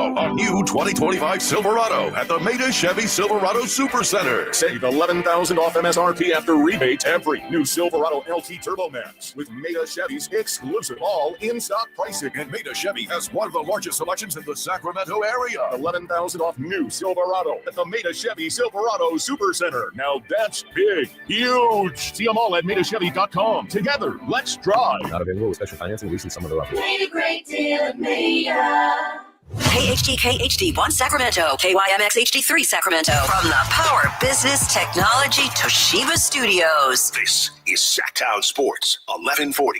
now a new 2025 Silverado at the Maida Chevy Silverado Super Center. Save $11,000 off MSRP after rebate every new Silverado LT Turbo Max with Maida Chevy's exclusive all in-stock pricing. And Maida Chevy has one of the largest selections in the Sacramento area. $11,000 off new Silverado at the Maida Chevy Silverado Super Center. Now that's big, huge. See them all at MaidaChevy.com. Together, let's drive. Not available with special financing, leasing some of the offers. Made a great deal at Maida. KHTK HD1 Sacramento, KYMX HD3 Sacramento. From the Power Business Technology Toshiba Studios. This is Sacktown Sports 1140.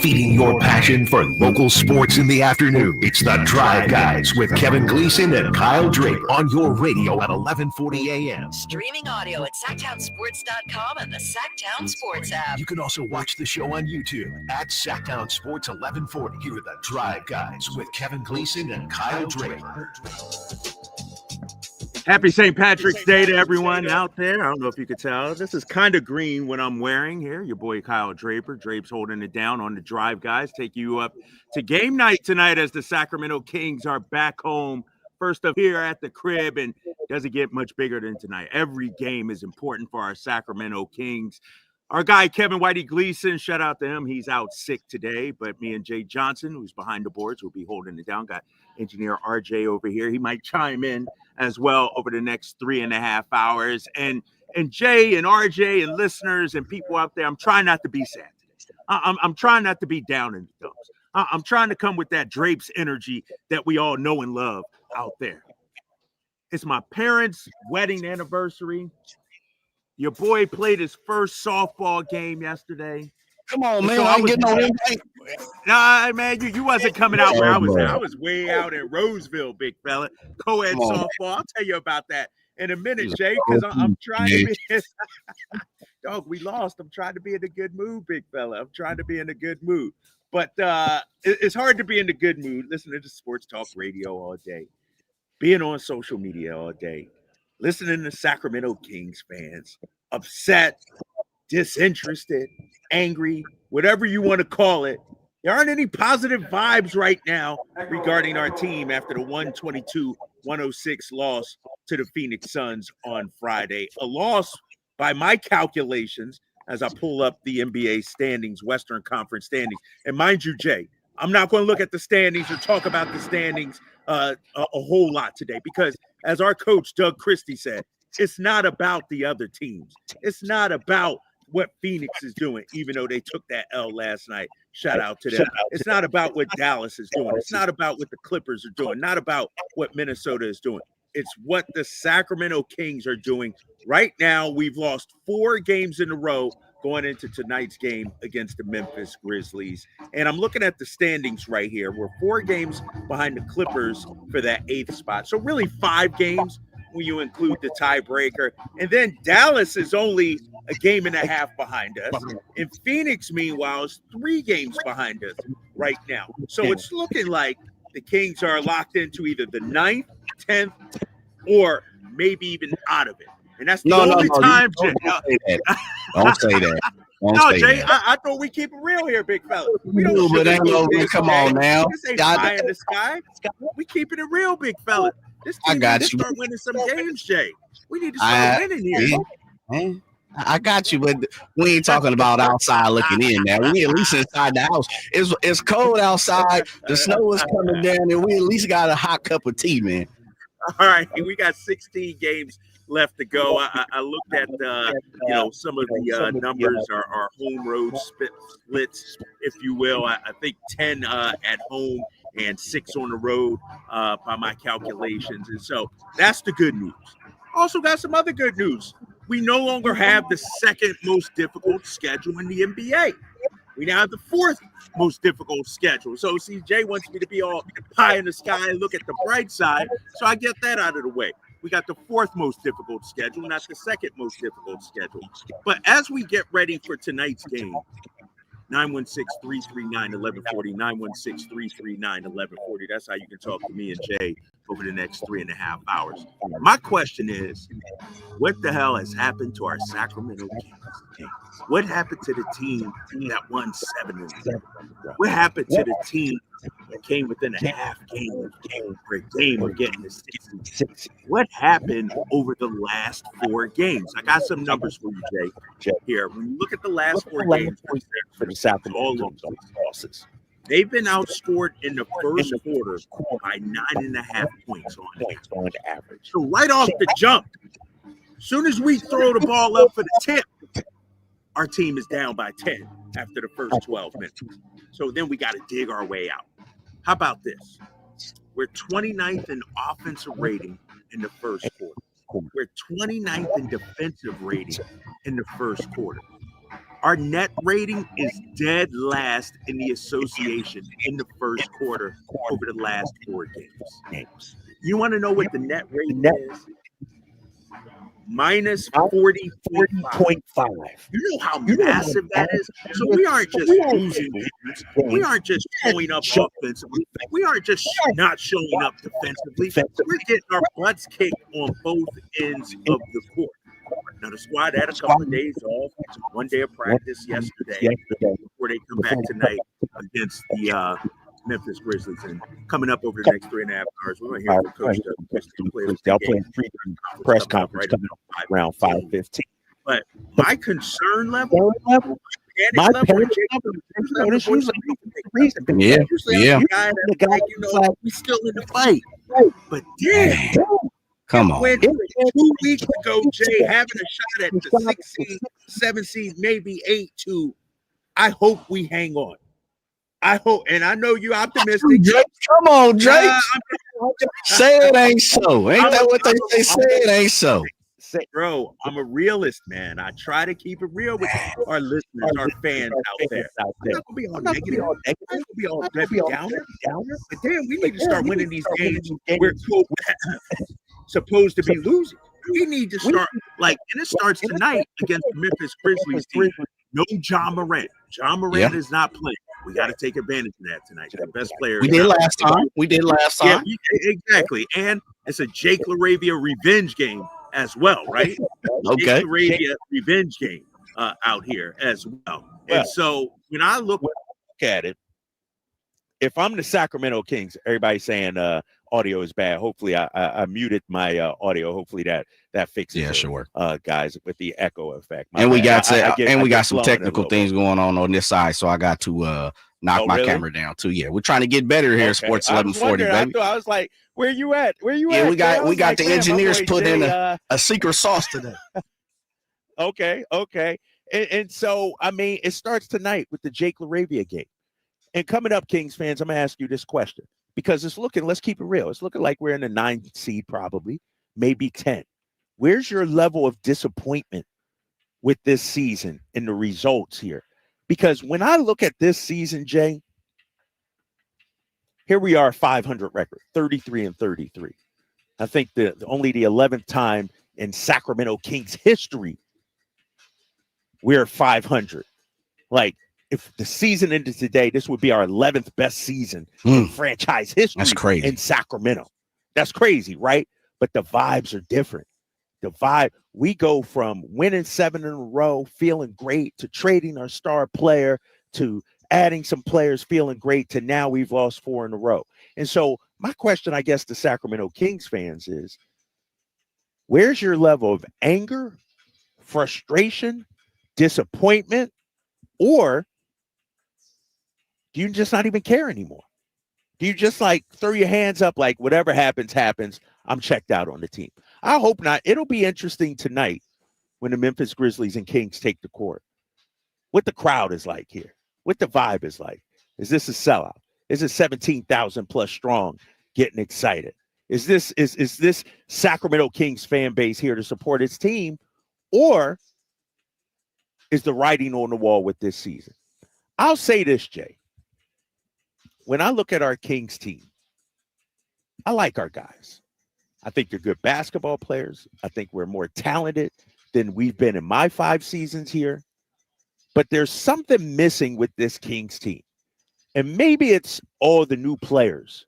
Feeding your passion for local sports in the afternoon. It's the Drive Guys with Kevin Gleason and Kyle Drake on your radio at 1140 a.m. Streaming audio at SacktownSports.com and the Sacktown Sports app. You can also watch the show on YouTube at Sacktown Sports 1140. Here are the Drive Guys with Kevin Gleason and Kyle Drake. Happy St. Patrick's Day to everyone out there. I don't know if you could tell. This is kind of green what I'm wearing here. Your boy Kyle Draper. Drape's holding it down on the Drive Guys. Take you up to game night tonight as the Sacramento Kings are back home. First up here at the crib, and doesn't get much bigger than tonight. Every game is important for our Sacramento Kings. Our guy, Kevin Whitey Gleason, shout out to him. He's out sick today, but me and Jay Johnson, who's behind the boards, will be holding it down. Got engineer RJ over here. He might chime in as well over the next 3.5 hours. And Jay and RJ and listeners and people out there, I'm trying not to be sad today. I'm trying not to be down in the dumps. I'm trying to come with that Drapes energy that we all know and love out there. It's my parents' wedding anniversary. Your boy played his first softball game yesterday. Come on, man. I ain't getting no invite. Nah, man, you wasn't coming out where I was at. I was way out in Roseville, big fella. Co-ed softball. I'll tell you about that in a minute, Jay, because I'm trying to be – dog, we lost. I'm trying to be in a good mood, big fella. I'm trying to be in a good mood. But it's hard to be in a good mood, listening to sports talk radio all day, being on social media all day, listening to Sacramento Kings fans, upset, disinterested, angry, whatever you want to call it. There aren't any positive vibes right now regarding our team after the 122-106 loss to the Phoenix Suns on Friday. A loss by my calculations as I pull up the NBA standings, Western Conference standings. And mind you, Jay, I'm not going to look at the standings or talk about the standings a whole lot today because as our coach, Doug Christie, said, it's not about the other teams. It's not about what Phoenix is doing, even though they took that L last night. Shout out to them. It's not about what Dallas is doing. It's not about what the Clippers are doing. Not about what Minnesota is doing. It's what the Sacramento Kings are doing. Right now, we've lost 4 games in a row going into tonight's game against the Memphis Grizzlies. And I'm looking at the standings right here. We're 4 games behind the Clippers for that 8th spot. So really 5 games when you include the tiebreaker. And then Dallas is only a game and a half behind us. And Phoenix, meanwhile, is 3 games behind us right now. So it's looking like the Kings are locked into either the 9th, 10th, or maybe even out of it. And that's the only time, Jay. Don't say that. No, Jay, I thought we keep it real here, big fella. We don't come on now. This ain't pie in the sky. We keeping it real, big fella. This team needs to start winning some games, Jay. We need to start winning here. Man, I got you, but we ain't talking about outside looking in now. We at least inside the house. It's cold outside. The snow is coming down, and we at least got a hot cup of tea, man. All right, we got 16 games left to go. I looked at some of the numbers, our home road splits, if you will. I think 10 at home and 6 on the road by my calculations. And so that's the good news. Also got some other good news. We no longer have the 2nd most difficult schedule in the NBA. We now have the 4th most difficult schedule. So, CJ wants me to be all high in the sky and look at the bright side. So I get that out of the way. We got the 4th most difficult schedule, not the 2nd most difficult schedule. But as we get ready for tonight's game, 916-339-1140, 916-339-1140. That's how you can talk to me and Jay over the next 3.5 hours. My question is, what the hell has happened to our Sacramento Kings? What happened to the team that won 7-7? What happened to the team that came within a half game or a game of getting to 6. What happened over the last 4 games? I got some numbers for you, Jay. Here, when you look at the last 4 games for the Sacramento losses, they've been outscored in the first quarter by 9.5 points on average. So right off the jump, as soon as we throw the ball up for the tip, our team is down by 10 after the first 12 minutes. So then we got to dig our way out. How about this? We're 29th in offensive rating in the first quarter. We're 29th in defensive rating in the first quarter. Our net rating is dead last in the association in the first quarter over the last 4 games. You want to know what the net rating is? Minus 40.5. You know how massive that is? So we aren't just losing games. We aren't just showing up offensively. We aren't just not showing up defensively. We're getting our butts kicked on both ends of the court. Now, the squad had a couple of days off, 1 day of practice yesterday before they come back tonight against the Memphis Grizzlies. And coming up over the next 3.5 hours, we're going to hear from Coach Doug. They'll play a press conference coming up around 5:15. But my concern level, my panic level, the guy, we still in the fight. But damn. Come on. When 2 weeks ago, Jay, having a shot at the 6 seed, 7 seed, maybe 8 to, I hope we hang on. I hope, and I know you're optimistic. Come on, Drake. Say it ain't so. Ain't that what they say? It ain't so. Bro, I'm a realist, man. I try to keep it real with our listeners, our fans out there. I'm not gonna be all negative. I'm not gonna be all downer. But damn, we need to start winning these games. We're supposed to be losing. We need to start and it starts tonight against the Memphis Grizzlies team. No John Morant. John Morant is not playing. We got to take advantage of that tonight. The best player. We did last time. Yeah, exactly. And it's a Jake LaRavia revenge game as well, right? Okay. Jake LaRavia revenge game out here as well. And so when I look at it, if I'm the Sacramento Kings, everybody's saying audio is bad. Hopefully I muted my audio. Hopefully that fixes it. Sure. Guys, with the echo effect. And we got some technical things going on this side, so I got to knock my camera down too. Yeah, we're trying to get better here at Sports 1140, baby. I was like, where you at? Yeah, we got the engineers put in a secret sauce today. Okay. And so, I mean, it starts tonight with the Jake LaRavia game. And coming up, Kings fans, I'm going to ask you this question because let's keep it real. It's looking like we're in the 9th seed, probably, maybe 10. Where's your level of disappointment with this season and the results here? Because when I look at this season, Jay, here we are, 500 record, 33-33. I think only the 11th time in Sacramento Kings history we're 500. Like, if the season ended today, this would be our 11th best season in franchise history. That's crazy. In Sacramento. That's crazy, right? But the vibes are different. We go from winning 7 in a row, feeling great, to trading our star player, to adding some players, feeling great, to now we've lost 4 in a row. And so my question, I guess, to Sacramento Kings fans is, where's your level of anger, frustration, disappointment, or do you just not even care anymore? Do you just throw your hands up like whatever happens, I'm checked out on the team? I hope not. It'll be interesting tonight when the Memphis Grizzlies and Kings take the court. What the crowd is like here. What the vibe is like. Is this a sellout? Is it 17,000 plus strong getting excited? Is this Sacramento Kings fan base here to support its team? Or is the writing on the wall with this season? I'll say this, Jay. When I look at our Kings team, I like our guys. I think they're good basketball players. I think we're more talented than we've been in my 5 seasons here. But there's something missing with this Kings team. And maybe it's all the new players.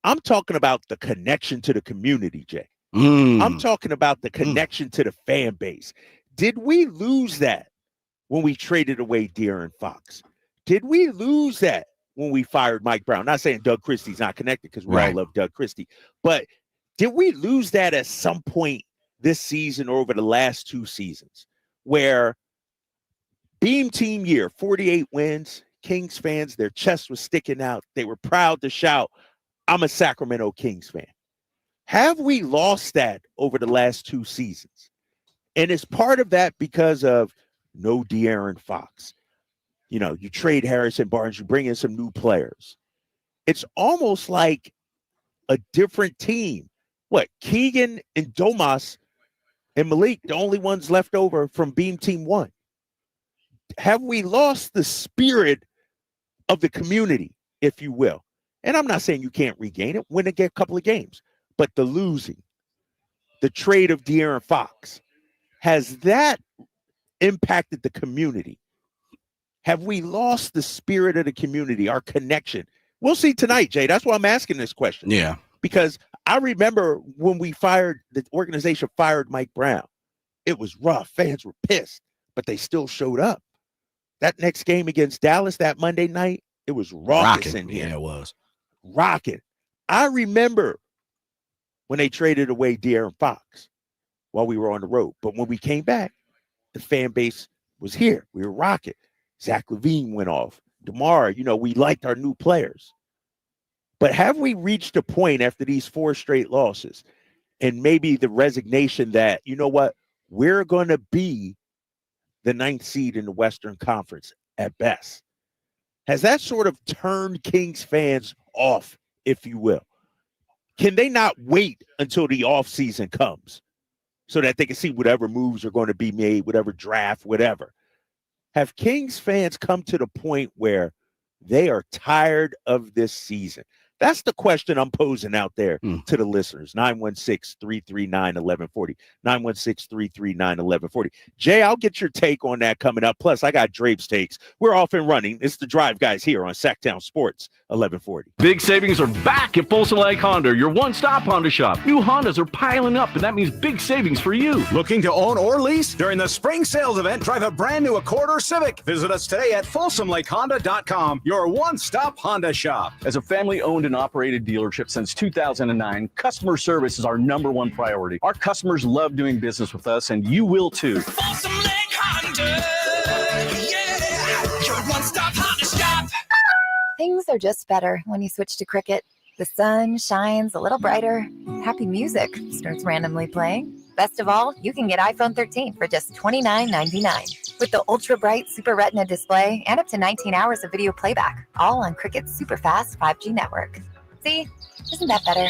I'm talking about the connection to the community, Jay. I'm talking about the connection to the fan base. Did we lose that when we traded away De'Aaron Fox? Did we lose that when we fired Mike Brown. Not saying Doug Christie's not connected because we all love Doug Christie. But did we lose that at some point this season or over the last 2 seasons where Beam Team year, 48 wins, Kings fans, their chest was sticking out. They were proud to shout, I'm a Sacramento Kings fan. Have we lost that over the last 2 seasons? And it's part of that because of no De'Aaron Fox. You know, you trade Harrison Barnes, you bring in some new players. It's almost like a different team. What, Keegan and Domas and Malik, the only ones left over from Beam Team 1. Have we lost the spirit of the community, if you will? And I'm not saying you can't regain it, win a couple of games, but the losing, the trade of De'Aaron Fox, has that impacted the community? Have we lost the spirit of the community, our connection? We'll see tonight, Jay. That's why I'm asking this question. Yeah. Because I remember when the organization fired Mike Brown, it was rough. Fans were pissed, but they still showed up. That next game against Dallas that Monday night, it was raucous in here. Yeah, it was. Rocking. I remember when they traded away De'Aaron Fox while we were on the road. But when we came back, the fan base was here. We were rocking. Zach LaVine went off. DeMar, we liked our new players. But have we reached a point after these 4 straight losses and maybe the resignation that, you know what, we're going to be the 9th seed in the Western Conference at best? Has that sort of turned Kings fans off, if you will? Can they not wait until the offseason comes so that they can see whatever moves are going to be made, whatever draft, whatever? Have Kings fans come to the point where they are tired of this season? That's the question I'm posing out there to the listeners. 916-339-1140. 916-339-1140. Jay, I'll get your take on that coming up. Plus, I got Drape's takes. We're off and running. It's the Drive Guys here on Sacktown Sports 1140. Big savings are back at Folsom Lake Honda, your one-stop Honda shop. New Hondas are piling up, and that means big savings for you. Looking to own or lease? During the spring sales event, drive a brand new Accord or Civic. Visit us today at FolsomLakeHonda.com, your one-stop Honda shop. As a family-owned and operated dealership since 2009, customer service is our #1 priority. Our customers love doing business with us, and you will too. Folsom Lake Honda, yeah, your one-stop Honda shop. Things are just better when you switch to Cricket. The sun shines a little brighter. Happy music starts randomly playing. Best of all, you can get iPhone 13 for just $29.99 with the ultra-bright Super Retina display and up to 19 hours of video playback, all on Cricket's super-fast 5G network. See? Isn't that better?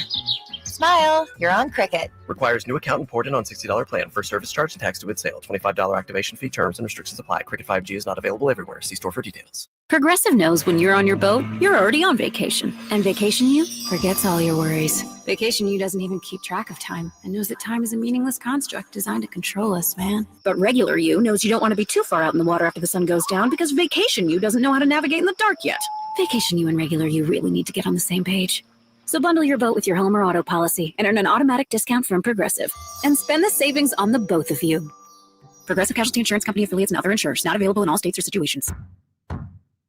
Smile, you're on Cricket. Requires new account and port in on $60 plan. First service charge and tax due with sale. $25 activation fee. Terms and restrictions apply. Cricket 5G is not available everywhere. See store for details. Progressive knows when you're on your boat, you're already on vacation. And Vacation You forgets all your worries. Vacation You doesn't even keep track of time and knows that time is a meaningless construct designed to control us, man. But Regular You knows you don't want to be too far out in the water after the sun goes down because Vacation You doesn't know how to navigate in the dark yet. Vacation You and Regular You really need to get on the same page. So bundle your boat with your home or auto policy and earn an automatic discount from Progressive. And spend the savings on the both of you. Progressive Casualty Insurance Company affiliates and other insurers. Not available in all states or situations.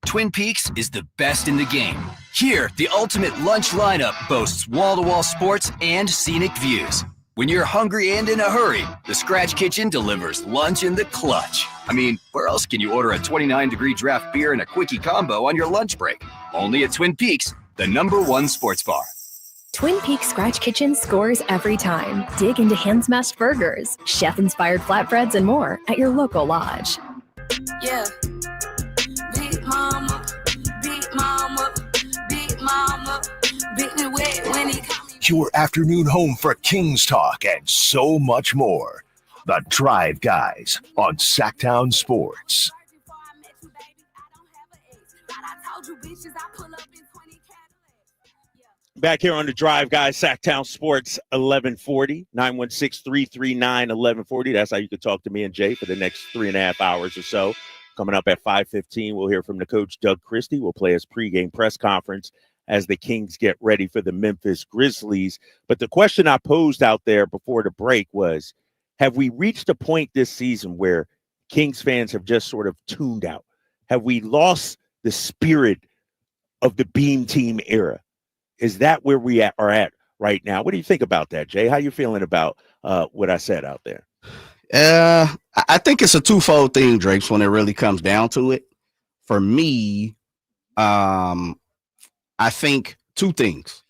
Twin Peaks is the best in the game. Here, the ultimate lunch lineup boasts wall-to-wall sports and scenic views. When you're hungry and in a hurry, the Scratch Kitchen delivers lunch in the clutch. I mean, where else can you order a 29-degree draft beer and a quickie combo on your lunch break? Only at Twin Peaks, the #1 sports bar. Twin Peaks Scratch Kitchen scores every time. Dig into hand-smashed burgers, chef-inspired flatbreads, and more at your local lodge. Yeah. Big mama, big mama, big mama, big me wet when he come. Your afternoon home for Kings talk and so much more. The Drive Guys on Sacktown Sports. Back here on the Drive, guys, Sacktown Sports 1140, 916-339-1140. That's how you can talk to me and Jay for the next 3.5 hours or so. Coming up at 5:15, we'll hear from the coach, Doug Christie. We'll play his pregame press conference as the Kings get ready for the Memphis Grizzlies. But the question I posed out there before the break was, have we reached a point this season where Kings fans have just sort of tuned out? Have we lost the spirit of the Beam Team era? Is that where we are at right now? What do you think about that, Jay? How you feeling about what I said out there? I think it's a twofold thing, Drapes, when it really comes down to it. For me, I think two things.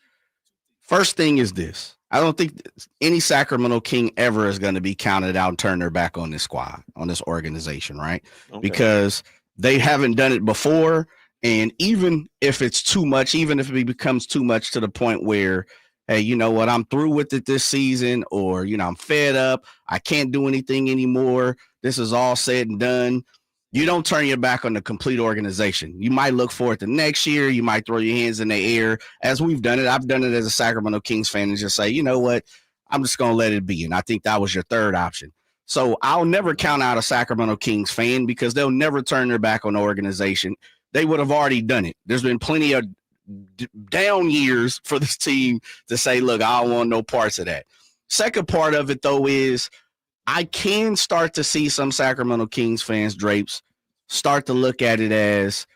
First thing is this. I don't think any Sacramento King ever is going to be counted out and turn their back on this squad, on this organization, right? Okay. Because they haven't done it before. And even if it's too much, even if it becomes too much to the point where, hey, you know what, I'm through with it this season, or, you know, I'm fed up, I can't do anything anymore, this is all said and done, you don't turn your back on the complete organization. You might look for it the next year. You might throw your hands in the air, as we've done it. I've done it as a Sacramento Kings fan, and just say, you know what, I'm just going to let it be. And I think that was your third option. So I'll never count out a Sacramento Kings fan, because they'll never turn their back on the organization. They would have already done it. There's been plenty of down years for this team to say, look, I don't want no parts of that. Second part of it, though, is I can start to see some Sacramento Kings fans, Drapes, start to look at it as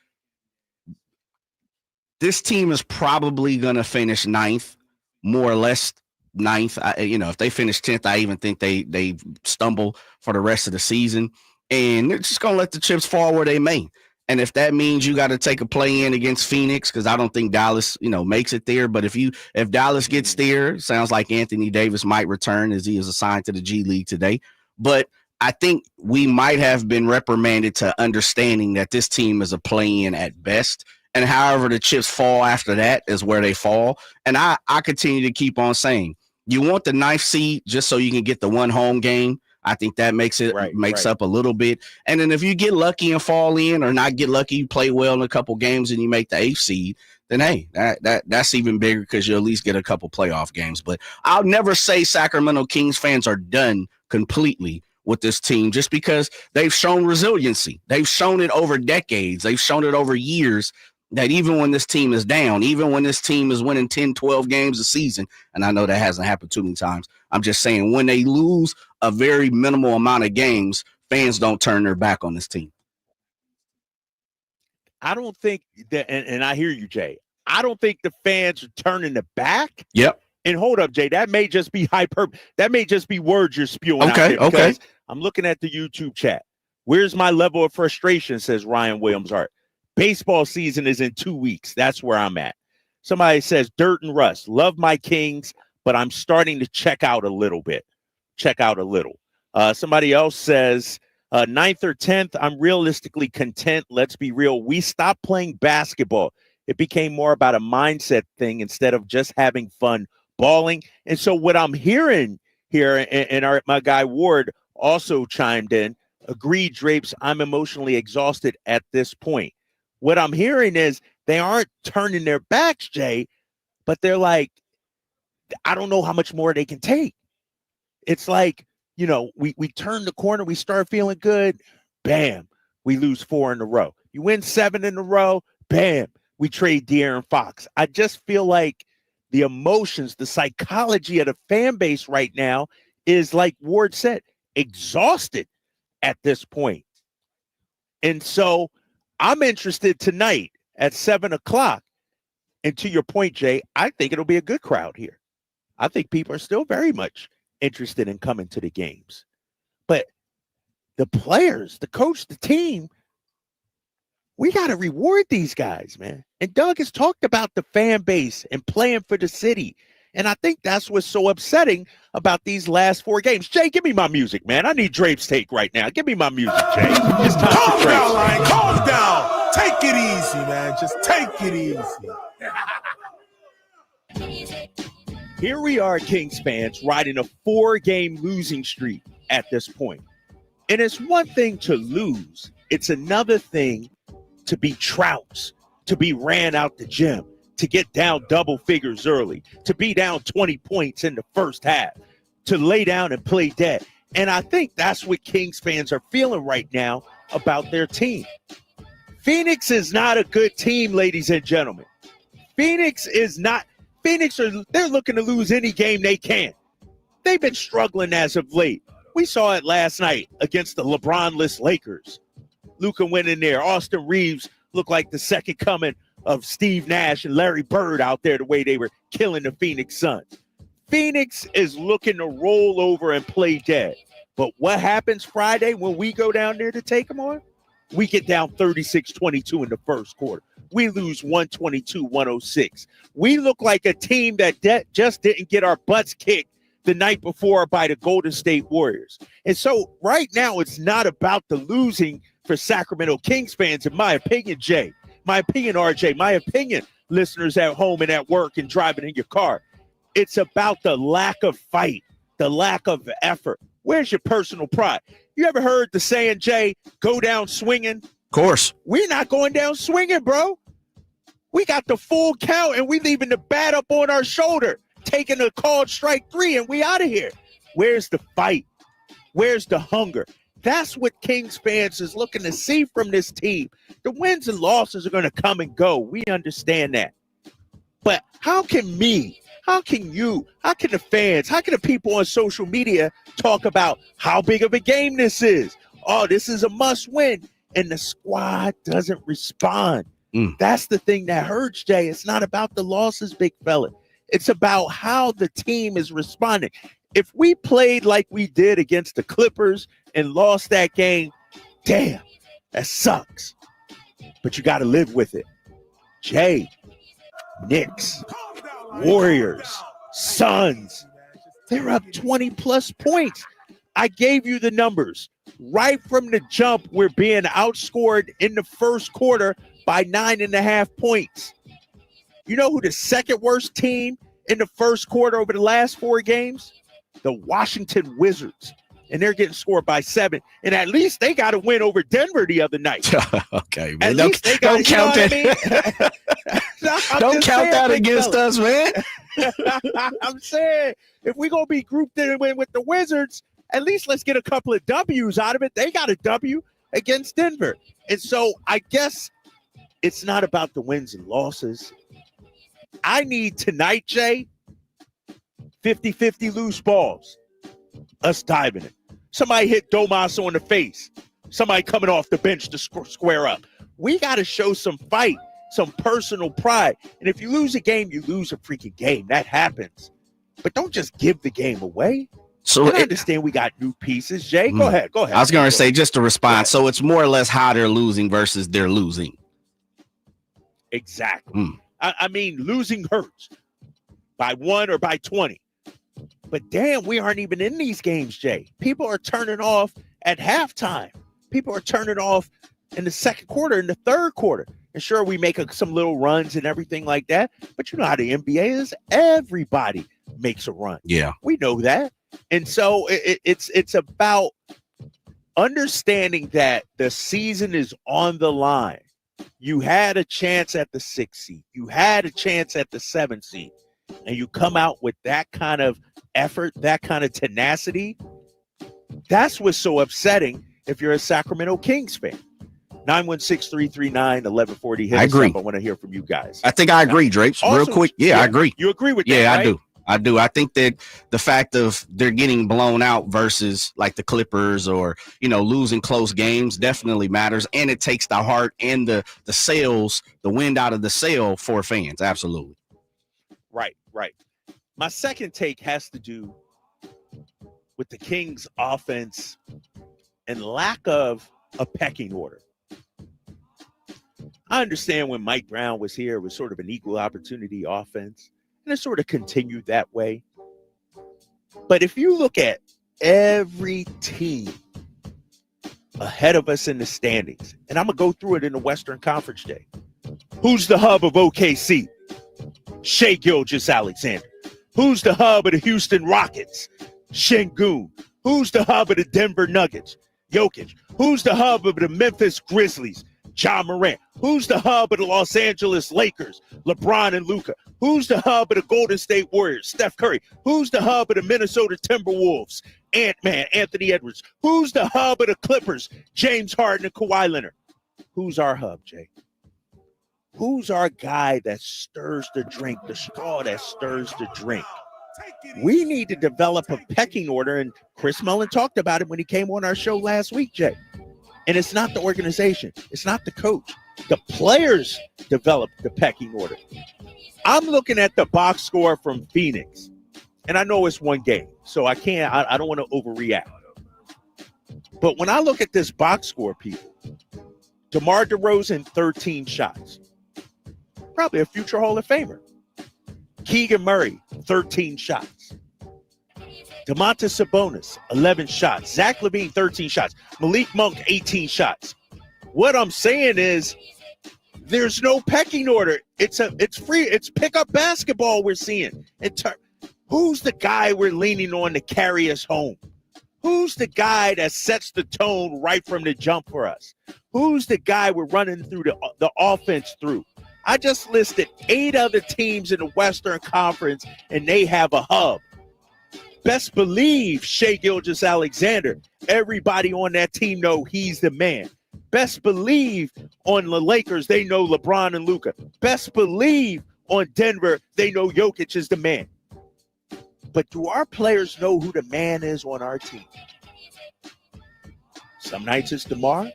this team is probably going to finish ninth, more or less ninth. If they finish 10th, I even think they stumble for the rest of the season. And they're just going to let the chips fall where they may. And if that means you got to take a play in against Phoenix, because I don't think Dallas, makes it there. But if Dallas gets there, sounds like Anthony Davis might return, as he is assigned to the G League today. But I think we might have been reprimanded to understanding that this team is a play-in at best. And however the chips fall after that is where they fall. And I continue to keep on saying, you want the ninth seed just so you can get the one home game. I think that makes up a little bit. And then if you get lucky and fall in, or not get lucky, you play well in a couple games and you make the 8th seed, then hey, that's even bigger, because you at least get a couple playoff games. But I'll never say Sacramento Kings fans are done completely with this team, just because they've shown resiliency. They've shown it over decades. They've shown it over years, that even when this team is down, even when this team is winning 10, 12 games a season, and I know that hasn't happened too many times, I'm just saying when they lose a very minimal amount of games, fans don't turn their back on this team. I don't think that, and I hear you, Jay, I don't think the fans are turning their back. Yep. And hold up, Jay, that may just be that may just be words you're spewing out there. Okay. I'm looking at the YouTube chat. Where's my level of frustration, says Ryan Williams Hart. Baseball season is in 2 weeks. That's where I'm at. Somebody says, Dirt and Rust, love my Kings, but I'm starting to check out a little bit. Somebody else says, 9th or 10th, I'm realistically content. Let's be real. We stopped playing basketball. It became more about a mindset thing instead of just having fun balling. And so what I'm hearing here, and my guy Ward also chimed in, agreed, Drapes, I'm emotionally exhausted at this point. What I'm hearing is they aren't turning their backs, Jay, but they're like, I don't know how much more they can take. It's like, we turn the corner, we start feeling good, bam, we lose 4 in a row. You win 7 in a row, bam, we trade De'Aaron Fox. I just feel like the emotions, the psychology of the fan base right now is, like Ward said, exhausted at this point. And so I'm interested tonight at 7:00. And to your point, Jay, I think it'll be a good crowd here. I think people are still very much interested in coming to the games. But the players, the coach, the team, we got to reward these guys, man. And Doug has talked about the fan base and playing for the city. And I think that's what's so upsetting about these last 4 games. Jay, give me my music, man. I need Drape's take right now. Give me my music, Jay. It's time Calm for down, Drape's. Ryan. Calm down. Take it easy, man. Just take it easy. Here we are, Kings fans, riding a 4-game losing streak at this point. And it's one thing to lose. It's another thing to be trounced, to be ran out the gym, to get down double figures early, to be down 20 points in the first half, to lay down and play dead. And I think that's what Kings fans are feeling right now about their team. Phoenix is not a good team, ladies and gentlemen. They're looking to lose any game they can. They've been struggling as of late. We saw it last night against the LeBron-less Lakers. Luka went in there. Austin Reeves looked like the second coming of Steve Nash and Larry Bird out there the way they were killing the Phoenix Suns. Phoenix is looking to roll over and play dead. But what happens Friday when we go down there to take them on? We get down 36-22 in the first quarter. We lose 122-106. We look like a team that just didn't get our butts kicked the night before by the Golden State Warriors. And so right now it's not about the losing for Sacramento Kings fans, in my opinion, Jay. My opinion, RJ. My opinion, listeners at home and at work and driving in your car. It's about the lack of fight, the lack of effort. Where's your personal pride? You ever heard the saying, Jay, go down swinging? Of course. We're not going down swinging, bro. We got the full count, and we leaving the bat up on our shoulder, taking a called strike 3, and we out of here. Where's the fight? Where's the hunger? That's what Kings fans is looking to see from this team. The wins and losses are going to come and go. We understand that. But how can you, how can the fans, how can the people on social media talk about how big of a game this is? Oh, this is a must win. And the squad doesn't respond. That's the thing that hurts, Jay. It's not about the losses, big fella. It's about how the team is responding. If we played like we did against the Clippers and lost that game, damn, that sucks. But you got to live with it. Jay, Knicks, Warriors, Suns, they're up 20-plus points. I gave you the numbers. Right from the jump, we're being outscored in the first quarter by 9.5 points. You know who the second worst team in the first quarter over the last 4 games? The Washington Wizards. And they're getting scored by 7. And at least they got a win over Denver the other night. Okay, man. Don't count that. Don't count that against us, man. I'm saying, if we're going to be grouped in with the Wizards, at least let's get a couple of W's out of it. They got a W against Denver. And so I guess it's not about the wins and losses. I need tonight, Jay, 50-50 loose balls. Us diving it. Somebody hit Domas on the face. Somebody coming off the bench to square up. We got to show some fight, some personal pride. And if you lose a game, you lose a freaking game. That happens. But don't just give the game away. So I understand we got new pieces. Jay, go ahead. I was going to say, just to respond. So it's more or less how they're losing versus they're losing. Exactly. I mean, losing hurts by 1 or by 20. But damn, we aren't even in these games, Jay. People are turning off at halftime. People are turning off in the second quarter, in the third quarter. And sure, we make some little runs and everything like that. But you know how the NBA is. Everybody makes a run. Yeah. We know that. And so it's about understanding that the season is on the line. You had a chance at the 6th seed. You had a chance at the 7th seed. And you come out with that kind of effort, that kind of tenacity. That's what's so upsetting if you're a Sacramento Kings fan. 916-339-1140. I agree. I want to hear from you guys. I think I agree, Drapes. Real quick. Yeah, I agree. You agree with that, Yeah, right? I do. I think that the fact of they're getting blown out versus like the Clippers or, losing close games definitely matters. And it takes the heart and the sails, the wind out of the sail for fans. Absolutely. Right. My second take has to do with the Kings offense and lack of a pecking order. I understand when Mike Brown was here, it was sort of an equal opportunity offense, and it sort of continued that way. But if you look at every team ahead of us in the standings, and I'm going to go through it in the Western Conference, Day. Who's the hub of OKC? Shai Gilgeous-Alexander. Who's the hub of the Houston Rockets? Şengün. Who's the hub of the Denver Nuggets? Jokic. Who's the hub of the Memphis Grizzlies? Ja Morant. Who's the hub of the Los Angeles Lakers? LeBron and Luka. Who's the hub of the Golden State Warriors? Steph Curry. Who's the hub of the Minnesota Timberwolves? Ant-Man, Anthony Edwards. Who's the hub of the Clippers? James Harden and Kawhi Leonard. Who's our hub, Jay? Who's our guy that stirs the drink, the straw that stirs the drink? We need to develop a pecking order, and Chris Mullin talked about it when he came on our show last week, Jay. And it's not the organization. It's not the coach. The players develop the pecking order. I'm looking at the box score from Phoenix, and I know it's one game, so I don't want to overreact. But when I look at this box score, people, DeMar DeRozan, 13 shots. Probably a future Hall of Famer. Keegan Murray, 13 shots. Domantas Sabonis, 11 shots. Zach LaVine, 13 shots. Malik Monk, 18 shots. What I'm saying is there's no pecking order. It's free. It's pickup basketball we're seeing. Who's the guy we're leaning on to carry us home? Who's the guy that sets the tone right from the jump for us? Who's the guy we're running through the offense through? I just listed 8 other teams in the Western Conference, and they have a hub. Best believe Shai Gilgeous-Alexander. Everybody on that team know he's the man. Best believe on the Lakers, they know LeBron and Luka. Best believe on Denver, they know Jokic is the man. But do our players know who the man is on our team? Some nights it's DeMar.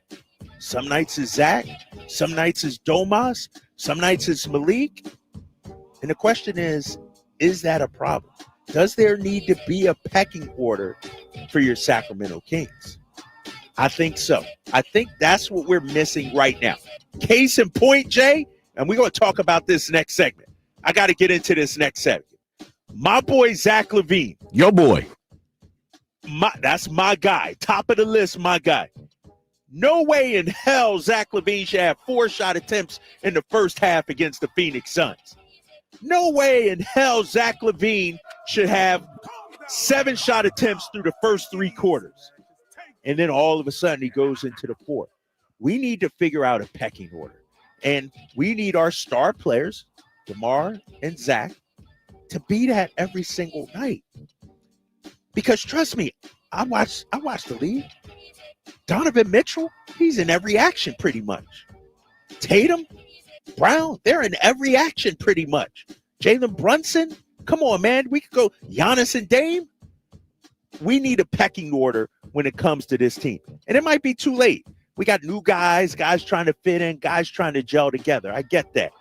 Some nights it's Zach. Some nights it's Domas. Some nights it's Malik. And the question is that a problem? Does there need to be a pecking order for your Sacramento Kings? I think so. I think that's what we're missing right now. Case in point, Jay, and we're going to talk about this next segment. I got to get into this next segment. My boy, Zach LaVine. Your boy. That's my guy. Top of the list, my guy. No way in hell Zach LaVine should have 4 shot attempts in the first half against the Phoenix Suns. No way in hell Zach LaVine should have 7 shot attempts through the first 3 quarters. And then all of a sudden he goes into the 4th. We need to figure out a pecking order. And we need our star players, DeMar and Zach, to be that every single night. Because trust me, I watched the league. Donovan Mitchell, he's in every action pretty much. Tatum, Brown, they're in every action pretty much. Jalen Brunson, come on, man. We could go Giannis and Dame. We need a pecking order when it comes to this team. And it might be too late. We got new guys trying to fit in, guys trying to gel together. I get that.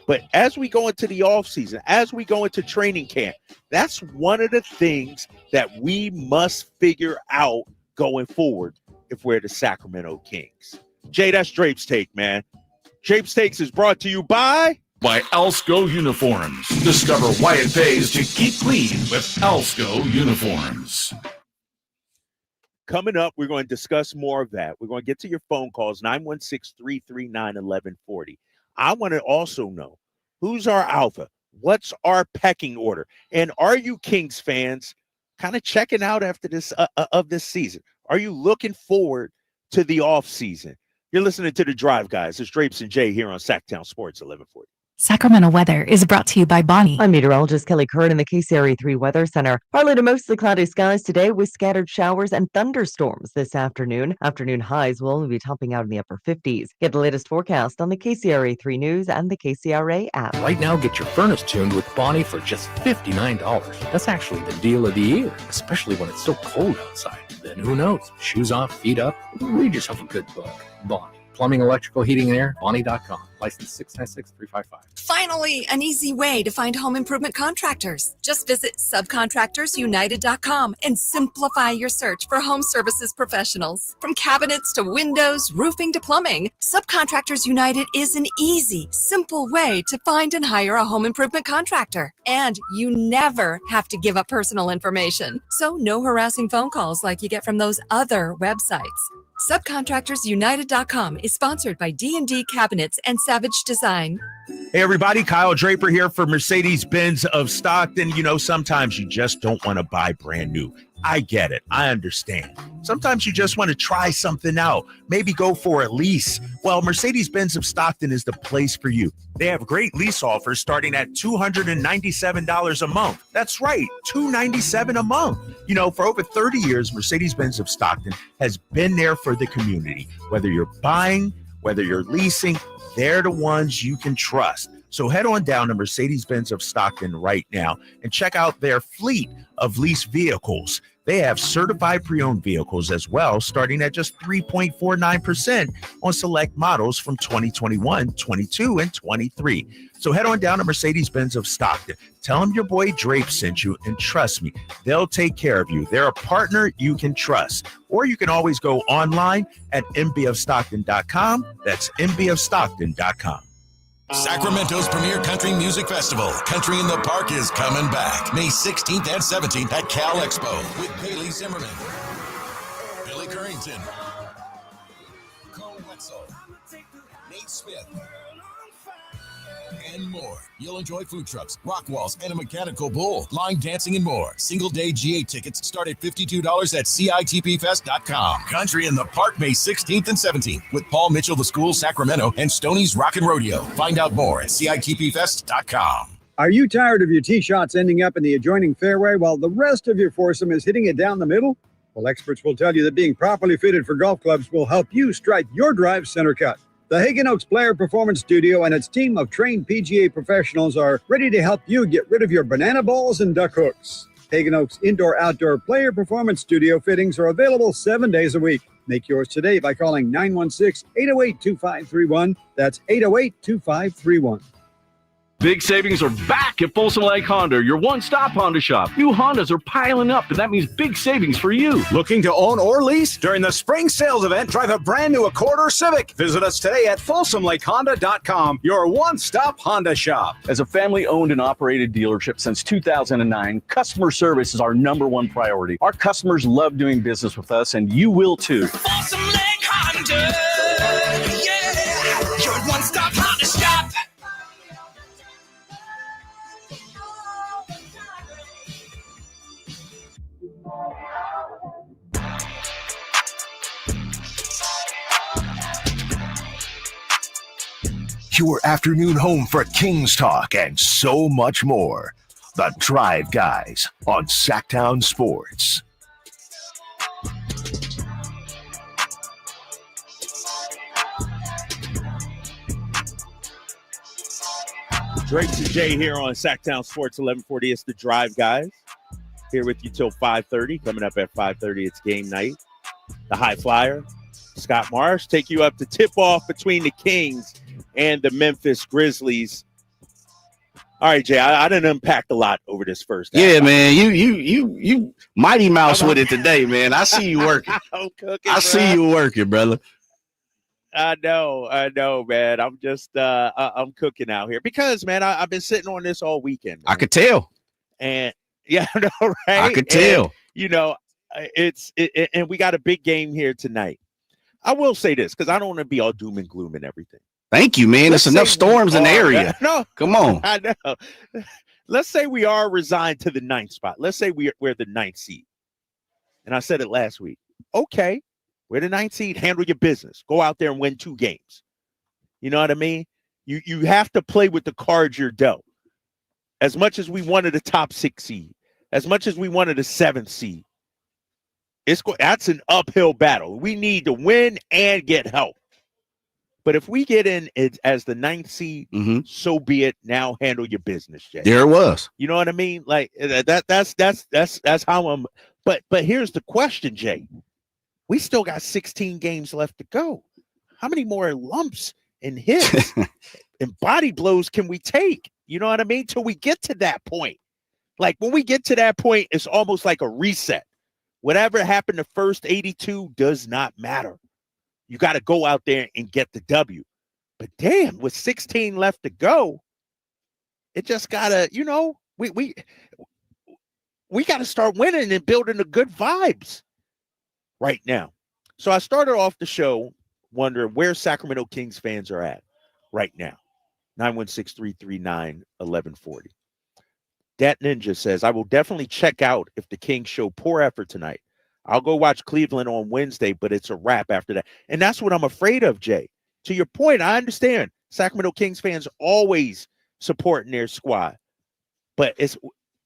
But as we go into the offseason, as we go into training camp, that's one of the things that we must figure out going forward if we're the Sacramento Kings. Jay, that's Drape's Take, man. Drape's Takes is brought to you by Alsco Uniforms. Discover why it pays to keep clean with Alsco Uniforms. Coming up, we're going to discuss more of that. We're going to get to your phone calls, 916-339-1140. I want to also know, who's our alpha? What's our pecking order? And are you Kings fans kind of checking out after this of this season? Are you looking forward to the off season? You're listening to The Drive, guys. It's Drapes and Jay here on Sacktown Sports 1140. Sacramento weather is brought to you by Bonnie. I'm meteorologist Kelly Curran in the KCRA 3 Weather Center. Partly to mostly cloudy skies today with scattered showers and thunderstorms this afternoon. Afternoon highs will only be topping out in the upper 50s. Get the latest forecast on the KCRA 3 News and the KCRA app. Right now, get your furnace tuned with Bonnie for just $59. That's actually the deal of the year, especially when it's so cold outside. Then who knows? Shoes off, feet up. Read yourself a good book. Bonnie. Plumbing, electrical, heating, and air. Bonnie.com. License 696-355. Finally, an easy way to find home improvement contractors. Just visit subcontractorsunited.com and simplify your search for home services professionals. From cabinets to windows, roofing to plumbing, Subcontractors United is an easy, simple way to find and hire a home improvement contractor. And you never have to give up personal information. So no harassing phone calls like you get from those other websites. Subcontractorsunited.com is sponsored by D&D Cabinets and Savage Design. Hey, everybody. Kyle Draper here for Mercedes-Benz of Stockton. You know, sometimes you just don't want to buy brand new. I get it. I understand. Sometimes you just want to try something out. Maybe go for a lease. Well, Mercedes-Benz of Stockton is the place for you. They have great lease offers starting at $297 a month. That's right, $297 a month. You know, for over 30 years, Mercedes-Benz of Stockton has been there for the community. Whether you're buying, whether you're leasing, they're the ones you can trust. So head on down to Mercedes-Benz of Stockton right now and check out their fleet of leased vehicles. They have certified pre-owned vehicles as well, starting at just 3.49% on select models from 2021, 22, and 23. So head on down to Mercedes-Benz of Stockton. Tell them your boy Drape sent you, and trust me, they'll take care of you. They're a partner you can trust. Or you can always go online at mbofstockton.com. That's mbofstockton.com. Sacramento's premier country music festival, Country in the Park, is coming back May 16th and 17th at Cal Expo with Bailey Zimmerman, Billy Currington, Cole Wetzel, Nate Smith, and more. You'll enjoy food trucks, rock walls, and a mechanical bull, line dancing, and more. Single-day GA tickets start at $52 at CITPFest.com. Country in the Park, May 16th and 17th with Paul Mitchell, The School, Sacramento, and Stoney's Rockin' Rodeo. Find out more at CITPFest.com. Are you tired of your tee shots ending up in the adjoining fairway while the rest of your foursome is hitting it down the middle? Well, experts will tell you that being properly fitted for golf clubs will help you strike your drive center cut. The Hagen Oaks Player Performance Studio and its team of trained PGA professionals are ready to help you get rid of your banana balls and duck hooks. Hagen Oaks Indoor-Outdoor Player Performance Studio fittings are available 7 days a week. Make yours today by calling 916-808-2531. That's 808-2531. Big savings are back at Folsom Lake Honda, your one-stop Honda shop. New Hondas are piling up, and that means big savings for you. Looking to own or lease? During the spring sales event, drive a brand new Accord or Civic. Visit us today at FolsomLakeHonda.com, your one-stop Honda shop. As a family-owned and operated dealership since 2009, customer service is our #1 priority. Our customers love doing business with us, and you will too. Folsom Lake Honda, yeah, your one-stop Honda shop. Your afternoon home for Kings talk and so much more. The Drive Guys on Sacktown Sports. Drake to Jay here on Sacktown Sports 1140. It's the Drive Guys. Here with you till 5:30. Coming up at 5:30, it's game night. The High Flyer, Scott Marsh, take you up to tip-off between the Kings and the Memphis Grizzlies. All right, Jay, I didn't unpack a lot over this first half. Yeah, man, you Mighty Mouse with it today, man. I see you working. I see you working, brother. I know, man. I'm just I'm cooking out here because, man, I've been sitting on this all weekend. Man. I could tell. And yeah, I know, right? I could tell. And, you know, and we got a big game here tonight. I will say this because I don't want to be all doom and gloom and everything. Thank you, man. There's enough storms in the area. No, come on. I know. Let's say we are resigned to the 9th spot. Let's say we're the 9th seed. And I said it last week. Okay, we're the 9th seed. Handle your business. Go out there and win 2 games. You know what I mean? You have to play with the cards you're dealt. As much as we wanted a top 6 seed, as much as we wanted a 7th seed, that's an uphill battle. We need to win and get help. But if we get in as the 9th seed, so be it. Now handle your business, Jay. There it was. You know what I mean? Like that's how I'm. But here's the question, Jay. We still got 16 games left to go. How many more lumps and hits and body blows can we take? You know what I mean? Till we get to that point. Like when we get to that point, it's almost like a reset. Whatever happened the first 82 does not matter. You got to go out there and get the W. But damn, with 16 left to go, it just gotta, you know, we got to start winning and building the good vibes right now. So I started off the show wondering where Sacramento Kings fans are at right now. 916-339-1140. Dat Ninja says, I will definitely check out if the Kings show poor effort tonight. I'll go watch Cleveland on Wednesday, but it's a wrap after that. And that's what I'm afraid of, Jay. To your point, I understand Sacramento Kings fans always supporting their squad. But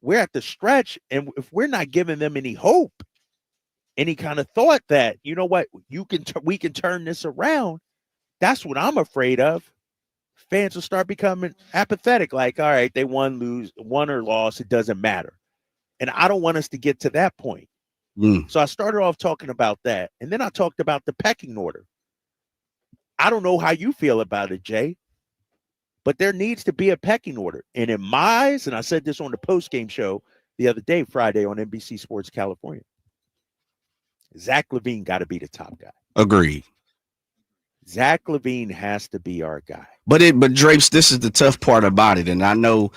we're at the stretch, and if we're not giving them any hope, any kind of thought that, you know what, we can turn this around, that's what I'm afraid of. fans will start becoming apathetic. Like, all right, they won or lost, it doesn't matter. And I don't want us to get to that point. So I started off talking about that, and then I talked about the pecking order. I don't know how you feel about it, Jay, but there needs to be a pecking order. And in my eyes, and I said this on the post-game show the other day, Friday on NBC Sports California, Zach LaVine got to be the top guy. Agreed. Zach LaVine has to be our guy. But Drapes, this is the tough part about it. And I know,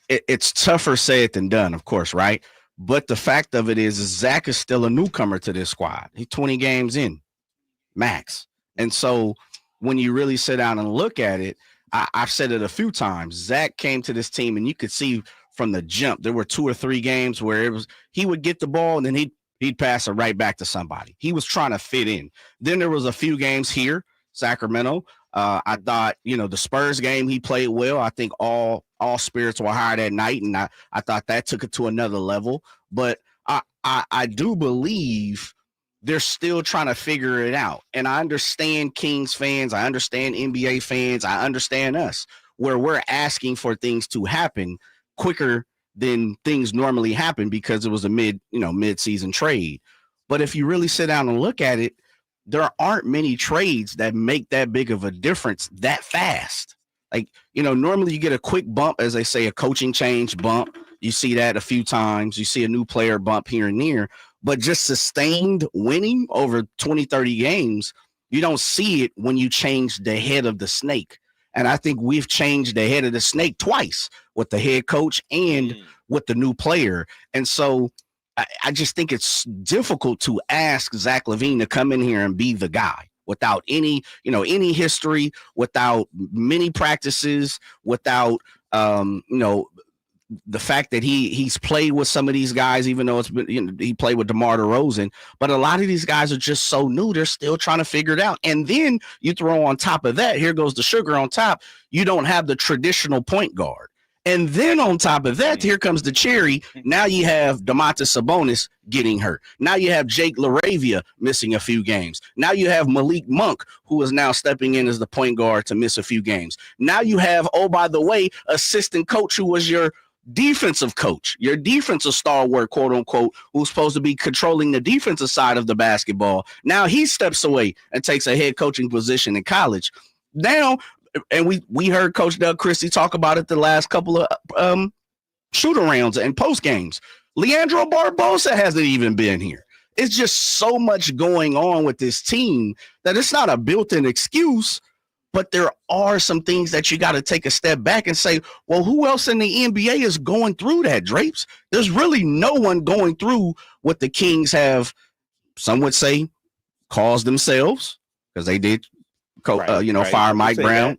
it's tougher said than done, of course, right? But the fact of it is Zach is still a newcomer to this squad. He's 20 games in, max. And so when you really sit down and look at it, I've said it a few times. Zach came to this team, and you could see from the jump, there were 2 or 3 games where he would get the ball, and then he'd pass it right back to somebody. He was trying to fit in. Then there was a few games here, Sacramento. I thought, the Spurs game, he played well. I think all spirits were high that night, and I thought that took it to another level. But I do believe they're still trying to figure it out. And I understand Kings fans. I understand NBA fans. I understand us, where we're asking for things to happen quicker than things normally happen because it was a mid-season trade. But if you really sit down and look at it, there aren't many trades that make that big of a difference that fast. Like, normally you get a quick bump, as they say, a coaching change bump. You see that a few times. You see a new player bump here and there. But just sustained winning over 20, 30 games, you don't see it when you change the head of the snake. And I think we've changed the head of the snake twice, with the head coach and with the new player. And so I just think it's difficult to ask Zach LaVine to come in here and be the guy without any history, without many practices, without, the fact that he's played with some of these guys, even though it's been, he played with DeMar DeRozan, but a lot of these guys are just so new. They're still trying to figure it out. And then you throw on top of that, here goes the sugar on top. You don't have the traditional point guard. And then on top of that, here comes the cherry. Now you have Domantas Sabonis getting hurt. Now you have Jake LaRavia missing a few games. Now you have Malik Monk, who is now stepping in as the point guard to miss a few games. Now you have, oh, by the way, assistant coach who was your defensive coach, your defensive stalwart, quote unquote, who's supposed to be controlling the defensive side of the basketball. Now he steps away and takes a head coaching position in college. Now, and we heard Coach Doug Christie talk about it the last couple of shoot arounds and post games. Leandro Barbosa hasn't even been here. It's just so much going on with this team that it's not a built-in excuse, but there are some things that you got to take a step back and say, well, who else in the NBA is going through that, Drapes? There's really no one going through what the Kings have, some would say, caused themselves, because they did fire Mike Brown.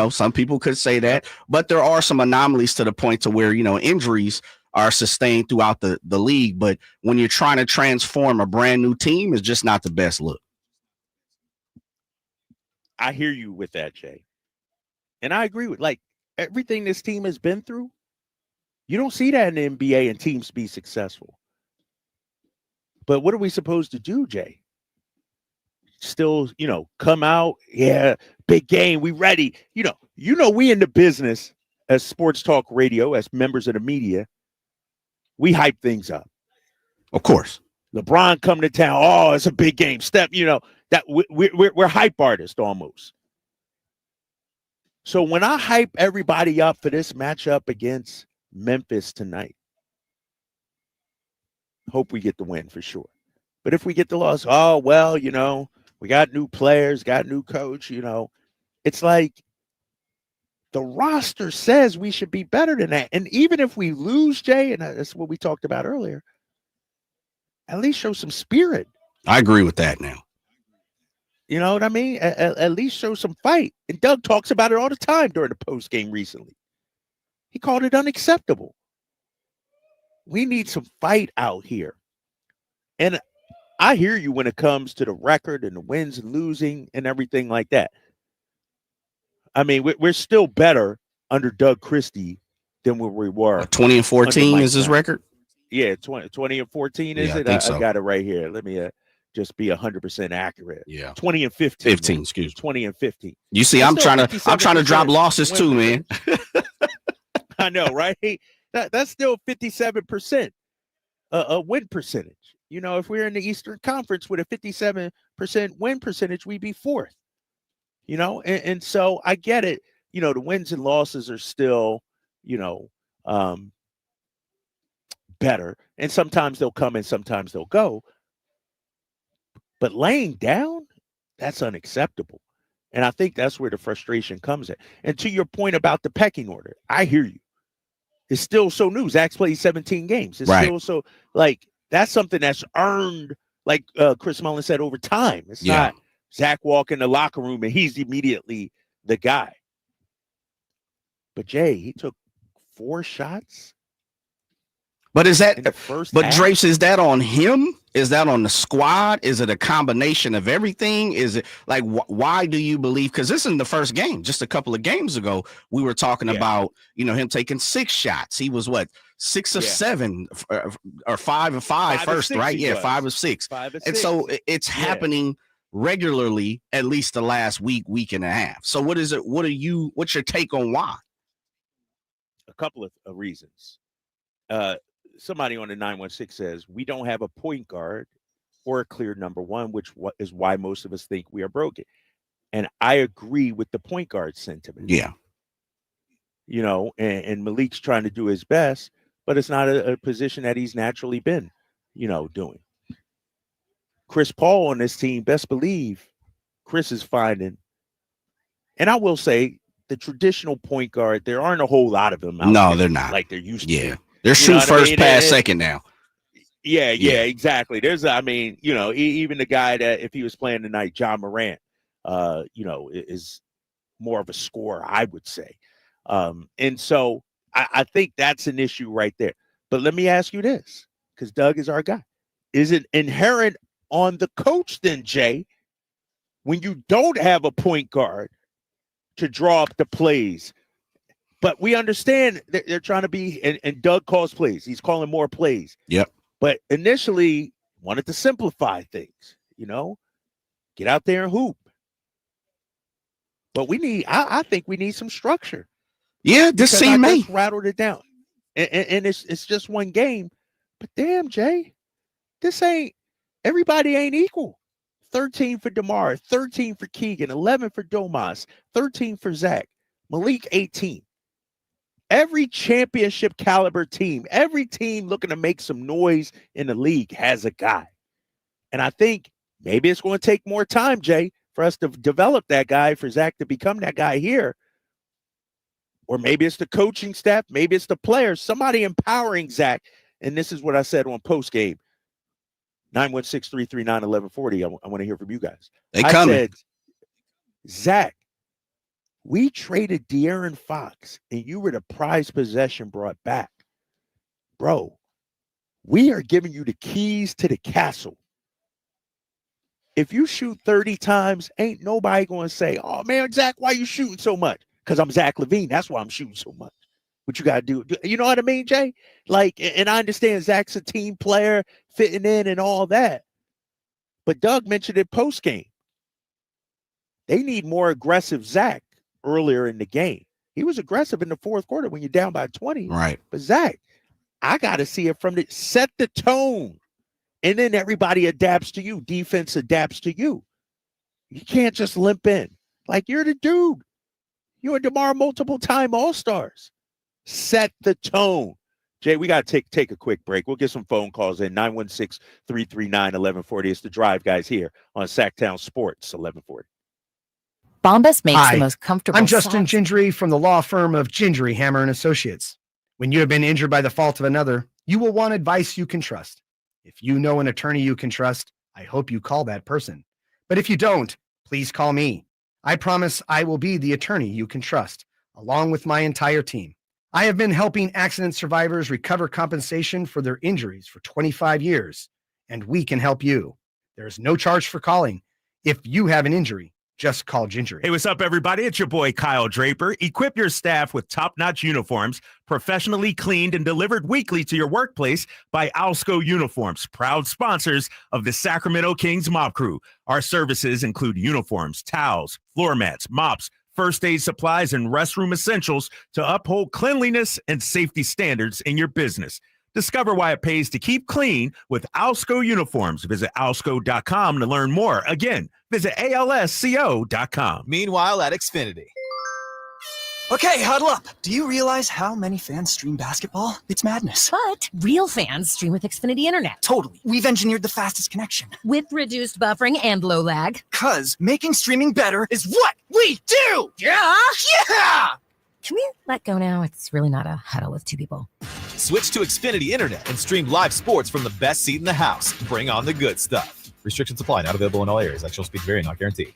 Some people could say that, but there are some anomalies to the point to where, injuries are sustained throughout the league. But when you're trying to transform a brand new team, it's just not the best look. I hear you with that, Jay. And I agree with everything this team has been through. You don't see that in the NBA and teams be successful. But what are we supposed to do, Jay? Still, come out, big game, we ready. We in the business as sports talk radio, as members of the media, we hype things up. Of course. LeBron coming to town, oh, it's a big game. Step, that we're hype artists almost. So when I hype everybody up for this matchup against Memphis tonight, hope we get the win for sure. But if we get the loss, oh, well, we got new players, got new coach, it's like the roster says we should be better than that. And even if we lose, Jay, and that's what we talked about earlier, at least show some spirit. I agree with that now. You know what I mean? At least show some fight. And Doug talks about it all the time during the post game recently. He called it unacceptable. We need some fight out here. And I hear you when it comes to the record and the wins and losing and everything like that. I mean, we're still better under Doug Christie than when we were. 20-14 is his record? Yeah, 20-14 is it? I think so. I got it right here. Let me just be 100% accurate. Yeah. 20 and 15. 15, man. excuse me. 20 and 15. You see, I'm trying to drop losses too, man. I know, right? That's still 57% a win percentage. You know, if we're in the Eastern Conference with a 57% win percentage, we'd be fourth. You know, and so I get it. You know, the wins and losses are still, you know, better. And sometimes they'll come and sometimes they'll go. But laying down, that's unacceptable. And I think that's where the frustration comes in. And to your point about the pecking order, I hear you. It's still so new. Zach's played 17 games. It's Right. still so, like, that's something that's earned, like Chris Mullin said, over time. It's not Zach walk in the locker room and he's immediately the guy. But Jay, he took 4 shots. But is that, but Drapes, is that on him? Is that on the squad? Is it a combination of everything? Is it like, why do you believe? Because this isn't the first game. Just a couple of games ago, we were talking about, you know, him taking 6 shots. He was what, 6 of 7 or 5 of 5 first, right? Yeah, 5 of 6. 5 of 6. And so it's happening regularly, at least the last week and a half. So what is it? What's your take on why? A couple of reasons. Somebody on the 916 says we don't have a point guard or a clear number one, which is why most of us think we are broken. And I agree with the point guard sentiment. Yeah. You know, and Malik's trying to do his best, but it's not a position that he's naturally been, you know, doing. Chris Paul on this team, best believe Chris is finding. And I will say the traditional point guard, there aren't a whole lot of them out No, there they're not. like they're used to. Yeah. They're shooting first, pass second now. Yeah, exactly. There's, I mean, you know, even the guy that if he was playing tonight, John Morant, you know, is more of a scorer, I would say. And so I think that's an issue right there. But let me ask you this, because Doug is our guy. Is it inherent on the coach then, Jay, when you don't have a point guard to draw up the plays? But we understand that they're trying to be, and Doug calls plays. He's calling more plays. Yep. But initially wanted to simplify things, you know, get out there and hoop. But we need, I think we need some structure. Yeah, this seemed me. Rattled it down. And it's just one game. But damn, Jay, everybody ain't equal. 13 for DeMar, 13 for Keegan, 11 for Domas, 13 for Zach, Malik 18. Every championship caliber team, every team looking to make some noise in the league has a guy. And I think maybe it's going to take more time, Jay, for us to develop that guy, for Zach to become that guy here. Or maybe it's the coaching staff, maybe it's the players, somebody empowering Zach. And this is what I said on post game. 916-339-1140. I want to hear from you guys. I said, Zach, we traded De'Aaron Fox, and you were the prized possession brought back. Bro, we are giving you the keys to the castle. If you shoot 30 times, ain't nobody going to say, oh, man, Zach, why you shooting so much? Because I'm Zach LaVine. That's why I'm shooting so much. What you got to do. You know what I mean, Jay? Like, and I understand Zach's a team player, fitting in and all that. But Doug mentioned it post-game. They need more aggressive Zach earlier in the game. He was aggressive in the fourth quarter when you're down by 20. Right. But Zach, I got to see it from the set the tone. And then everybody adapts to you. Defense adapts to you. You can't just limp in. Like, you're the dude. You and DeMar multiple-time All-Stars. Set the tone. Jay, we got to take a quick break. We'll get some phone calls in. 916-339-1140. It's the Drive Guys here on Sacktown Sports 1140. Bombas makes Hi, the most comfortable. I'm Justin Gingery from the law firm of Gingery, Hammer & Associates. When you have been injured by the fault of another, you will want advice you can trust. If you know an attorney you can trust, I hope you call that person. But if you don't, please call me. I promise I will be the attorney you can trust, along with my entire team. I have been helping accident survivors recover compensation for their injuries for 25 years, and we can help you. There is no charge for calling. If you have an injury, Just call Gingery. Hey, what's up, everybody? It's your boy, Kyle Draper. Equip your staff with top-notch uniforms, professionally cleaned and delivered weekly to your workplace by Alsco Uniforms, proud sponsors of the Sacramento Kings Mop Crew. Our services include uniforms, towels, floor mats, mops, first aid supplies, and restroom essentials to uphold cleanliness and safety standards in your business. Discover why it pays to keep clean with Alsco Uniforms. Visit alsco.com to learn more. Again, visit alsco.com. Meanwhile, at Xfinity. Okay, huddle up. Do you realize how many fans stream basketball? It's madness. But real fans stream with Xfinity Internet. Totally. We've engineered the fastest connection. With reduced buffering and low lag. 'Cause making streaming better is what we do! Yeah! Yeah! Can we let go now? It's really not a huddle with two people. Switch to Xfinity Internet and stream live sports from the best seat in the house. Bring on the good stuff. Restrictions apply. Not available in all areas. Actual speed vary, not guaranteed.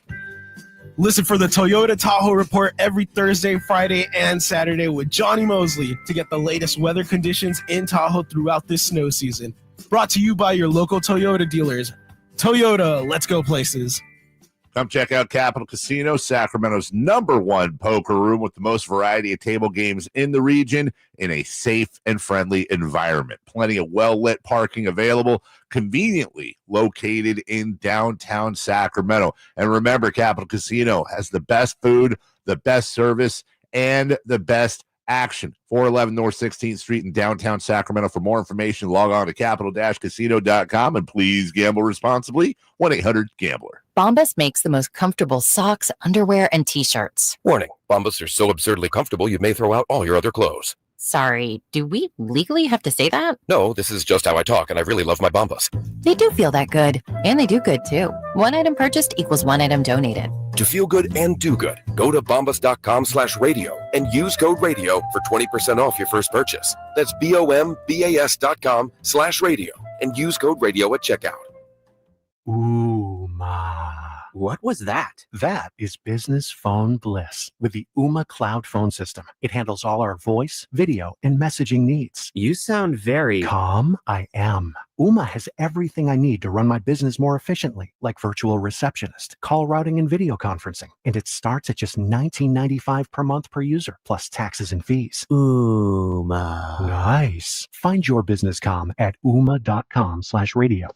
Listen for the Toyota Tahoe Report every Thursday, Friday, and Saturday with Johnny Mosley to get the latest weather conditions in Tahoe throughout this snow season. Brought to you by your local Toyota dealers. Toyota, let's go places. Come check out Capital Casino, Sacramento's #1 poker room with the most variety of table games in the region in a safe and friendly environment. Plenty of well-lit parking available, conveniently located in downtown Sacramento. And remember, Capital Casino has the best food, the best service, and the best action. 411 North 16th Street in downtown Sacramento. For more information, log on to capital-casino.com and please gamble responsibly. 1-800-GAMBLER. Bombas makes the most comfortable socks, underwear, and t-shirts. Warning, Bombas are so absurdly comfortable you may throw out all your other clothes. Sorry, do we legally have to say that? No, this is just how I talk, and I really love my Bombas. They do feel that good, and they do good too. One item purchased equals one item donated. To feel good and do good, go to bombas.com/radio and use code radio for 20% off your first purchase. That's bombas.com/radio and use code radio at checkout. What was that? That is business phone bliss with the Ooma Cloud phone system. It handles all our voice, video, and messaging needs. You sound very calm. I am. Ooma has everything I need to run my business more efficiently, like virtual receptionist, call routing, and video conferencing. And it starts at just $19.95 per month per user, plus taxes and fees. Ooma. Nice. Find your business comm at ooma.com/radio.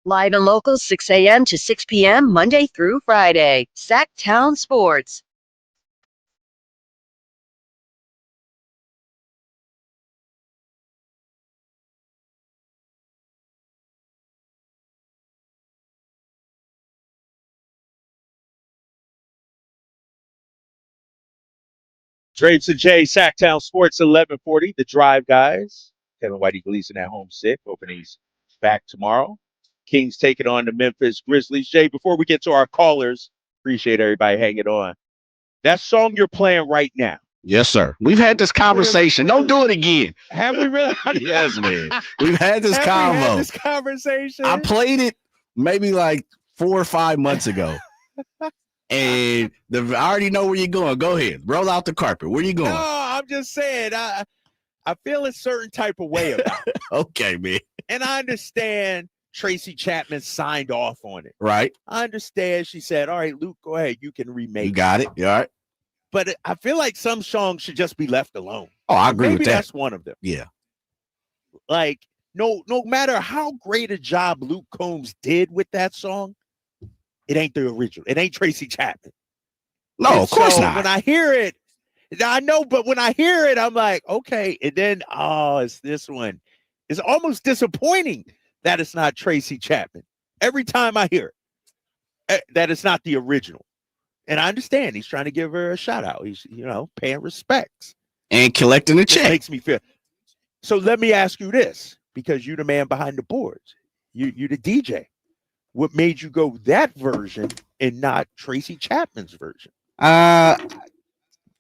Live and local, 6 a.m. to 6 p.m., Monday through Friday. Sacktown Sports. Drapes and Jay, Sacktown Sports, 1140. The Drive Guys. Kevin Whitey Gleason at home sick, hoping he's back tomorrow. Kings taking on the Memphis Grizzlies. Jay, before we get to our callers, appreciate everybody hanging on. That song you're playing right now. Yes, sir. We've had this conversation. Don't do it again. Have we really? Yes, man. We've had this convo. This conversation. I played it maybe like 4 or 5 months ago. And I already know where you're going. Go ahead. Roll out the carpet. Where you going? No, I'm just saying. I feel a certain type of way about it. Okay, man. And I understand Tracy Chapman signed off on it. Right. I understand. She said, all right, Luke, go ahead. You can remake it. You got it. You all right? But I feel like some songs should just be left alone. Oh, I agree Maybe with that. That's one of them. Yeah. Like, no matter how great a job Luke Combs did with that song, it ain't the original. It ain't Tracy Chapman. No, And of course so not. When I hear it, I know, but when I hear it, I'm like, okay. And then, it's this one. It's almost disappointing that it's not Tracy Chapman. Every time I hear it, that it's not the original. And I understand he's trying to give her a shout out. He's, paying respects. And collecting a check. It makes me feel. So let me ask you this, because you're the man behind the boards. You're the DJ. What made you go that version and not Tracy Chapman's version? Well,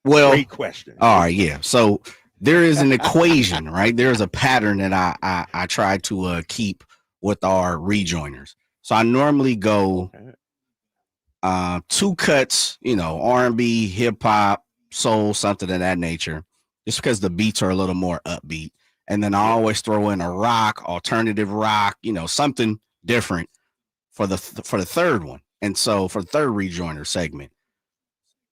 great question. All right, yeah. So there is an equation, right? There's a pattern that I try to keep with our rejoiners. So I normally go 2 cuts, R&B, hip hop, soul, something of that nature, just because the beats are a little more upbeat. And then I always throw in a rock, alternative rock, something different for the third one. And so for the third rejoiner segment,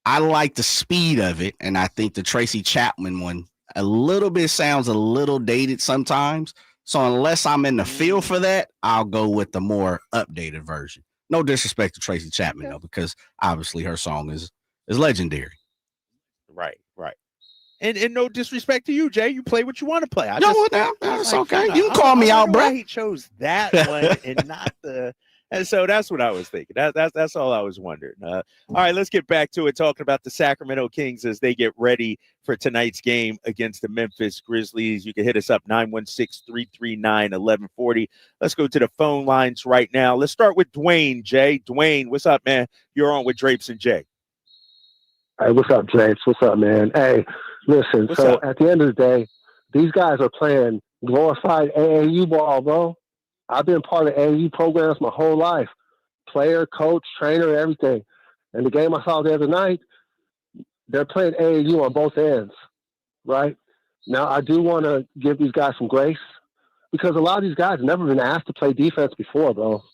I like the speed of it. And I think the Tracy Chapman one a little bit sounds a little dated sometimes. So unless I'm in the feel for that, I'll go with the more updated version. No disrespect to Tracy Chapman, though, because obviously her song is legendary. Right. And no disrespect to you, Jay. You play what you want to play. That's okay. You can call me out, bro. He chose that one and not the. And so that's what I was thinking. That's all I was wondering. All right, let's get back to it. Talking about the Sacramento Kings as they get ready for tonight's game against the Memphis Grizzlies. You can hit us up 916-339-1140. Let's go to the phone lines right now. Let's start with Dwayne. Jay, Dwayne, what's up, man? You're on with Drapes and Jay. Hey, what's up, Drapes? What's up, man? Hey, listen. What's up? At the end of the day, these guys are playing glorified AAU ball, bro. I've been part of AAU programs my whole life. Player, coach, trainer, everything. And the game I saw the other night, they're playing AAU on both ends, right? Now, I do want to give these guys some grace because a lot of these guys have never been asked to play defense before, bro.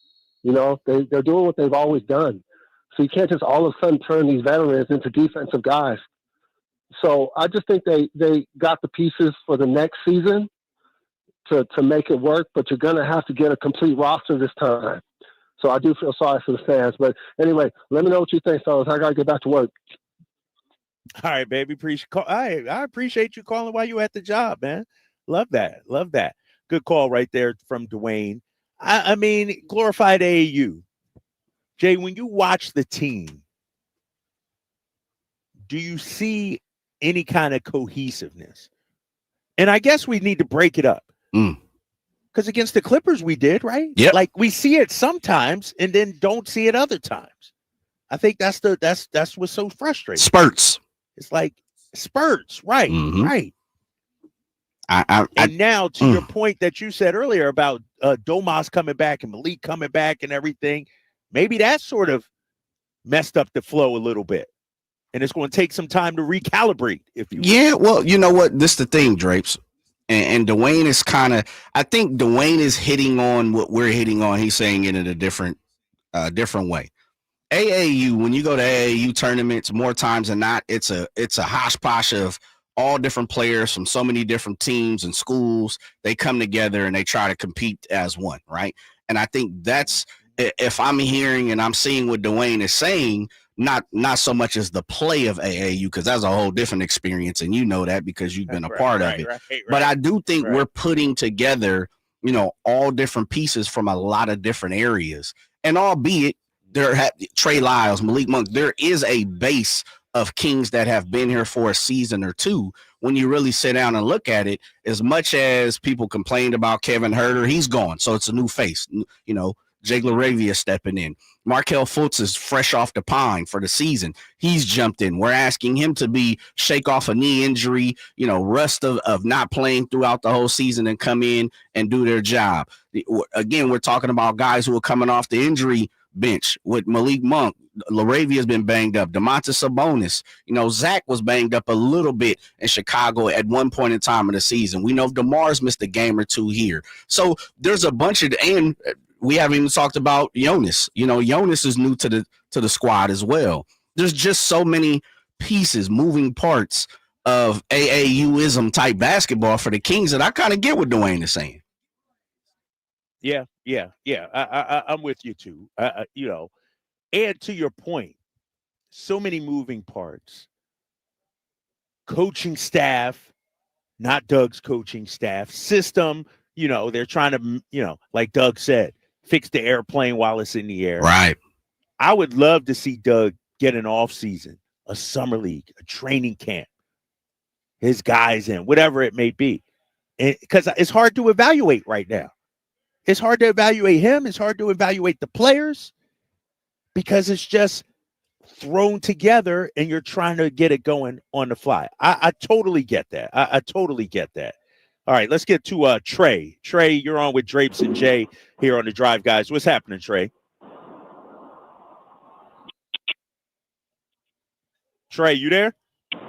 They're doing what they've always done. So you can't just all of a sudden turn these veterans into defensive guys. So I just think they got the pieces for the next season to make it work, but you're going to have to get a complete roster this time. So I do feel sorry for the fans. But anyway, let me know what you think, fellas. I got to get back to work. All right, baby. I appreciate you calling while you at the job, man. Love that. Good call right there from Dwayne. I mean, glorified AAU. Jay, when you watch the team, do you see any kind of cohesiveness? And I guess we need to break it up. Because against the Clippers, we did, right? Yeah. Like we see it sometimes and then don't see it other times. I think that's what's so frustrating. Spurts. It's like spurts, right? Mhm. Right. And now to your point that you said earlier about Domas coming back and Malik coming back and everything, maybe that sort of messed up the flow a little bit. And it's going to take some time to recalibrate, if you will. Yeah, well, you know what? This is the thing, Drapes. And Dwayne is I think Dwayne is hitting on what we're hitting on. He's saying it in a different way. AAU, when you go to AAU tournaments, more times than not, it's a hodgepodge of all different players from so many different teams and schools. They come together and they try to compete as one, right? And I think that's, if I'm hearing and I'm seeing what Dwayne is saying, not so much as the play of AAU, because that's a whole different experience, and you know that because you've been a part of it. Right. But I do think we're putting together, all different pieces from a lot of different areas. And albeit Trey Lyles, Malik Monk, there is a base of Kings that have been here for a season or two. When you really sit down and look at it, as much as people complained about Kevin Huerter, he's gone. So it's a new face, Jake LaRavia stepping in. Markelle Fultz is fresh off the pine for the season. He's jumped in. We're asking him to shake off a knee injury, rust of not playing throughout the whole season and come in and do their job. Again, we're talking about guys who are coming off the injury bench with Malik Monk. LaRavia has been banged up. Domantas Sabonis. Zach was banged up a little bit in Chicago at one point in time of the season. We know DeMar's missed a game or two here. So there's a bunch of, and we haven't even talked about Jonas. Jonas is new to the squad as well. There's just so many pieces, moving parts of AAUism type basketball for the Kings that I kind of get what Dwayne is saying. Yeah. I'm with you too. And to your point, so many moving parts. Coaching staff, not Doug's coaching staff, system. They're trying to, like Doug said, fix the airplane while it's in the air. Right. I would love to see Doug get an off season, a summer league, a training camp, his guys in, whatever it may be. Because it's hard to evaluate right now. It's hard to evaluate him. It's hard to evaluate the players because it's just thrown together and you're trying to get it going on the fly. I totally get that. I totally get that. All right, let's get to Trey. Trey, you're on with Drapes and Jay here on the Drive, guys. What's happening, Trey? Trey, you there? All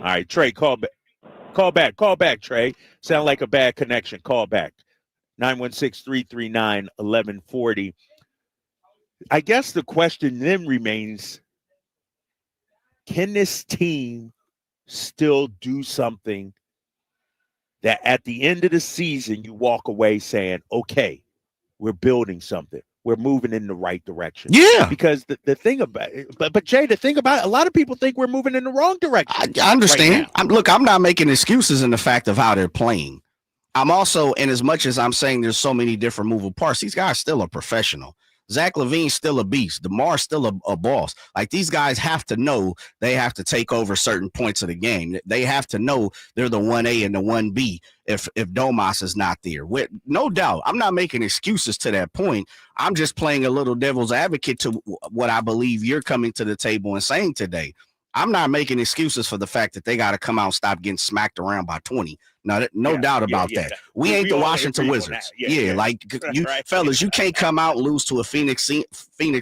right, Trey, call back. Call back, Trey. Sound like a bad connection. Call back. 916-339-1140. I guess the question then remains, can this team still do something that at the end of the season you walk away saying, okay, we're building something. We're moving in the right direction. Yeah. Because the thing about it, but Jay, the thing about it, a lot of people think we're moving in the wrong direction. I understand. Right I'm not making excuses in the fact of how they're playing. I'm also, and as much as I'm saying there's so many different moving parts, these guys still are professional. Zach LaVine's still a beast. DeMar's still a boss. Like, these guys have to know they have to take over certain points of the game. They have to know they're the 1A and the 1B if Domas is not there. With no doubt, I'm not making excuses to that point. I'm just playing a little devil's advocate to what I believe you're coming to the table and saying today. I'm not making excuses for the fact that they got to come out and stop getting smacked around by 20. No doubt about that. We ain't the Washington Wizards. Like you fellas, you can't come out and lose to a Phoenix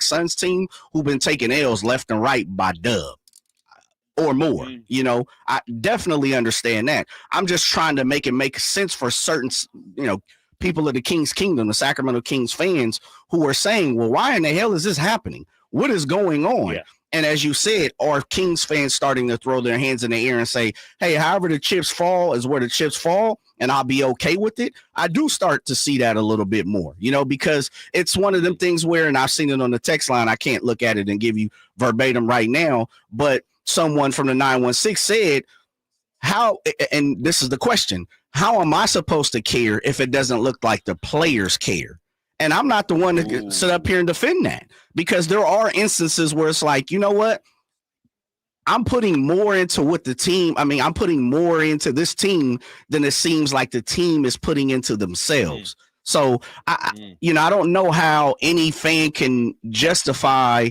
Suns team who've been taking L's left and right by dub or more. You know, I definitely understand that. I'm just trying to make it make sense for certain, people of the Kings Kingdom, the Sacramento Kings fans who are saying, well, why in the hell is this happening? What is going on? Yeah. And as you said, are Kings fans starting to throw their hands in the air and say, hey, however the chips fall is where the chips fall, and I'll be okay with it? I do start to see that a little bit more, because it's one of them things where, and I've seen it on the text line, I can't look at it and give you verbatim right now, but someone from the 916 said, how, and this is the question, how am I supposed to care if it doesn't look like the players care? And I'm not the one to sit up here and defend that, because there are instances where it's like, you know what? I'm putting more into I'm putting more into this team than it seems like the team is putting into themselves. So, I don't know how any fan can justify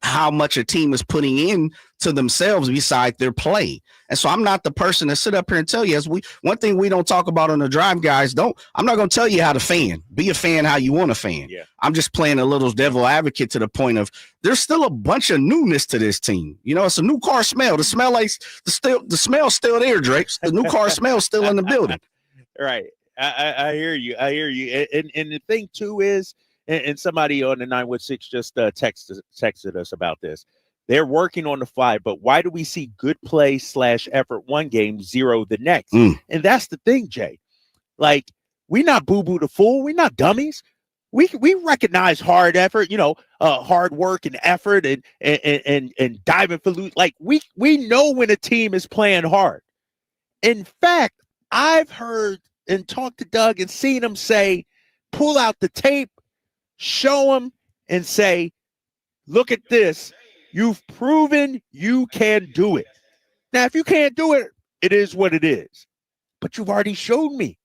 how much a team is putting in to themselves beside their play. And so I'm not the person to sit up here and tell you, one thing we don't talk about on the drive, guys, I'm not going to tell you how to fan. Be a fan how you want to fan. Yeah. I'm just playing a little devil advocate to the point of there's still a bunch of newness to this team. It's a new car smell. The smell's still there, Drake. The new car smell's still in the building. Right. I hear you. And the thing too is, and somebody on the 916 just texted us about this. They're working on the fly, but why do we see good play / effort one game, zero the next? And that's the thing, Jay. Like, we not boo-boo the fool. We not dummies. We recognize hard effort, hard work and effort and diving for loot. Like, we know when a team is playing hard. In fact, I've heard and talked to Doug and seen him say, pull out the tape, show them and say, look at this. You've proven you can do it. Now, if you can't do it, it is what it is. But you've already showed me.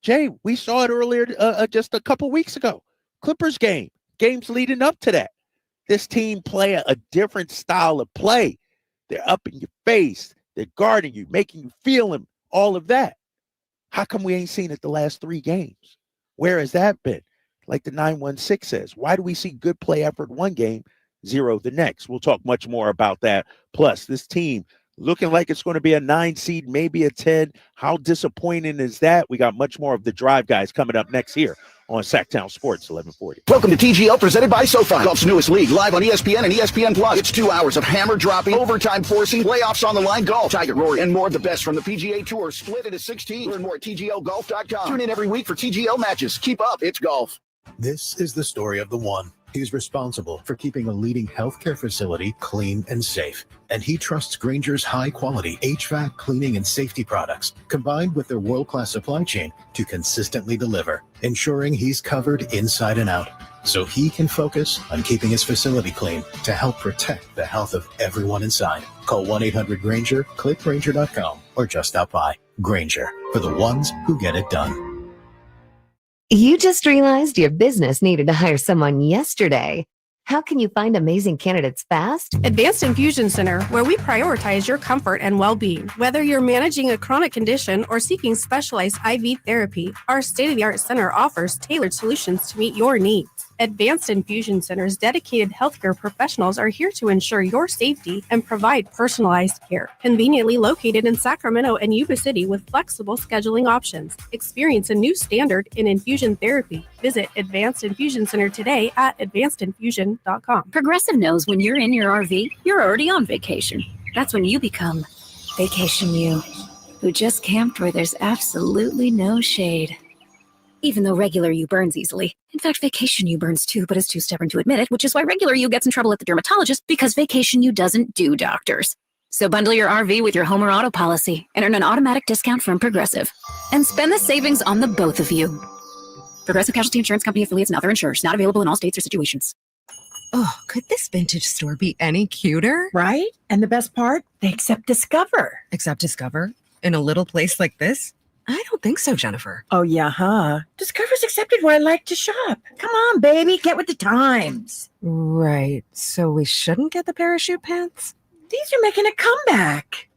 Jay, we saw it earlier just a couple weeks ago. Clippers games leading up to that. This team play a different style of play. They're up in your face. They're guarding you, making you feel them, all of that. How come we ain't seen it the last 3 games? Where has that been? Like the 916 says, why do we see good play effort one game, zero the next? We'll talk much more about that. Plus, this team looking like it's going to be a 9 seed, maybe a 10. How disappointing is that? We got much more of the drive guys coming up next here on Sacktown Sports 1140. Welcome to TGL, presented by SoFi, golf's newest league, live on ESPN and ESPN Plus. It's 2 hours of hammer dropping, overtime forcing, playoffs on the line golf, Tiger, Rory, and more of the best from the PGA Tour, split into 16. Learn more at TGLGolf.com. Tune in every week for TGL matches. Keep up, it's golf. This is the story of the one. He's responsible for keeping a leading healthcare facility clean and safe. And he trusts Grainger's high-quality HVAC cleaning and safety products, combined with their world-class supply chain, to consistently deliver, ensuring he's covered inside and out, so he can focus on keeping his facility clean to help protect the health of everyone inside. Call 1-800-GRAINGER, click Grainger.com, or just stop by. Grainger, for the ones who get it done. You just realized your business needed to hire someone yesterday. How can you find amazing candidates fast? Advanced Infusion Center, where we prioritize your comfort and well-being. Whether you're managing a chronic condition or seeking specialized IV therapy, our state-of-the-art center offers tailored solutions to meet your needs. Advanced Infusion Center's dedicated healthcare professionals are here to ensure your safety and provide personalized care. Conveniently located in Sacramento and Yuba City with flexible scheduling options. Experience a new standard in infusion therapy. Visit Advanced Infusion Center today at advancedinfusion.com. Progressive knows when you're in your RV, you're already on vacation. That's when you become Vacation You, who just camped where there's absolutely no shade. Even though regular you burns easily. In fact, Vacation You burns too, but is too stubborn to admit it, which is why regular you gets in trouble at the dermatologist because Vacation You doesn't do doctors. So bundle your RV with your home or auto policy and earn an automatic discount from Progressive. And spend the savings on the both of you. Progressive Casualty Insurance Company affiliates and other insurers. Not available in all states or situations. Oh, could this vintage store be any cuter? Right? And the best part? They accept Discover. Accept Discover? In a little place like this? I don't think so, Jennifer. Oh, yeah, huh? Discover's accepted where I like to shop. Come on, baby, get with the times. Right. So we shouldn't get the parachute pants? These are making a comeback.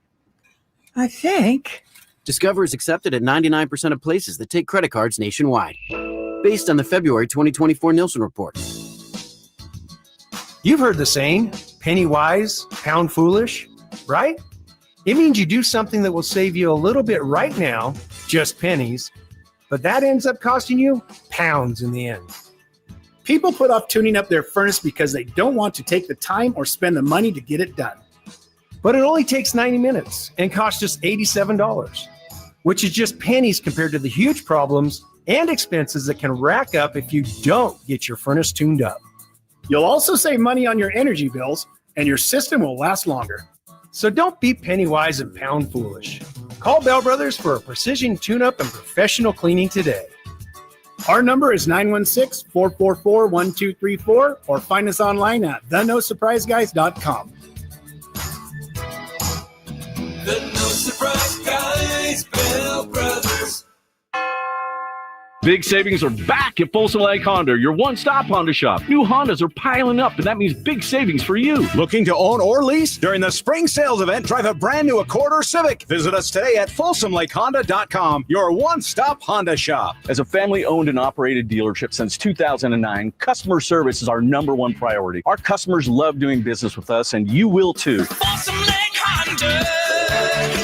I think. Discover is accepted at 99% of places that take credit cards nationwide. Based on the February 2024 Nielsen report. You've heard the saying, penny wise, pound foolish, right? It means you do something that will save you a little bit right now, just pennies, but that ends up costing you pounds in the end. People put off tuning up their furnace because they don't want to take the time or spend the money to get it done. But it only takes 90 minutes and costs just $87, which is just pennies compared to the huge problems and expenses that can rack up if you don't get your furnace tuned up. You'll also save money on your energy bills, and your system will last longer. So don't be penny wise and pound foolish. Call Bell Brothers for a precision tune-up and professional cleaning today. Our number is 916-444-1234 or find us online at thenosurpriseguys.com. The No Surprise Guys, Bell Brothers. Big savings are back at Folsom Lake Honda, your one-stop Honda shop. New Hondas are piling up, and that means big savings for you. Looking to own or lease? During the spring sales event, drive a brand new Accord or Civic. Visit us today at FolsomLakeHonda.com, your one-stop Honda shop. As a family-owned and operated dealership since 2009, customer service is our #1 priority. Our customers love doing business with us, and you will too. Folsom Lake Honda,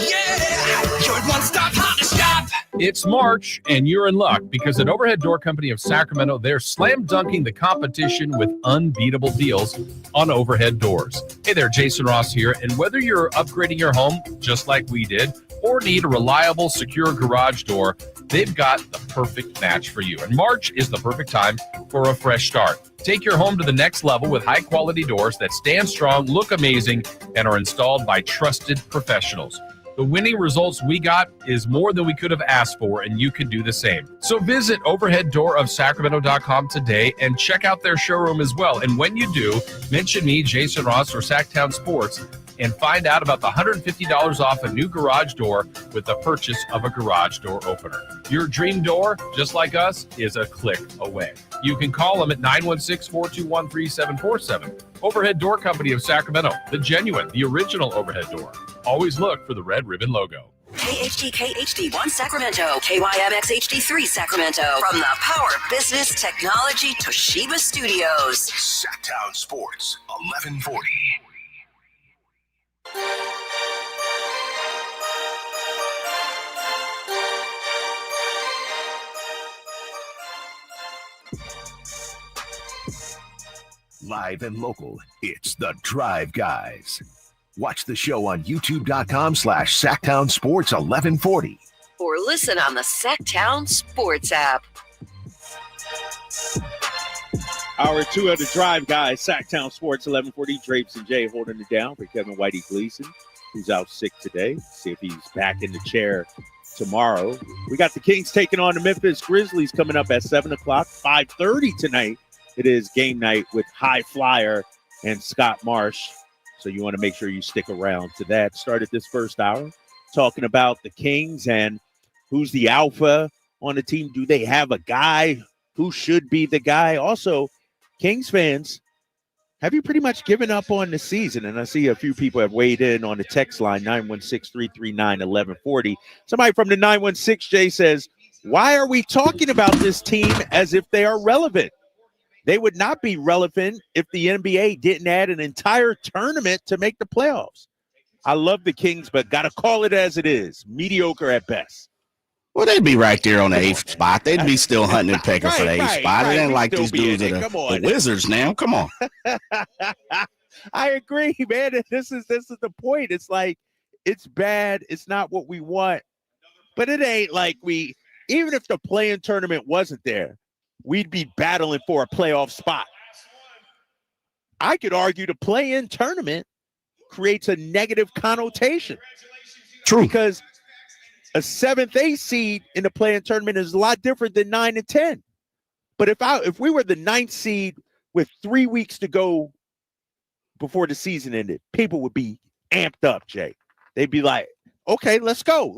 yeah, your one-stop Honda shop. It's March, and you're in luck because at Overhead Door Company of Sacramento, they're slam dunking the competition with unbeatable deals on overhead doors. Hey there, Jason Ross here, and whether you're upgrading your home just like we did or need a reliable, secure garage door, they've got the perfect match for you. And March is the perfect time for a fresh start. Take your home to the next level with high-quality doors that stand strong, look amazing, and are installed by trusted professionals. The winning results we got is more than we could have asked for, and you can do the same. So visit overheaddoorofsacramento.com today and check out their showroom as well. And when you do, mention me, Jason Ross, or Sacktown Sports, and find out about the $150 off a new garage door with the purchase of a garage door opener. Your dream door, just like us, is a click away. You can call them at 916-421-3747. Overhead Door Company of Sacramento, the genuine, the original overhead door. Always look for the red ribbon logo. KHD HD1 Sacramento, KYMX HD3 Sacramento. From the Power Business Technology Toshiba Studios. Sacktown Sports, 1140. Live and local, it's the Drive Guys. Watch the show on youtube.com/Sacktown Sports 1140. Or listen on the Sacktown Sports app. Hour 2 of the Drive Guys, Sacktown Sports 1140. Drapes and Jay holding it down for Kevin Whitey Gleason, who's out sick today. See if he's back in the chair tomorrow. We got the Kings taking on the Memphis Grizzlies coming up at 7 o'clock, 5:30 tonight. It is game night with High Flyer and Scott Marsh. So you want to make sure you stick around to that. Started this first hour talking about the Kings and who's the alpha on the team. Do they have a guy? Who should be the guy? Also, Kings fans, have you pretty much given up on the season? And I see a few people have weighed in on the text line, 916-339-1140. Somebody from the 916, Jay, says, why are we talking about this team as if they are relevant? They would not be relevant if the NBA didn't add an entire tournament to make the playoffs. I love the Kings, but got to call it as it is. Mediocre at best. Well, they'd be right there on the 8th spot. They'd be still hunting and pecking for the 8th spot. It ain't like these dudes are the Wizards now. Come on. I agree, man. This is the point. It's like, it's bad. It's not what we want. But it ain't like even if the play-in tournament wasn't there, we'd be battling for a playoff spot. I could argue the play-in tournament creates a negative connotation. True. Because a 7th, 8th seed in the play-in tournament is a lot different than 9 and 10. But if we were the 9th seed with 3 weeks to go before the season ended, people would be amped up, Jay. They'd be like, okay, let's go.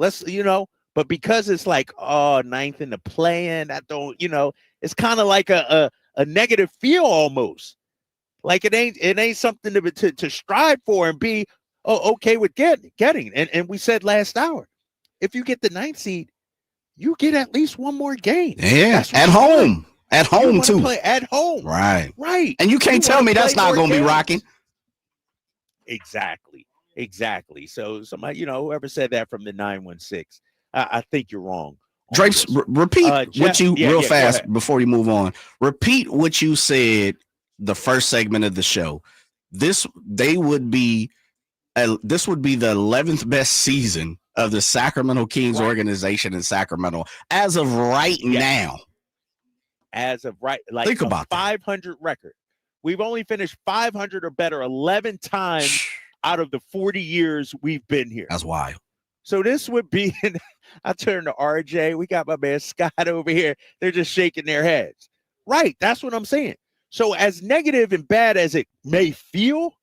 But because it's like, 9th in the play-in, it's kind of like a negative feel almost. Like it ain't something to strive for and be okay with getting. And we said last hour, if you get the 9th seed, you get at least one more game. Yeah, at home. At home, too. Play at home. Right. Right. And you can't tell me that's not going to be rocking. Exactly. So somebody, whoever said that from the 916, I think you're wrong. Drapes, repeat what you real fast before you move on. Repeat what you said the first segment of the show. This would be the 11th best season of the Sacramento Kings organization in Sacramento as of right now. As of right, like think about 500 record. We've only finished 500 or better 11 times out of the 40 years we've been here. That's wild. So this would be, I turn to RJ. We got my man Scott over here. They're just shaking their heads. Right. That's what I'm saying. So as negative and bad as it may feel,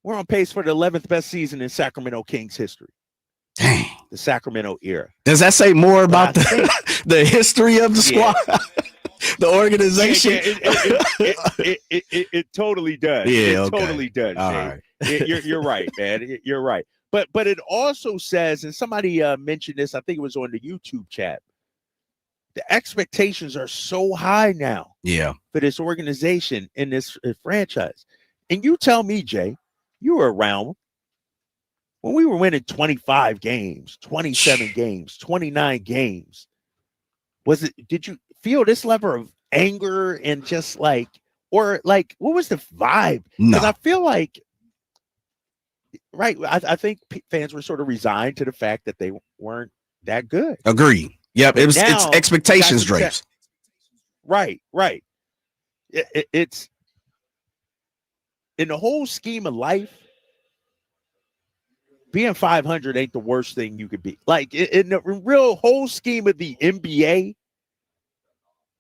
we're on pace for the 11th best season in Sacramento Kings history. Dang. The Sacramento era. Does that say more about the history of the squad? The organization? It totally does. Yeah, it totally does. All right. You're right, man. You're right. But it also says, and somebody mentioned this, I think it was on the YouTube chat, the expectations are so high now for this organization and this franchise. And you tell me, Jay, you were around when we were winning 25 games, 27 games, 29 games. Did you feel this level of anger and just what was the vibe? Because I feel like, I think fans were sort of resigned to the fact that they weren't that good. Agreed. Yep. It's expectations, Drapes. Right. It's in the whole scheme of life, being 500 ain't the worst thing you could be. Like in the real whole scheme of the NBA,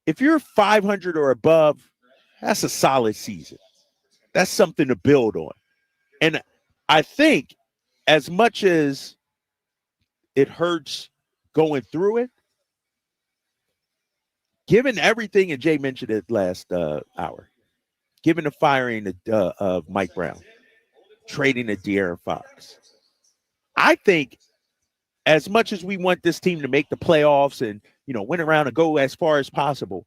if you're 500 or above, that's a solid season. That's something to build on. And I think as much as it hurts going through it, given everything, and Jay mentioned it last hour, given the firing of Mike Brown, trading to De'Aaron Fox, I think as much as we want this team to make the playoffs and, win around and go as far as possible,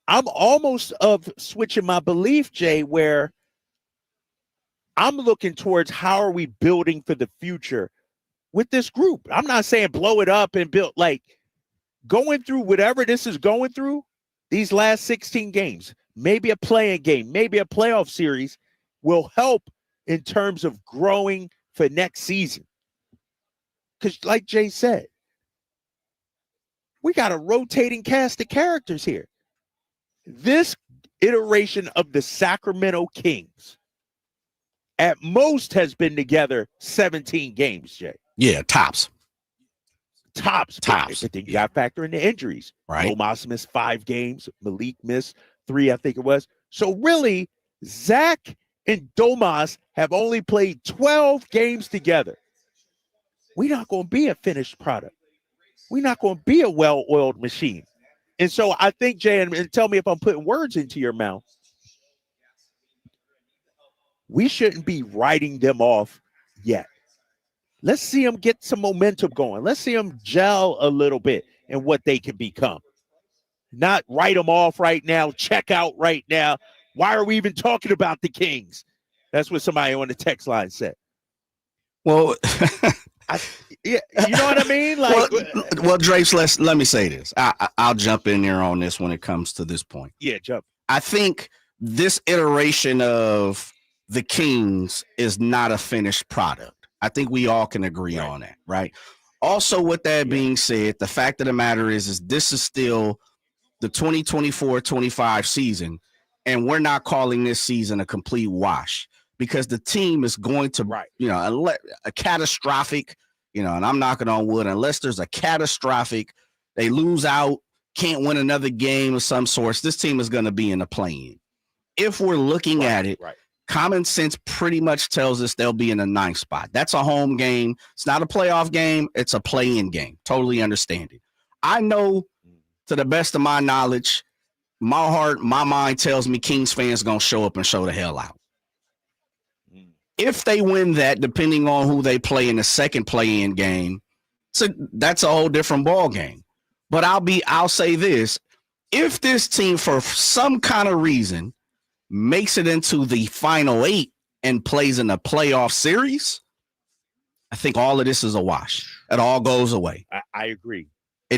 I'm almost of switching my belief, Jay, where I'm looking towards how are we building for the future with this group. I'm not saying blow it up and build, going through whatever this is going through, these last 16 games, maybe a play-in game, maybe a playoff series will help in terms of growing for next season. Because like Jay said, we got a rotating cast of characters here. This iteration of the Sacramento Kings at most has been together 17 games, Jay. Yeah, tops. But then you got to factor in the injuries. Right. Domas missed 5 games. Malik missed 3, I think it was. So really, Zach and Domas have only played 12 games together. We're not going to be a finished product. We're not going to be a well-oiled machine. And so I think, Jay, and tell me if I'm putting words into your mouth, we shouldn't be writing them off yet. Let's see them get some momentum going. Let's see them gel a little bit and what they can become. not write them off right now, check out right now. Why are we even talking about the Kings? That's what somebody on the text line said. Well, yeah, you know what I mean? Like, well, Drapes, let me say this. I'll jump in there on this when it comes to this point. Yeah, jump. I think this iteration of the Kings is not a finished product. I think we all can agree on that, right? Also, with that being said, the fact of the matter is this is still the 2024-25 season, and we're not calling this season a complete wash because the team is going to, a catastrophic, and I'm knocking on wood, unless there's a catastrophic, they lose out, can't win another game of some sorts, this team is going to be in the play-in. If we're looking at it, common sense pretty much tells us they'll be in the 9th spot. That's a home game. It's not a playoff game. It's a play-in game. Totally understand it. I know, to the best of my knowledge, my heart, my mind tells me Kings fans going to show up and show the hell out. If they win that, depending on who they play in the second play-in game, that's a whole different ball game. But I'll say this. If this team, for some kind of reason, makes it into the final 8 and plays in a playoff series, I think all of this is a wash. It all goes away. I agree.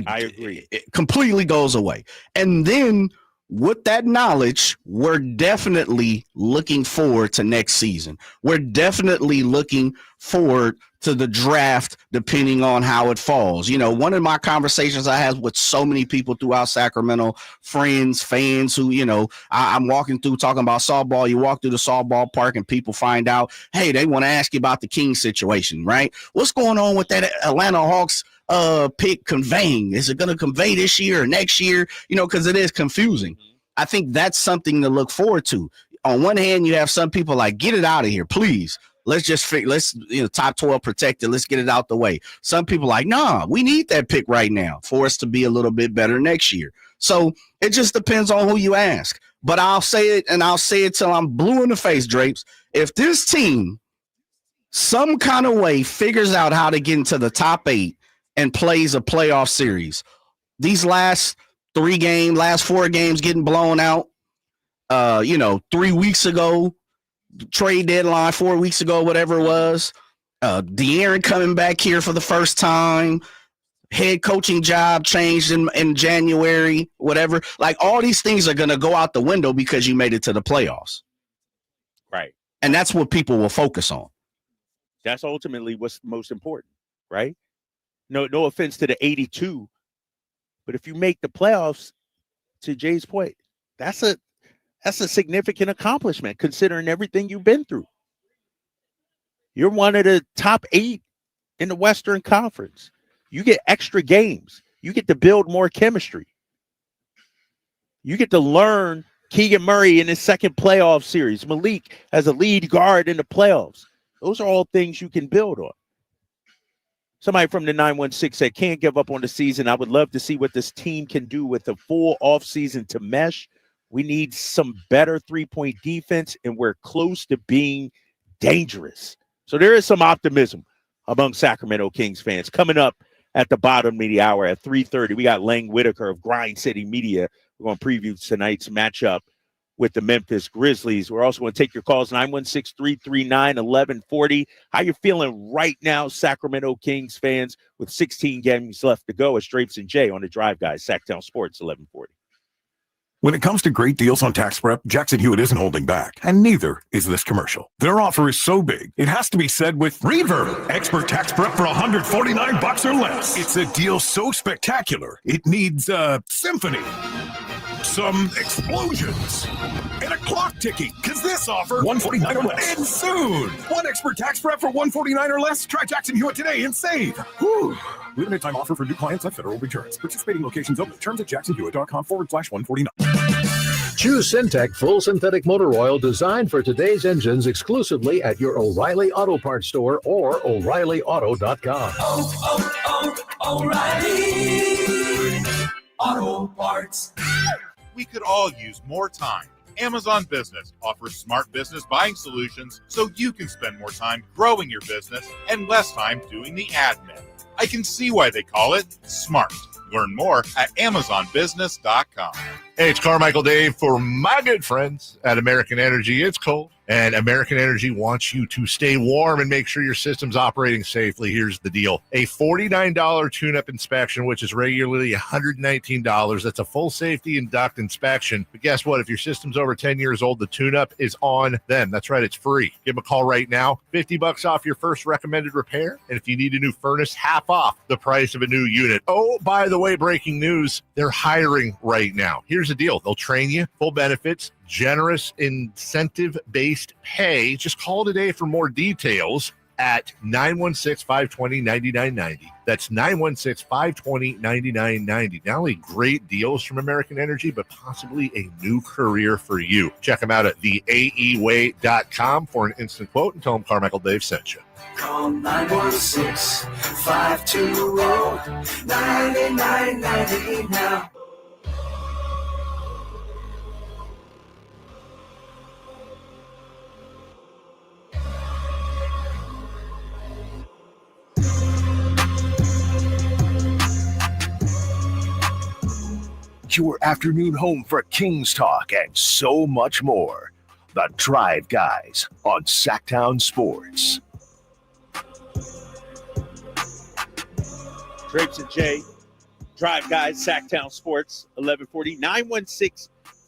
I agree. It completely goes away. And then with that knowledge, we're definitely looking forward to next season. We're definitely looking forward to the draft, depending on how it falls. One of my conversations I have with so many people throughout Sacramento, friends, fans who, I'm walking through talking about softball. You walk through the softball park and people find out, hey, they want to ask you about the Kings situation, right? What's going on with that Atlanta Hawks pick conveying? Is it going to convey this year or next year? Because it is confusing. I think that's something to look forward to. On one hand, you have some people like, get it out of here, please. Let's top 12 protected. Let's get it out the way. Some people like, nah, we need that pick right now for us to be a little bit better next year. So it just depends on who you ask. But I'll say it, and I'll say it till I'm blue in the face, Drapes. If this team some kind of way figures out how to get into the top 8 and plays a playoff series, these last 4 games getting blown out, 3 weeks ago, trade deadline 4 weeks ago, whatever it was, De'Aaron coming back here for the first time, head coaching job changed in January, whatever. Like, all these things are going to go out the window because you made it to the playoffs. Right. And that's what people will focus on. That's ultimately what's most important, right? No offense to the 82, but if you make the playoffs, to Jay's point, that's a significant accomplishment considering everything you've been through. You're one of the top 8 in the Western Conference. You get extra games. You get to build more chemistry. You get to learn Keegan Murray in his second playoff series. Malik as a lead guard in the playoffs. Those are all things you can build on. Somebody from the 916 said, can't give up on the season. I would love to see what this team can do with a full offseason to mesh. We need some better three-point defense, and we're close to being dangerous. So there is some optimism among Sacramento Kings fans. Coming up at the bottom of the hour at 3:30, we got Lang Whitaker of Grind City Media. We're going to preview tonight's matchup with the Memphis Grizzlies. We're also going to take your calls, 916-339-1140. How you feeling right now, Sacramento Kings fans, with 16 games left to go? It's Drapes and Jay on the Drive Guys, Sacktown Sports 1140. When it comes to great deals on tax prep, Jackson Hewitt isn't holding back, and neither is this commercial. Their offer is so big, it has to be said with Reverb, expert tax prep for $149 or less. It's a deal so spectacular, it needs a symphony, some explosions, and a clock ticking, because this offer, $149 or less, ends soon. One expert tax prep for $149 or less? Try Jackson Hewitt today and save. Whew. Limited time offer for new clients at Federal Returns. Participating locations open. Terms at jacksonhewitt.com/149. Choose Syntec Full Synthetic Motor Oil designed for today's engines exclusively at your O'Reilly Auto Parts store or O'ReillyAuto.com. O'Reilly Auto Parts. We could all use more time. Amazon Business offers smart business buying solutions so you can spend more time growing your business and less time doing the admin. I can see why they call it smart. Learn more at AmazonBusiness.com. Hey, it's Carmichael Dave for my good friends at American Energy. It's cold, and American Energy wants you to stay warm and make sure your system's operating safely. Here's the deal. A $49 tune-up inspection, which is regularly $119. That's a full safety and duct inspection. But guess what? If your system's over 10 years old, the tune-up is on them. That's right. It's free. Give them a call right now. $50 off your first recommended repair. And if you need a new furnace, half off the price of a new unit. Oh, by the way, breaking news, they're hiring right now. Here's the deal. They'll train you, full benefits, generous incentive-based pay. Just call today for more details at 916-520-9990. That's 916-520-9990. Not only great deals from American Energy, but possibly a new career for you. Check them out at theaeway.com for an instant quote and tell them Carmichael Dave sent you. Call 916-520-9990 now. Your afternoon home for Kings talk and so much more. The Drive Guys on Sacktown Sports. Drapes and Jay, Drive Guys, Sacktown Sports, 1140,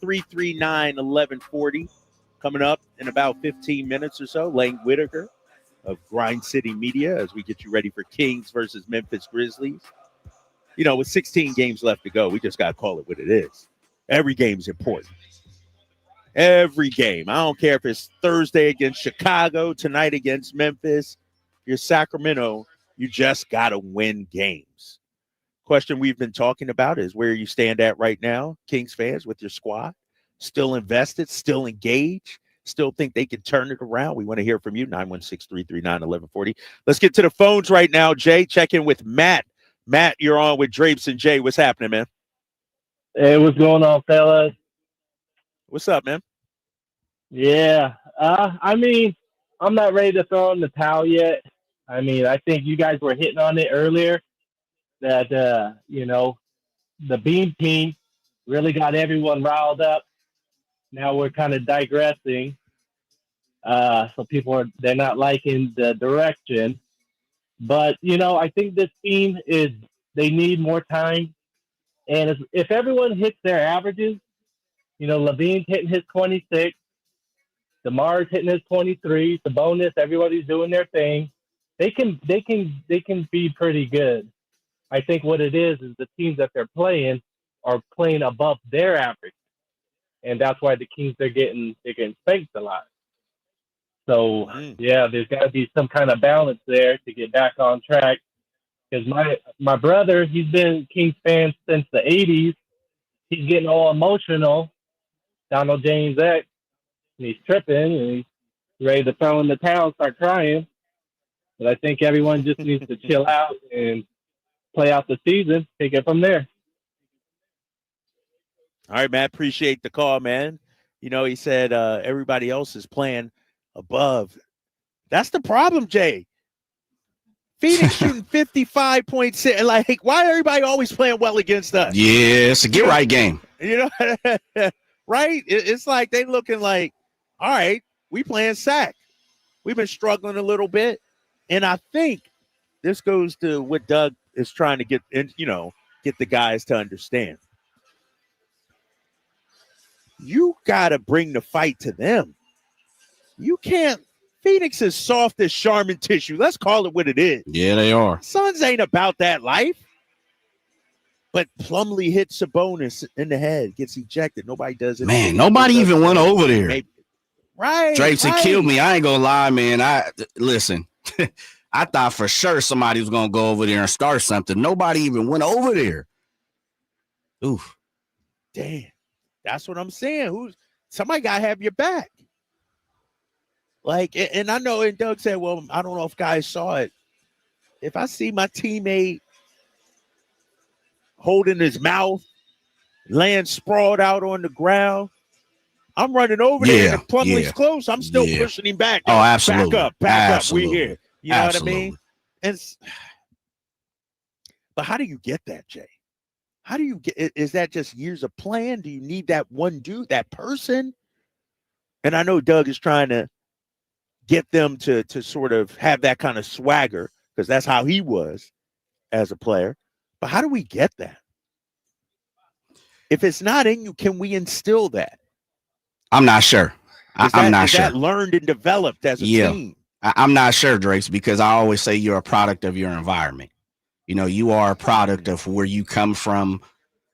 916-339-1140. Coming up in about 15 minutes or so, Lane Whitaker of Grind City Media as we get you ready for Kings versus Memphis Grizzlies. You know, with 16 games left to go, we just got to call it what it is. Every game's important. Every game. I don't care if it's Thursday against Chicago, tonight against Memphis. You're Sacramento. You just got to win games. Question we've been talking about is where you stand at right now, Kings fans, with your squad. Still invested, still engaged, still think they can turn it around. We want to hear from you, 916-339-1140. Let's get to the phones right now, Jay. Check in with Matt. Matt, you're on with Drapes and Jay. What's happening, man? Hey, what's going on, fellas? What's up, man? Yeah. I mean, I'm not ready to throw in the towel yet. I mean, I think you guys were hitting on it earlier that, you know, the Beam team really got everyone riled up. Now we're kind of digressing. So they're not liking the direction. But, you know, I think this team they need more time. And if everyone hits their averages, you know, Levine's hitting his 26, DeMar's hitting his 23, Sabonis, everybody's doing their thing. They can be pretty good. I think what it is the teams that they're playing are playing above their average. And that's why the Kings they're getting spanked a lot. So, yeah, there's got to be some kind of balance there to get back on track. Because my brother, he's been Kings fan since the 80s. He's getting all emotional, Donald James X, and he's tripping, and he's ready to throw in the towel, start crying. But I think everyone just needs to chill out and play out the season, take it from there. All right, Matt, appreciate the call, man. You know, he said everybody else is playing above. That's the problem, Jay. Phoenix shooting 55.6. Like, why everybody always playing well against us? Yeah, it's a get right game. You know, right? It's like they looking like, all right, we playing sack. We've been struggling a little bit. And I think this goes to what Doug is trying to get the guys to understand. You got to bring the fight to them. You can't. Phoenix is soft as Charmin tissue. Let's call it what it is. Yeah, they are. Suns ain't about that life. But Plumlee hits Sabonis in the head, gets ejected. Nobody does it. Man, nobody even went over there. Maybe. Right. Drapes and killed me. I ain't gonna lie, man. Listen. I thought for sure somebody was gonna go over there and start something. Nobody even went over there. Oof. Damn. That's what I'm saying. Somebody gotta have your back. Like, and I know, and Doug said, well, I don't know if guys saw it. If I see my teammate holding his mouth, laying sprawled out on the ground, I'm running over there, and if Plumlee's close, I'm still pushing him back. Oh, absolutely. Back up. Absolutely. We're here. You know what I mean? But how do you get that, Jay? How do you get? Is that just years of plan? Do you need that one dude, that person? And I know Doug is trying to get them to sort of have that kind of swagger because that's how he was as a player. But how do we get that? If it's not in you, can we instill that? I'm not sure. I'm not sure. Is that learned and developed as a team? I'm not sure, Drake's, because I always say you're a product of your environment. You know, you are a product of where you come from,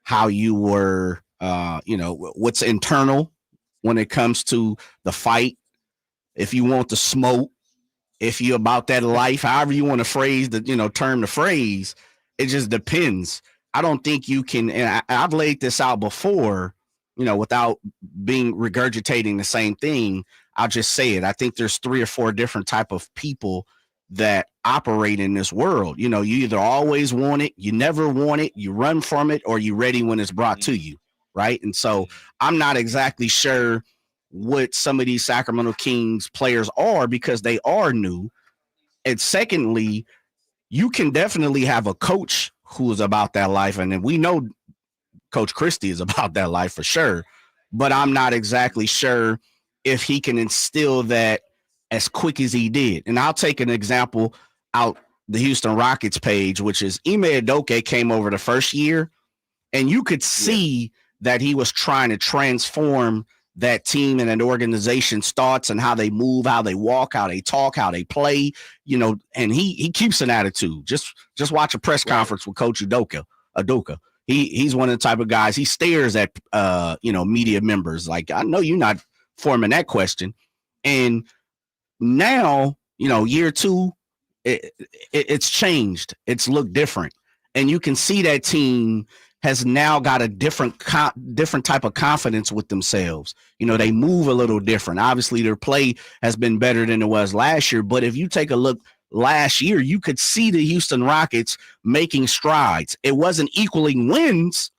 how you were, what's internal when it comes to the fight. If you want the smoke, if you're about that life, however you want to phrase the, term the phrase, it just depends. I don't think you can, and I've laid this out before, without being regurgitating the same thing. I'll just say it. I think there's 3 or 4 different type of people that operate in this world. You either always want it, you never want it, you run from it, or you ready when it's brought to you. Right. And so I'm not exactly sure what some of these Sacramento Kings players are because they are new. And secondly, you can definitely have a coach who is about that life. And then we know Coach Christie is about that life for sure. But I'm not exactly sure if he can instill that as quick as he did. And I'll take an example out the Houston Rockets page, which is Ime Udoka came over the first year, and you could see that he was trying to transform that team and an organization's thoughts and how they move, how they walk, how they talk, how they play, and he keeps an attitude. Just watch a press conference with Coach Udoka. He's one of the type of guys, he stares at, media members. Like, I know you're not forming that question. And now, year 2, it's changed. It's looked different. And you can see that team has now got a different type of confidence with themselves. They move a little different. Obviously, their play has been better than it was last year. But if you take a look last year, you could see the Houston Rockets making strides. It wasn't equaling wins,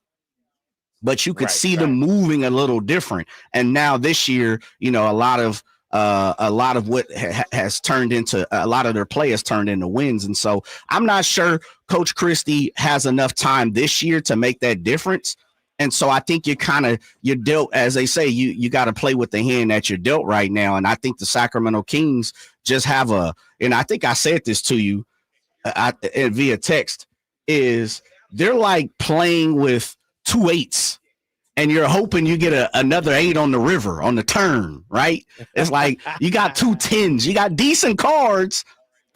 but you could see them moving a little different. And now this year, a lot of what has turned into a lot of their play has turned into wins. And so I'm not sure Coach Christie has enough time this year to make that difference. And so I think you're dealt, as they say, you got to play with the hand that you're dealt right now. And I think the Sacramento Kings just have and I think I said this to you via text, is they're like playing with 2 8s. And you're hoping you get another 8 on the river, on the turn, right? It's like you got 2 10s. You got decent cards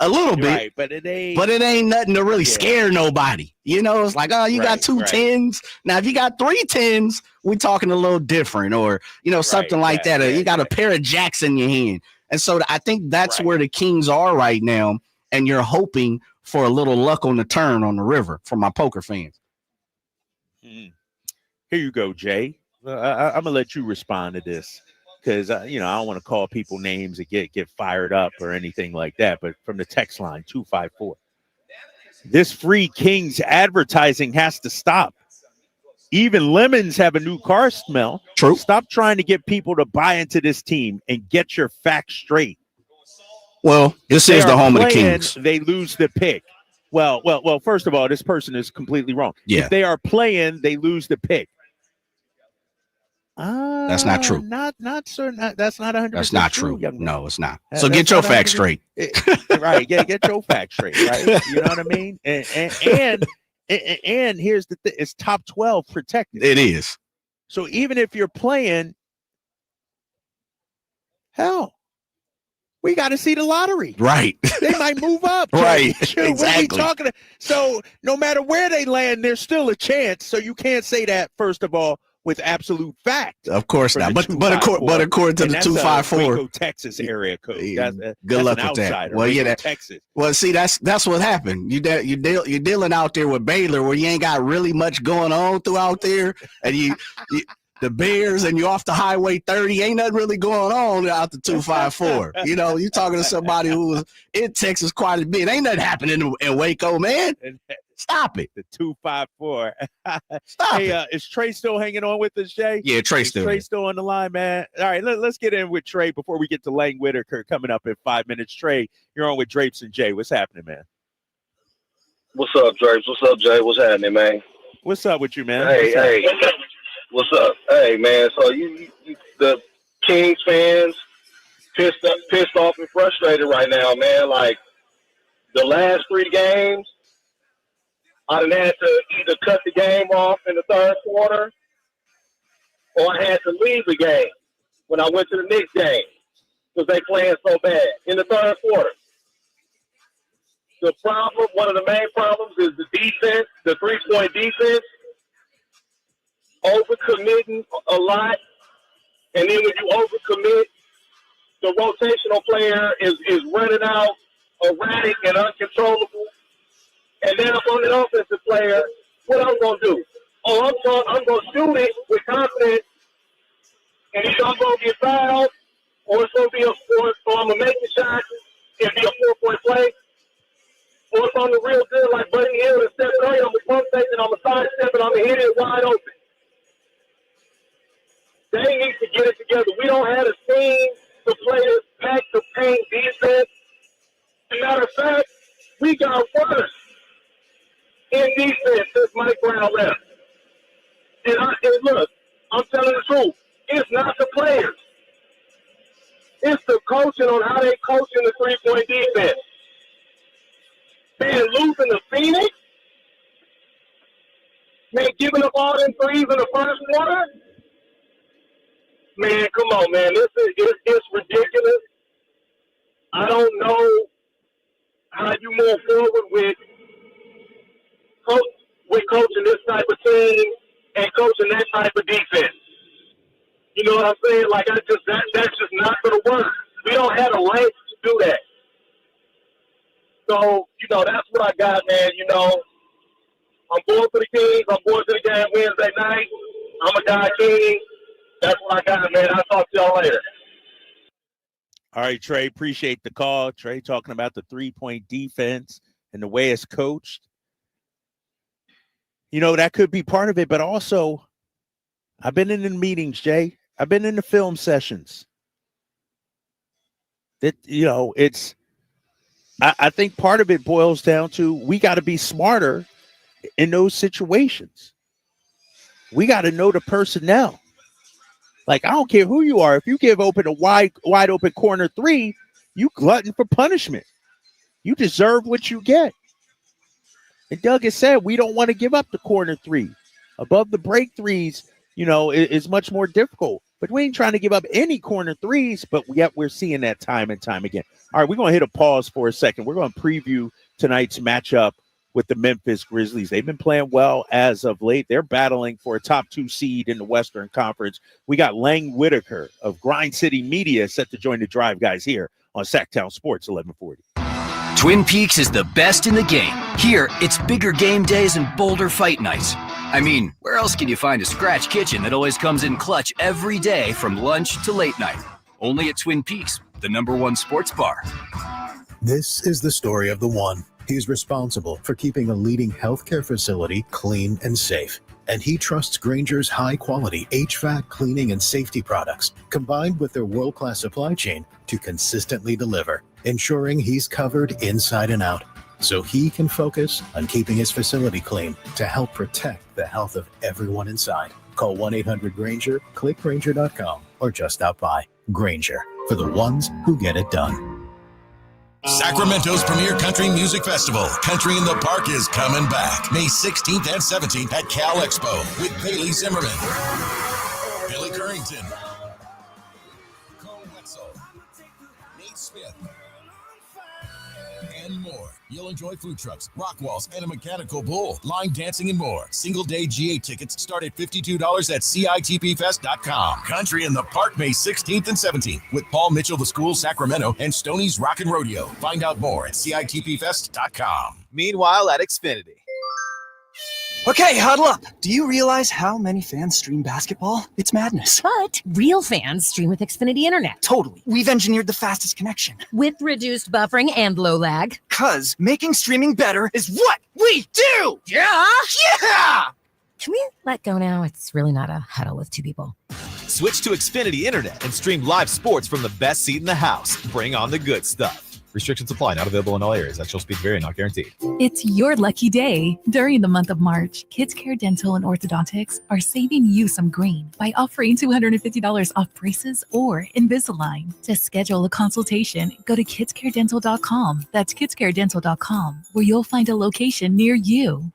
a little bit, but it ain't nothing to really scare nobody. It's like, you got 2 10s. Now, if you got 3 10s, we're talking a little different, or, something like that. Or you got a pair of jacks in your hand. And so I think that's where the Kings are right now. And you're hoping for a little luck on the turn on the river for my poker fans. Here you go, Jay. I'm going to let you respond to this because, I don't want to call people names and get fired up or anything like that. But from the text line, 254. This free Kings advertising has to stop. Even lemons have a new car smell. True. Stop trying to get people to buy into this team and get your facts straight. Well, this is the home of the Kings. They lose the pick. Well, first of all, this person is completely wrong. Yeah. If they are playing, they lose the pick. That's not true. That's not 100%. That's not true. No, it's not. So get your facts straight. Right. Yeah, get your facts straight. Right. You know what I mean? And here's the thing: it's top 12 protected. It is. So even if you're playing, hell, we got to see the lottery. Right. They might move up. Right. Exactly. What are we talking about? So no matter where they land, there's still a chance. So you can't say that, first of all, with absolute fact. Of course not. But according to the 254, Waco, Texas area code. Good luck with that. Well, Waco, Texas. Well, see, that's what happened. You're dealing out there with Baylor, where you ain't got really much going on throughout there, and you the Bears, and you're off the Highway 30. Ain't nothing really going on out the 254. You're talking to somebody who was in Texas quite a bit. Ain't nothing happening in Waco, man. Stop it. The 254. Stop it. Is Trey still hanging on with us, Jay? Yeah, Trey's still on the line, man. All right, let's get in with Trey before we get to Lang Whitaker coming up in 5 minutes. Trey, you're on with Drapes and Jay. What's happening, man? What's up, Drapes? What's up, Jay? What's happening, man? What's up with you, man? Hey, what's up? Hey, man. So you the Kings fans pissed off and frustrated right now, man. Like the last 3 games, I done had to either cut the game off in the third quarter, or I had to leave the game when I went to the Knicks game because they playing so bad in the third quarter. The problem, one of the main problems, is the defense, the 3-point defense, overcommitting a lot, and then when you overcommit, the rotational player is running out erratic and uncontrollable. And then up on the offensive player, what I'm going to do? Oh, I'm going to shoot it with confidence, and either I'm going to get fouled, or it's going to be or I'm going to make the shot and be a 4-point play. Or if I'm the real deal, like Buddy Hield and Steph Curry, I'm going to pump fake and I'm going to sidestep and I'm going to hit it wide open. They need to get it together. We don't have a team to play this back to paint defense. As a matter of fact, we got worse in defense since Mike Brown left. And look, I'm telling the truth. It's not the players. It's the coaching on how they coach in the 3-point defense. Man, losing to Phoenix? Man, giving up all them threes in the first quarter? Man, come on, man. It's ridiculous. I don't know how you move forward with coaching this type of team and coaching that type of defense. You know what I'm saying? Like, that's just not going to work. We don't have a legs to do that. So, that's what I got, man. I'm going for the Kings. I'm going to the game Wednesday night. I'm a guy King. That's what I got, man. I'll talk to y'all later. All right, Trey, appreciate the call. Trey talking about the 3-point defense and the way it's coached. That could be part of it, but also I've been in the meetings, Jay. I've been in the film sessions. I think part of it boils down to we got to be smarter in those situations. We got to know the personnel. Like, I don't care who you are. If you give open a wide open corner 3, you glutton for punishment. You deserve what you get. And Doug has said we don't want to give up the corner 3. Above the break 3s, is much more difficult. But we ain't trying to give up any corner 3s, but yet we're seeing that time and time again. All right, we're going to hit a pause for a second. We're going to preview tonight's matchup with the Memphis Grizzlies. They've been playing well as of late. They're battling for a top 2 seed in the Western Conference. We got Lang Whitaker of Grind City Media set to join the Drive Guys here on Sacktown Sports 1140. Twin Peaks is the best in the game. Here, it's bigger game days and bolder fight nights. I mean, where else can you find a scratch kitchen that always comes in clutch every day from lunch to late night? Only at Twin Peaks, the #1 sports bar. This is the story of the one. He's responsible for keeping a leading healthcare facility clean and safe. And he trusts Grainger's high-quality HVAC cleaning and safety products, combined with their world-class supply chain, to consistently deliver, ensuring he's covered inside and out, so he can focus on keeping his facility clean to help protect the health of everyone inside. Call 1-800-GRAINGER, click Grainger.com, or just stop by. Grainger, for the ones who get it done. Sacramento's premier country music festival, Country in the Park, is coming back May 16th and 17th at Cal Expo with Bailey Zimmerman, Billy Currington, Cole Wetzel, Nate Smith, and more. You'll enjoy food trucks, rock walls, and a mechanical bull, line dancing, and more. Single-day GA tickets start at $52 at CITPFest.com. Country in the Park, May 16th and 17th with Paul Mitchell, The School, Sacramento, and Stoney's Rockin' Rodeo. Find out more at CITPFest.com. Meanwhile at Xfinity. Okay, huddle up. Do you realize how many fans stream basketball? It's madness. But real fans stream with Xfinity Internet. Totally. We've engineered the fastest connection. With reduced buffering and low lag. 'Cause making streaming better is what we do! Yeah! Yeah! Can we let go now? It's really not a huddle with 2 people. Switch to Xfinity Internet and stream live sports from the best seat in the house. Bring on the good stuff. Restrictions apply. Not available in all areas. Actual speed vary, not guaranteed. It's your lucky day. During the month of March, Kids Care Dental and Orthodontics are saving you some green by offering $250 off braces or Invisalign. To schedule a consultation, go to kidscaredental.com. That's kidscaredental.com, where you'll find a location near you.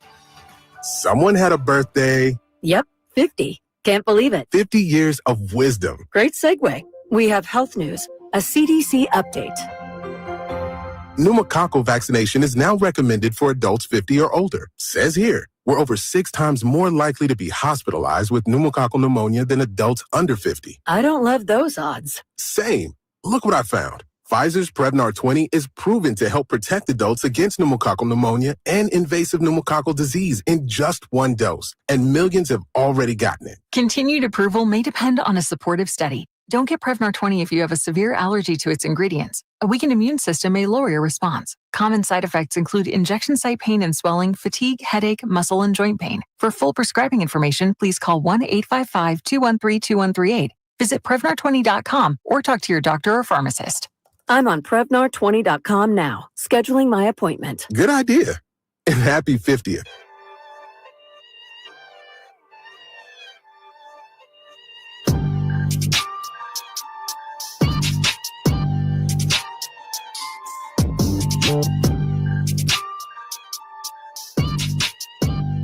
Someone had a birthday. Yep, 50. Can't believe it. 50 years of wisdom. Great segue. We have health news, a CDC update. Pneumococcal vaccination is now recommended for adults 50 or older. Says here, we're over 6 times more likely to be hospitalized with pneumococcal pneumonia than adults under 50. I don't love those odds. Same. Look what I found. Pfizer's Prevnar 20 is proven to help protect adults against pneumococcal pneumonia and invasive pneumococcal disease in just 1 dose, and millions have already gotten it. Continued approval may depend on a supportive study. Don't get Prevnar 20 if you have a severe allergy to its ingredients. A weakened immune system may lower your response. Common side effects include injection site pain and swelling, fatigue, headache, muscle, and joint pain. For full prescribing information, please call 1-855-213-2138. Visit Prevnar20.com or talk to your doctor or pharmacist. I'm on Prevnar20.com now, scheduling my appointment. Good idea. And happy 50th.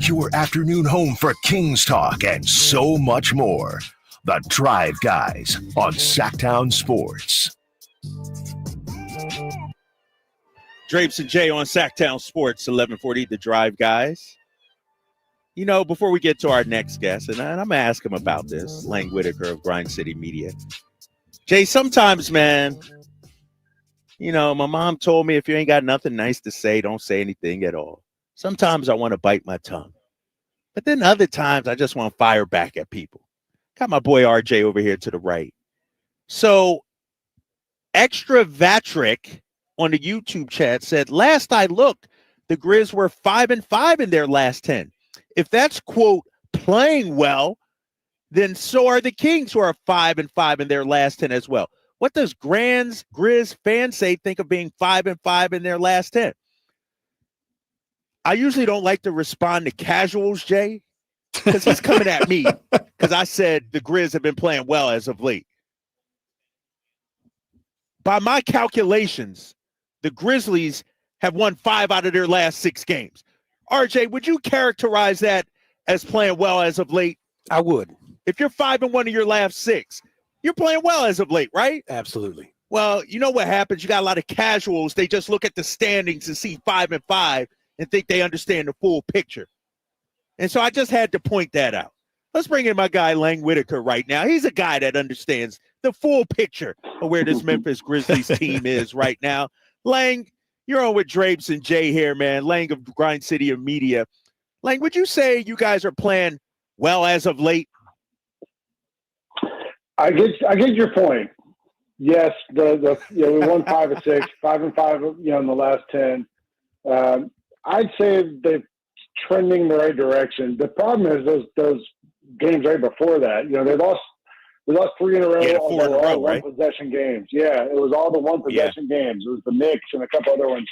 Your afternoon home for Kings Talk and so much more. The Drive Guys on Sacktown Sports. Drapes and Jay on Sacktown Sports, 1140, The Drive Guys. You know, before we get to our next guest, and I'm going to ask him about this, Lang Whitaker of Grind City Media. Jay, sometimes, man, you know, my mom told me if you ain't got nothing nice to say, don't say anything at all. Sometimes I want to bite my tongue. But then other times I just want to fire back at people. Got my boy RJ over here to the right. So, Extra Vatrick on the YouTube chat said, last I looked, the Grizz were 5-5 in their last 10. If that's, quote, playing well, then so are the Kings, who are 5-5 in their last 10 as well. What does Grizz fans think of being 5-5 in their last 10? I usually don't like to respond to casuals, Jay, because he's coming at me because I said the Grizz have been playing well as of late. By my calculations, the Grizzlies have won 5 out of their last 6 games. RJ, would you characterize that as playing well as of late? I would. If you're 5-1 in your last 6, you're playing well as of late, right? Absolutely. Well, you know what happens? You got a lot of casuals. They just look at the standings and see 5-5 and think they understand the full picture. And so I just had to point that out. Let's bring in my guy, Lang Whitaker, right now. He's a guy that understands the full picture of where this Memphis Grizzlies team is right now. Lang, you're on with Drapes and Jay here, man. Lang of Grind City of Media. Lang, would you say you guys are playing well as of late? I get your point. Yes, we won 5 of 6, 5-5, in the last 10. I'd say they're trending in the right direction. The problem is those games right before that. They lost 3 in a row. Yeah, 4 in a row, right? One-possession games. Yeah, it was all the one-possession games. It was the Knicks and a couple other ones.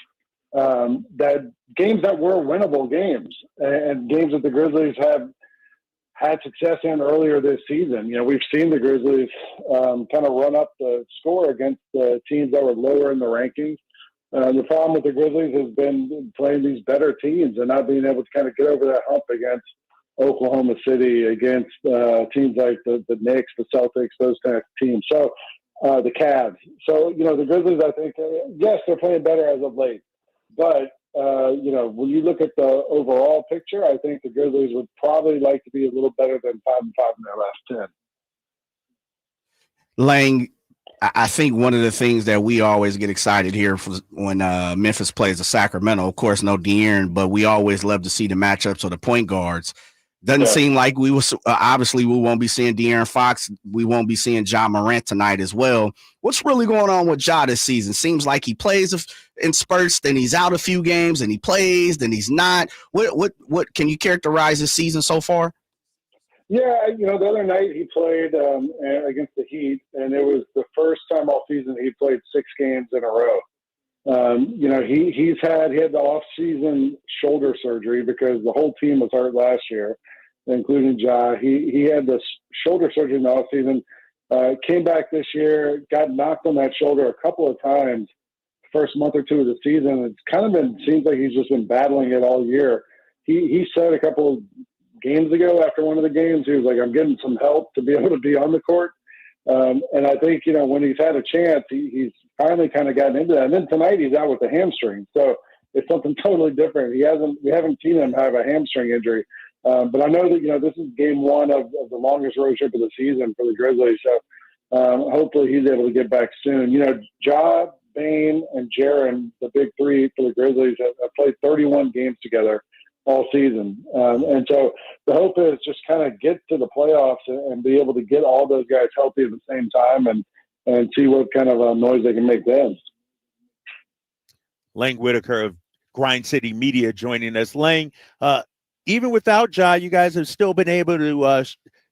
That games that were winnable games and games that the Grizzlies have had success in earlier this season. We've seen the Grizzlies kind of run up the score against the teams that were lower in the rankings. The problem with the Grizzlies has been playing these better teams and not being able to kind of get over that hump against Oklahoma City, against teams like the Knicks, the Celtics, those kind of teams. So the Cavs. So, the Grizzlies, I think, yes, they're playing better as of late. But, when you look at the overall picture, I think the Grizzlies would probably like to be a little better than 5-5 in their last 10. Lang, I think one of the things that we always get excited here when Memphis plays the Sacramento, of course, no De'Aaron, but we always love to see the matchups of the point guards. Doesn't seem like we will. Obviously, we won't be seeing De'Aaron Fox. We won't be seeing Ja Morant tonight as well. What's really going on with Ja this season? Seems like he plays in spurts, then he's out a few games, and he plays, then he's not. What can you characterize this season so far? Yeah, the other night he played against the Heat, and it was the first time all season he played 6 games in a row. He had the off-season shoulder surgery because the whole team was hurt last year, including Ja. He had this shoulder surgery in the off-season, came back this year, got knocked on that shoulder a couple of times first month or two of the season. It's kind of seems like he's just been battling it all year. He said a couple of games ago after one of the games, he was like, I'm getting some help to be able to be on the court. And I think, when he's had a chance, he's finally kind of gotten into that. And then tonight he's out with a hamstring. So it's something totally different. We haven't seen him have a hamstring injury. But I know that, this is game one of the longest road trip of the season for the Grizzlies. So hopefully he's able to get back soon. Ja, Bane, and Jaren, the big three for the Grizzlies, have played 31 games together all season. And so the hope is just kind of get to the playoffs and be able to get all those guys healthy at the same time and see what kind of noise they can make then. Lang Whitaker of Grind City Media joining us. Lang, even without Ja, you guys have still been able to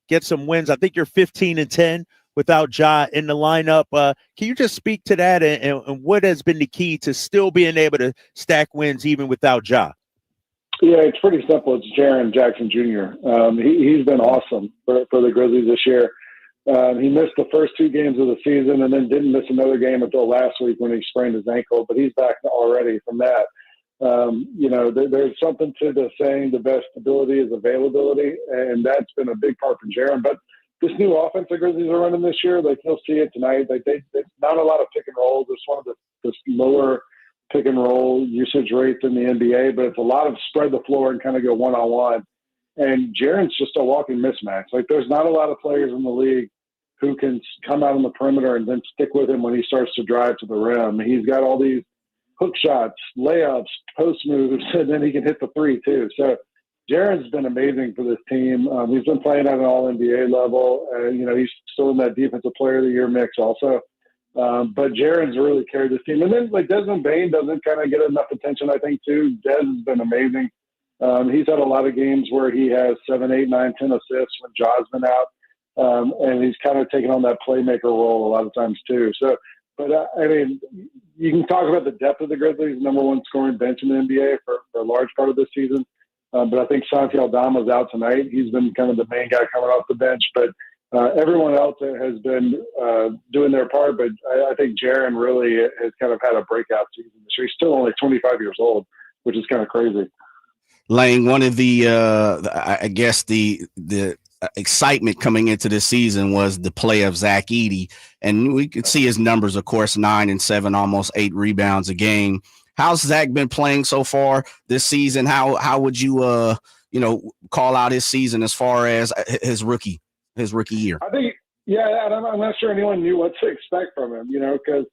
get some wins. I think you're 15-10 without Ja in the lineup. Can you just speak to that and what has been the key to still being able to stack wins even without Ja? Yeah, it's pretty simple. It's Jaren Jackson Jr. He's been awesome for the Grizzlies this year. He missed the first two games of the season and then didn't miss another game until last week when he sprained his ankle, but he's back already from that. There's something to the saying the best ability is availability, and that's been a big part for Jaren. But this new offense the Grizzlies are running this year, you'll see it tonight. It's not a lot of pick and rolls. It's one of the lower pick and roll usage rates in the NBA, but it's a lot of spread the floor and kind of go one-on-one. And Jaren's just a walking mismatch. There's not a lot of players in the league who can come out on the perimeter and then stick with him when he starts to drive to the rim. He's got all these hook shots, layups, post moves, and then he can hit the three too. So Jaren's been amazing for this team. He's been playing at an all-NBA level. He's still in that Defensive Player of the Year mix also. But Jaren's really carried this team. And then Desmond Bane doesn't kind of get enough attention, I think, too. Des has been amazing. He's had a lot of games where he has 7, 8, 9, 10 assists when Ja's been out. And he's kind of taken on that playmaker role a lot of times too. So, but you can talk about the depth of the Grizzlies, number one scoring bench in the NBA for a large part of this season. But I think Santi Aldama's out tonight. He's been kind of the main guy coming off the bench. But everyone else has been doing their part. But I think Jaren really has kind of had a breakout season this year. He's still only 25 years old, which is kind of crazy. Lang, one of the excitement coming into this season was the play of Zach Edey, and we could see his numbers, of course, 9 and 7, almost 8 rebounds a game. How's Zach been playing so far this season? How would you call out his season as far as his rookie year? I think, I'm not sure anyone knew what to expect from him, because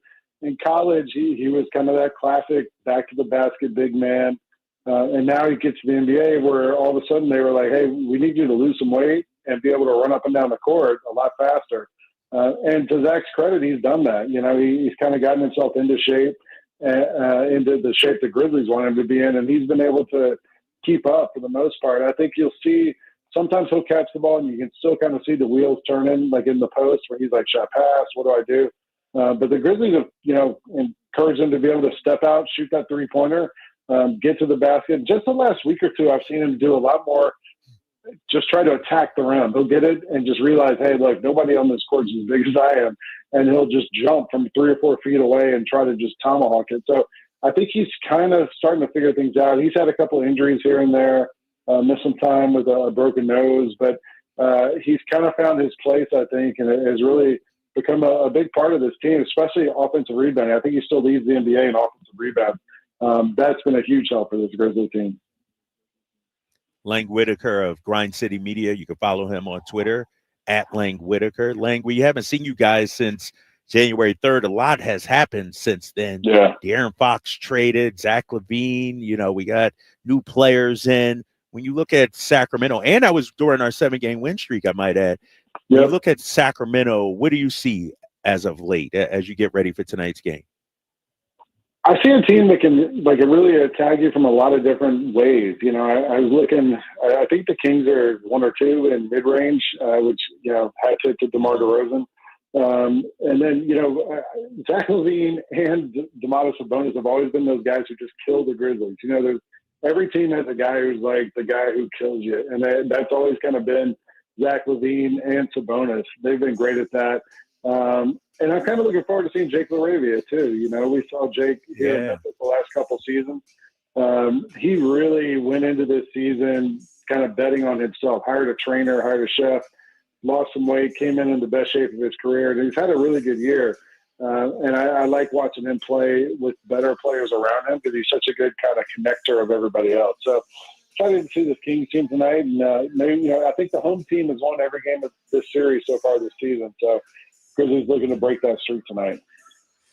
in college he was kind of that classic back to the basket big man. And now he gets to the NBA where all of a sudden they were like, hey, we need you to lose some weight and be able to run up and down the court a lot faster. And to Zach's credit, he's done that. He's kind of gotten himself into shape, into the shape the Grizzlies want him to be in, and he's been able to keep up for the most part. I think you'll see sometimes he'll catch the ball and you can still kind of see the wheels turning, like in the post where he's like, shot pass, what do I do? But the Grizzlies have, encouraged him to be able to step out, shoot that three-pointer, get to the basket. Just the last week or two, I've seen him do a lot more, just try to attack the rim. He'll get it and just realize, hey, look, nobody on this court is as big as I am. And he'll just jump from 3 or 4 feet away and try to just tomahawk it. So I think he's kind of starting to figure things out. He's had a couple of injuries here and there, missed some time with a broken nose, but he's kind of found his place, I think, and it has really become a big part of this team, especially offensive rebounding. I think he still leads the NBA in offensive rebound. That's been a huge help for this Grizzly team. Lang Whitaker of Grind City Media. You can follow him on Twitter at Lang Whitaker. Lang, we haven't seen you guys since January 3rd. A lot has happened since then. Yeah. De'Aaron Fox traded, Zach LaVine, we got new players in. When you look at Sacramento, and I was during our 7-game win streak, I might add. When you look at Sacramento, what do you see as of late as you get ready for tonight's game? I see a team that can really attack you from a lot of different ways. I was looking. I think the Kings are 1 or 2 in mid range, which had to DeMar DeRozan. And then, Zach LaVine and Domantas Sabonis have always been those guys who just kill the Grizzlies. Every team has a guy who's like the guy who kills you. And that's always kind of been Zach LaVine and Sabonis. They've been great at that. And I'm kind of looking forward to seeing Jake LaRavia too. We saw Jake here in Memphis the last couple seasons. He really went into this season kind of betting on himself, hired a trainer, hired a chef, lost some weight, came in the best shape of his career, and he's had a really good year. And I like watching him play with better players around him because he's such a good kind of connector of everybody else. So excited to see this Kings team tonight. And I think the home team has won every game of this series so far this season. So Grizzlies looking to break that streak tonight.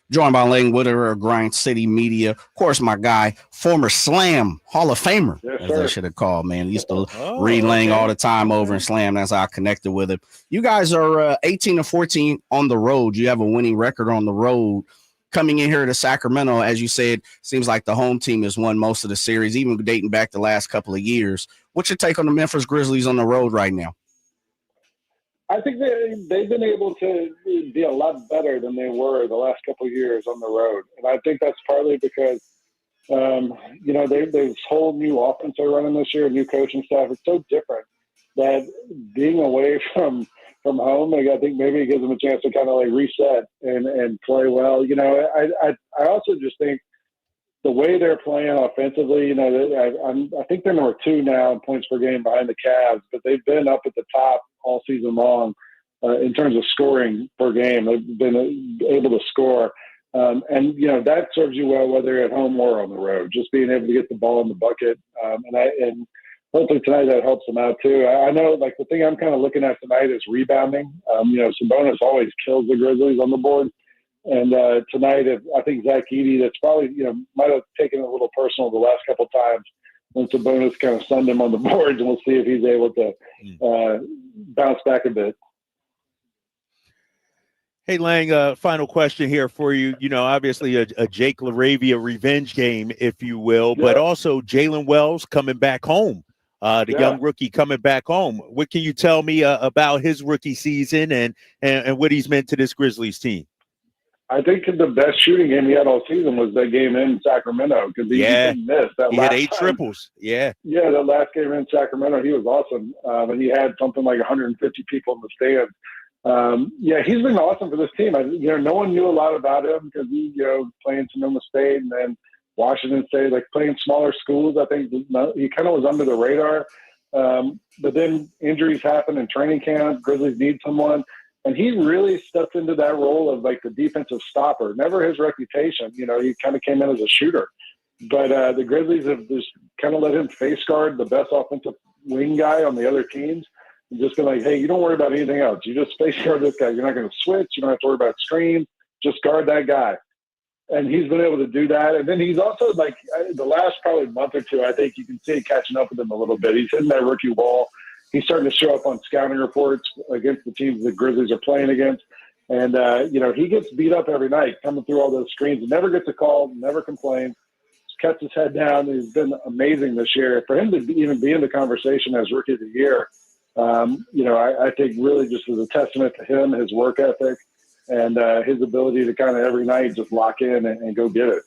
Joined by Lang Whitaker of Grind City Media. Of course, my guy, former Slam Hall of Famer, as I should have called, man. He used to read Lang all the time over in Slam. That's how I connected with him. You guys are 18-14 on the road. You have a winning record on the road. Coming in here to Sacramento, as you said, seems like the home team has won most of the series, even dating back the last couple of years. What's your take on the Memphis Grizzlies on the road right now? I think they've been able to be a lot better than they were the last couple of years on the road. And I think that's partly because, there's this whole new offense they're running this year, new coaching staff. It's so different that being away from home, I think maybe it gives them a chance to kind of like reset and play well. I also just think the way they're playing offensively, I think they're number 2 now in points per game behind the Cavs, but they've been up at the top all season long in terms of scoring per game. They've been able to score. And that serves you well, whether you're at home or on the road, just being able to get the ball in the bucket. And hopefully tonight that helps them out too. I know the thing I'm kind of looking at tonight is rebounding. Sabonis always kills the Grizzlies on the board. And tonight, I think Zach Edey, that's probably, might have taken it a little personal the last couple of times when Sabonis kind of sunned him on the boards, and we'll see if he's able to bounce back a bit. Hey, Lang, final question here for you. Obviously a Jake LaRavia revenge game, if you will, but also Jalen Wells coming back home, young rookie coming back home. What can you tell me about his rookie season and what he's meant to this Grizzlies team? I think the best shooting game he had all season was that game in Sacramento because he didn't miss. He had 8 triples. Yeah, that last game in Sacramento, he was awesome. And he had something like 150 people in the stands. He's been awesome for this team. No one knew a lot about him because he, playing Sonoma State and then Washington State, playing smaller schools. I think he kind of was under the radar. But then injuries happened in training camp. Grizzlies need someone. And he really stepped into that role of the defensive stopper. Never his reputation. He kind of came in as a shooter. But the Grizzlies have just kind of let him face guard the best offensive wing guy on the other teams. And just been like, hey, you don't worry about anything else. You just face guard this guy. You're not going to switch. You don't have to worry about screens. Just guard that guy. And he's been able to do that. And then he's also the last probably month or two, I think you can see it catching up with him a little bit. He's hitting that rookie wall. He's starting to show up on scouting reports against the teams the Grizzlies are playing against. And, he gets beat up every night coming through all those screens. Never gets a call, never complains, just kept his head down. He's been amazing this year. For him to even be in the conversation as Rookie of the Year, I think really just as a testament to him, his work ethic, and his ability to kind of every night just lock in and go get it.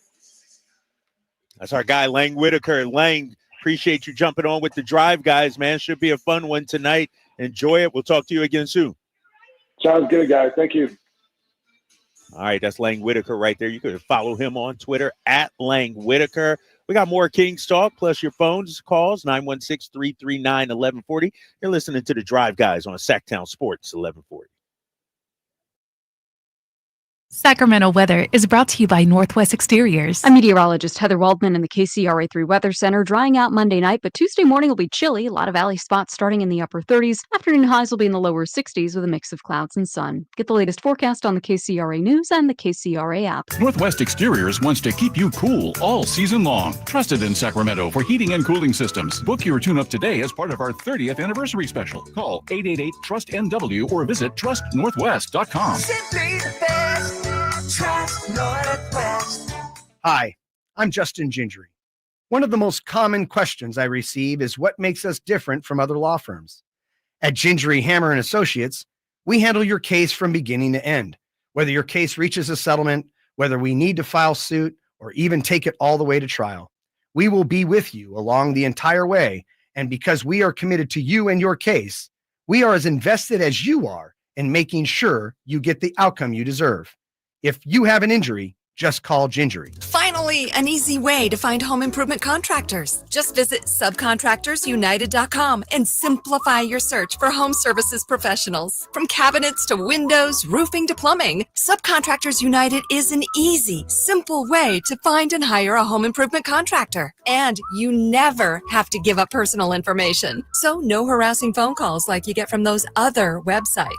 That's our guy, Lang Whitaker. Lang, appreciate you jumping on with the drive, guys, man. Should be a fun one tonight. Enjoy it. We'll talk to you again soon. Sounds good, guys. Thank you. All right, that's Lang Whitaker right there. You can follow him on Twitter at Lang Whitaker. We got more Kings talk, plus your phones calls, 916-339-1140. You're listening to the Drive, guys, on Sacktown Sports 1140. Sacramento weather is brought to you by Northwest Exteriors. I'm meteorologist Heather Waldman in the KCRA3 Weather Center. Drying out Monday night, but Tuesday morning will be chilly. A lot of valley spots starting in the upper 30s. Afternoon highs will be in the lower 60s with a mix of clouds and sun. Get the latest forecast on the KCRA News and the KCRA app. Northwest Exteriors wants to keep you cool all season long. Trusted in Sacramento for heating and cooling systems. Book your tune-up today as part of our 30th anniversary special. Call 888-TRUST-NW or visit trustnorthwest.com. Simply the best. Trust Northwest. Hi, I'm Justin Gingery. One of the most common questions I receive is what makes us different from other law firms. At Gingery Hammer & Associates, We handle your case from beginning to end. Whether your case reaches a settlement, whether we need to file suit, or even take it all the way to trial, we will be with you along the entire way. And because we are committed to you and your case, we are as invested as you are in making sure you get the outcome you deserve. If you have an injury, just call Gingery. Finally, an easy way to find home improvement contractors. Just visit subcontractorsunited.com and simplify your search for home services professionals. From cabinets to windows, roofing to plumbing, Subcontractors United is an easy, simple way to find and hire a home improvement contractor. And you never have to give up personal information. So no harassing phone calls like you get from those other websites.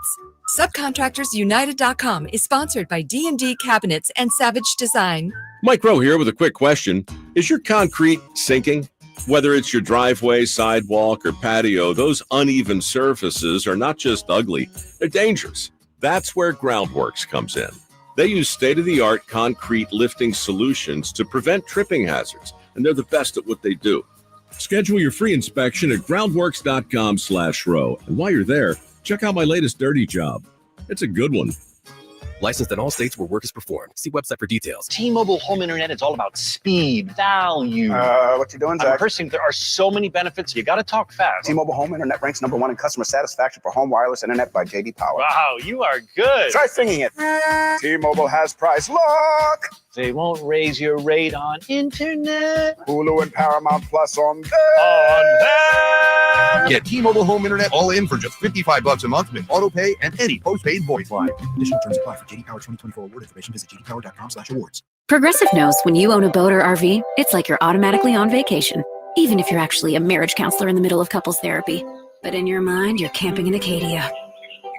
Subcontractorsunited.com is sponsored by D&D Cabinets and Savage Design. Mike Rowe here with a quick question. Is your concrete sinking? Whether it's your driveway, sidewalk, or patio, those uneven surfaces are not just ugly, they're dangerous. That's where Groundworks comes in. They use state-of-the-art concrete lifting solutions to prevent tripping hazards, and they're the best at what they do. Schedule your free inspection at groundworks.com/row. And while you're there, check out my latest dirty job. It's a good one. Licensed in all states where work is performed. See website for details. T-Mobile home internet is all about speed, value. What you doing, Zach? I'm rehearsing. There are so many benefits. You got to talk fast. T-Mobile home internet ranks #1 in customer satisfaction for home wireless internet by J.D. Power. Wow, you are good. Try singing it. T-Mobile has price lock. They won't raise your rate on internet. Hulu and Paramount Plus on that. Get T-Mobile home internet all in for just $55 a month with auto pay and any postpaid voice line. Additional terms apply for J.D. Power 2024 award information. Visit jdpower.com/awards. Progressive knows when you own a boat or RV, it's like you're automatically on vacation, even if you're actually a marriage counselor in the middle of couples therapy. But in your mind, you're camping in Acadia,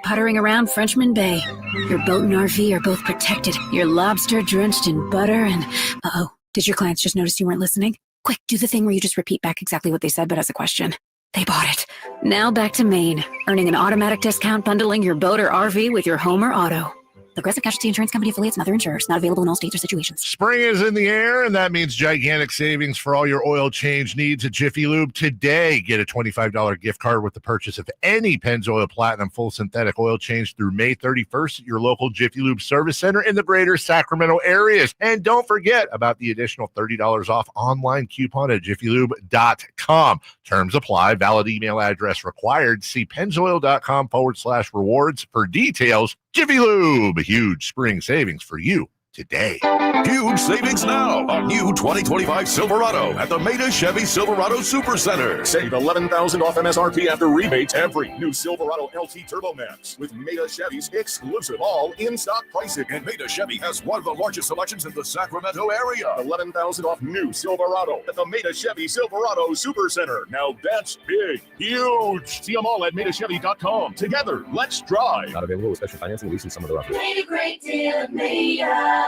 puttering around Frenchman Bay. Your boat and RV are both protected. You're lobster drenched in butter and... Uh-oh, did your clients just notice you weren't listening? Quick, do the thing where you just repeat back exactly what they said, but as a question. They bought it. Now back to Maine, earning an automatic discount bundling your boat or RV with your home or auto. Progressive Casualty Insurance Company affiliates and other insurers. Not available in all states or situations. Spring is in the air, and that means gigantic savings for all your oil change needs at Jiffy Lube. Today, get a $25 gift card with the purchase of any Pennzoil Platinum full synthetic oil change through May 31st at your local Jiffy Lube service center in the greater Sacramento areas. And don't forget about the additional $30 off online coupon at jiffylube.com. Terms apply. Valid email address required. See pennzoil.com/rewards for details. Jiffy Lube, huge spring savings for you today. Huge savings now on new 2025 Silverado at the Maida Chevy Silverado Supercenter. Save $11,000 off MSRP after rebates every new Silverado LT Turbo Max with Maida Chevy's exclusive all in-stock pricing. And Maida Chevy has one of the largest selections in the Sacramento area. $11,000 off new Silverado at the Maida Chevy Silverado Supercenter. Now that's big, huge. See them all at MaidaChevy.com. Together, let's drive. Not available with special financing, leasing, some other offers. Made a great deal of Maida.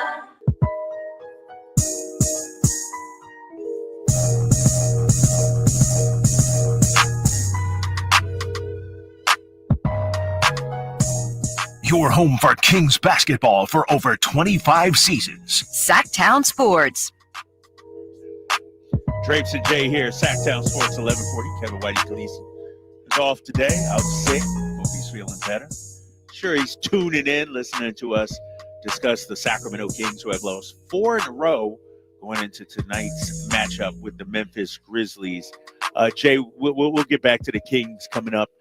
Your home for Kings basketball for over 25 seasons. Sacktown Sports. Drapes and Jay here, Sacktown Sports 1140. Kevin Whitey Gleason is off today, out sick. Hope he's feeling better. Sure, he's tuning in, listening to us discuss the Sacramento Kings, who have lost 4 in a row going into tonight's matchup with the Memphis Grizzlies. Jay, we'll get back to the Kings coming up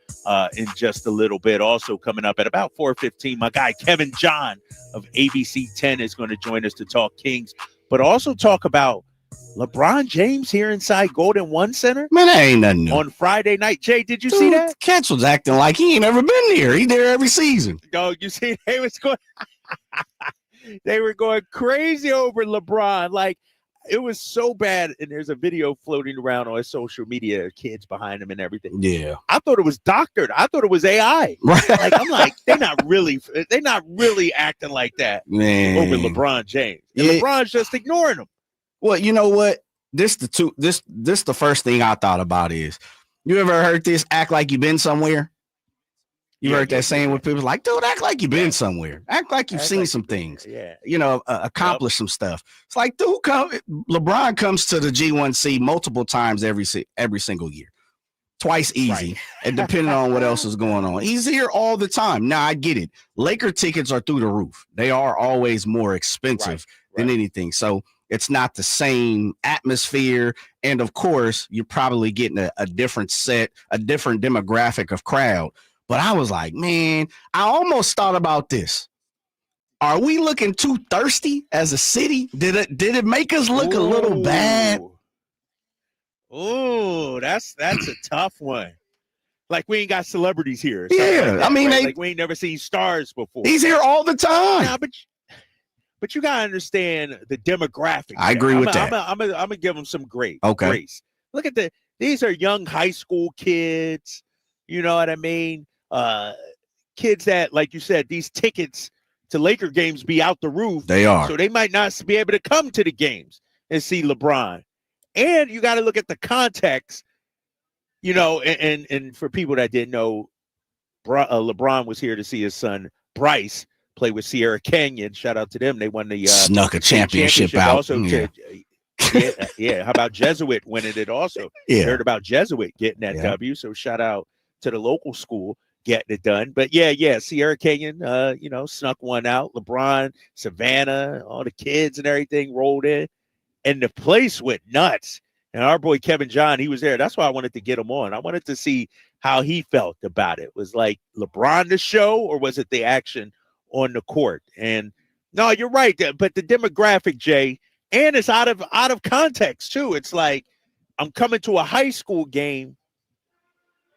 in just a little bit. Also coming up at about 4:15, my guy Kevin John of ABC 10 is going to join us to talk Kings, but also talk about LeBron James here inside Golden One Center. Man, that ain't nothing new. On Friday night. Jay, did you see that? Cats was acting like he ain't ever been here. He there every season. No, you see, they were going crazy over LeBron. Like, it was so bad. And there's a video floating around on his social media, kids behind him and everything. Yeah. I thought it was doctored. I thought it was AI. Right. Like, I'm like, they're not really acting like that, man, over LeBron James. And LeBron's just ignoring him. Well, you know what? This the first thing I thought about is, you ever heard this, act like you've been somewhere? You heard that saying with people like, dude, act like you've been somewhere. Act like you've seen some things. Yeah. You know, accomplish some stuff. It's like, dude, LeBron comes to the G1C multiple times every single year. twice easy, Right. and depending on what else is going on. He's here all the time. Now, I get it. Laker tickets are through the roof. They are always more expensive than anything. So it's not the same atmosphere. And, of course, you're probably getting a different set, a different demographic of crowd. But I was like, man, I almost thought about this. Are we looking too thirsty as a city? Did it make us look a little bad? Oh, that's a tough one. Like we ain't got celebrities here. Yeah, like that, I mean, right? Like we ain't never seen stars before. He's here all the time. Nah, but you gotta understand the demographic. I agree with that. I'm gonna give them some grace. Look at these are young high school kids. You know what I mean? Kids that, like you said, these tickets to Laker games be out the roof. They are. So they might not be able to come to the games and see LeBron. And you got to look at the context, you know, and for people that didn't know, LeBron was here to see his son Bryce play with Sierra Canyon. Shout out to them. They won the snuck a championship out. Also, yeah. How about Jesuit winning it also? Yeah. Heard about Jesuit getting that W. So shout out to the local school getting it done. But yeah, Sierra Canyon, snuck one out. LeBron, Savannah, all the kids and everything rolled in. And the place went nuts. And our boy Kevin John, he was there. That's why I wanted to get him on. I wanted to see how he felt about it. Was like LeBron the show, or was it the action on the court? And no, you're right. But the demographic, Jay, and it's out of context too. It's like I'm coming to a high school game.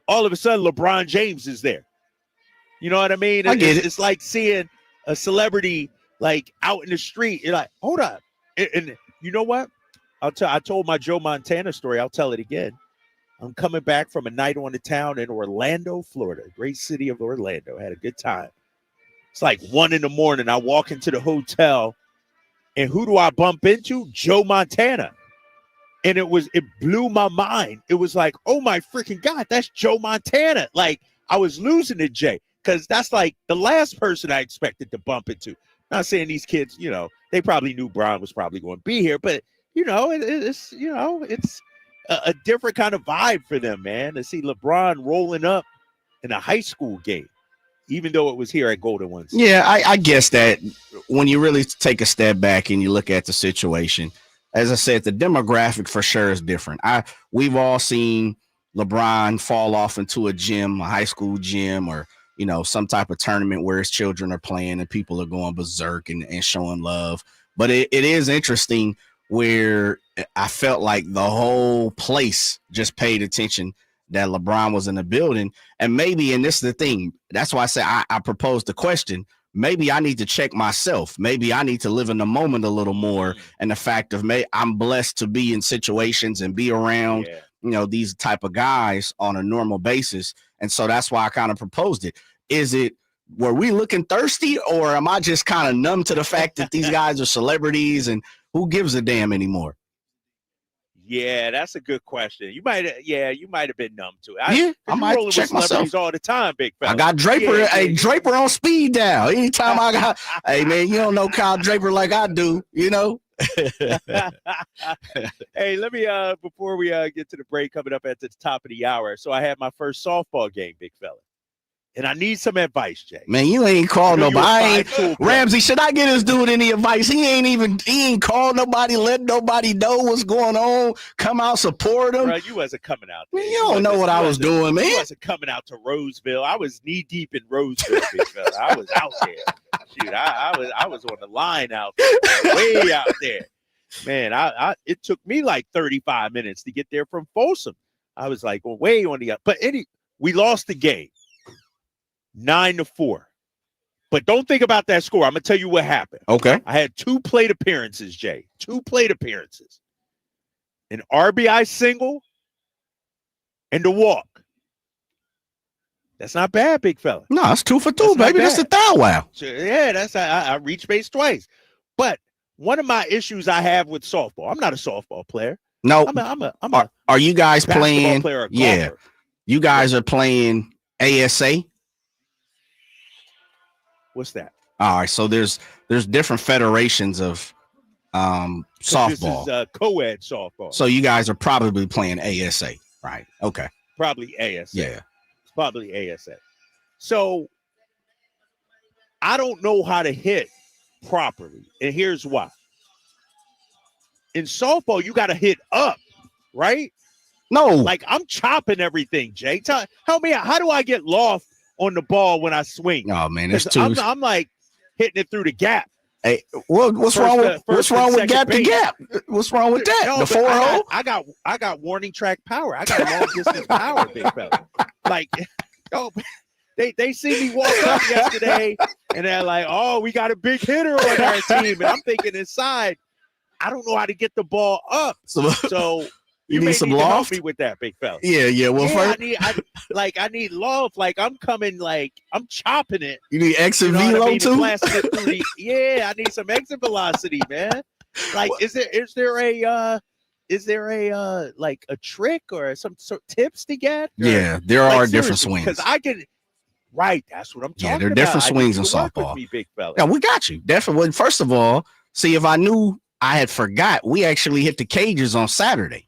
All of a sudden, LeBron James is there. You know what I mean? It's like seeing a celebrity like out in the street. You're like, hold up. And you know what? I told my Joe Montana story. I'll tell it again. I'm coming back from a night on the town in Orlando, Florida, great city of Orlando. Had a good time. It's like 1 a.m. I walk into the hotel, and who do I bump into? Joe Montana. And it blew my mind. It was like, oh my freaking God, that's Joe Montana. Like I was losing it, Jay, because that's like the last person I expected to bump into. Not saying these kids, they probably knew Brian was probably going to be here, but it's a different kind of vibe for them, man, to see LeBron rolling up in a high school game, even though it was here at Golden Ones. Yeah, I guess that when you really take a step back and you look at the situation, as I said, the demographic for sure is different. We've all seen LeBron fall off into a gym, a high school gym, or some type of tournament where his children are playing and people are going berserk and showing love. But it is interesting where I felt like the whole place just paid attention that LeBron was in the building. And maybe, and this is the thing, that's why I say I proposed the question, maybe I need to check myself. Maybe I need to live in the moment a little more. And the fact of I'm blessed to be in situations and be around, these type of guys on a normal basis. And so that's why I kind of proposed it. Were we looking thirsty, or am I just kind of numb to the fact that these guys are celebrities and who gives a damn anymore? Yeah, that's a good question. You might have been numb to it. I might check myself all the time, big fella. I got Draper, Draper on speed dial. Anytime I got, hey man, you don't know Kyle Draper like I do, Hey, let me before we get to the break coming up at the top of the hour. So I had my first softball game, big fella. And I need some advice, Jay. Man, you ain't called nobody. Ramsey, should I get this dude any advice? He ain't called nobody, let nobody know what's going on. Come out, support him. Bro, you wasn't coming out there. Man, you don't know what I was doing, man. You wasn't coming out to Roseville. I was knee deep in Roseville, big fella. I was out there. Shoot, I was on the line out there, way out there. Man, it took me like 35 minutes to get there from Folsom. I was like way on the but we lost the game. 9-4. But don't think about that score. I'm going to tell you what happened. Okay. I had 2 plate appearances, Jay. 2 plate appearances. An RBI single and a walk. That's not bad, big fella. No, it's 2 for 2, baby. That's a thou wow. So, yeah, I reached base twice. But one of my issues I have with softball, I'm not a softball player. No. Are you guys playing? Player, yeah. You guys are playing ASA? What's that? All right, so there's different federations of softball. This is co-ed softball. So you guys are probably playing ASA, right? Okay. Probably ASA. Yeah. It's probably ASA. So I don't know how to hit properly. And here's why. In softball, you got to hit up, right? No. Like, I'm chopping everything, Jay. Help me out. How do I get loft on the ball when I swing? Oh, man, it's too. I'm like hitting it through the gap. Hey, what's wrong with gap to gap? What's wrong with that? No, the 4-0? I got warning track power. I got long distance power, big fella. Like, oh, they see me walk up yesterday, and they're like, "Oh, we got a big hitter on our team." And I'm thinking inside, I don't know how to get the ball up. So you may need some to help loft. me with that, big fella. Yeah. Well, first, I need loft. Like, I'm coming, like I'm chopping it. You need exit know velo what I mean? too. Blasting it through I need some exit velocity, man. Like, is there a like a trick or some sort of tips to get? Or, Yeah, there are different swings. Because I can. Right, that's what I'm talking about. Yeah, there are different swings in softball. Me, big fella. Yeah, we got you. Definitely. First of all, see, if I knew I had forgot, we actually hit the cages on Saturday.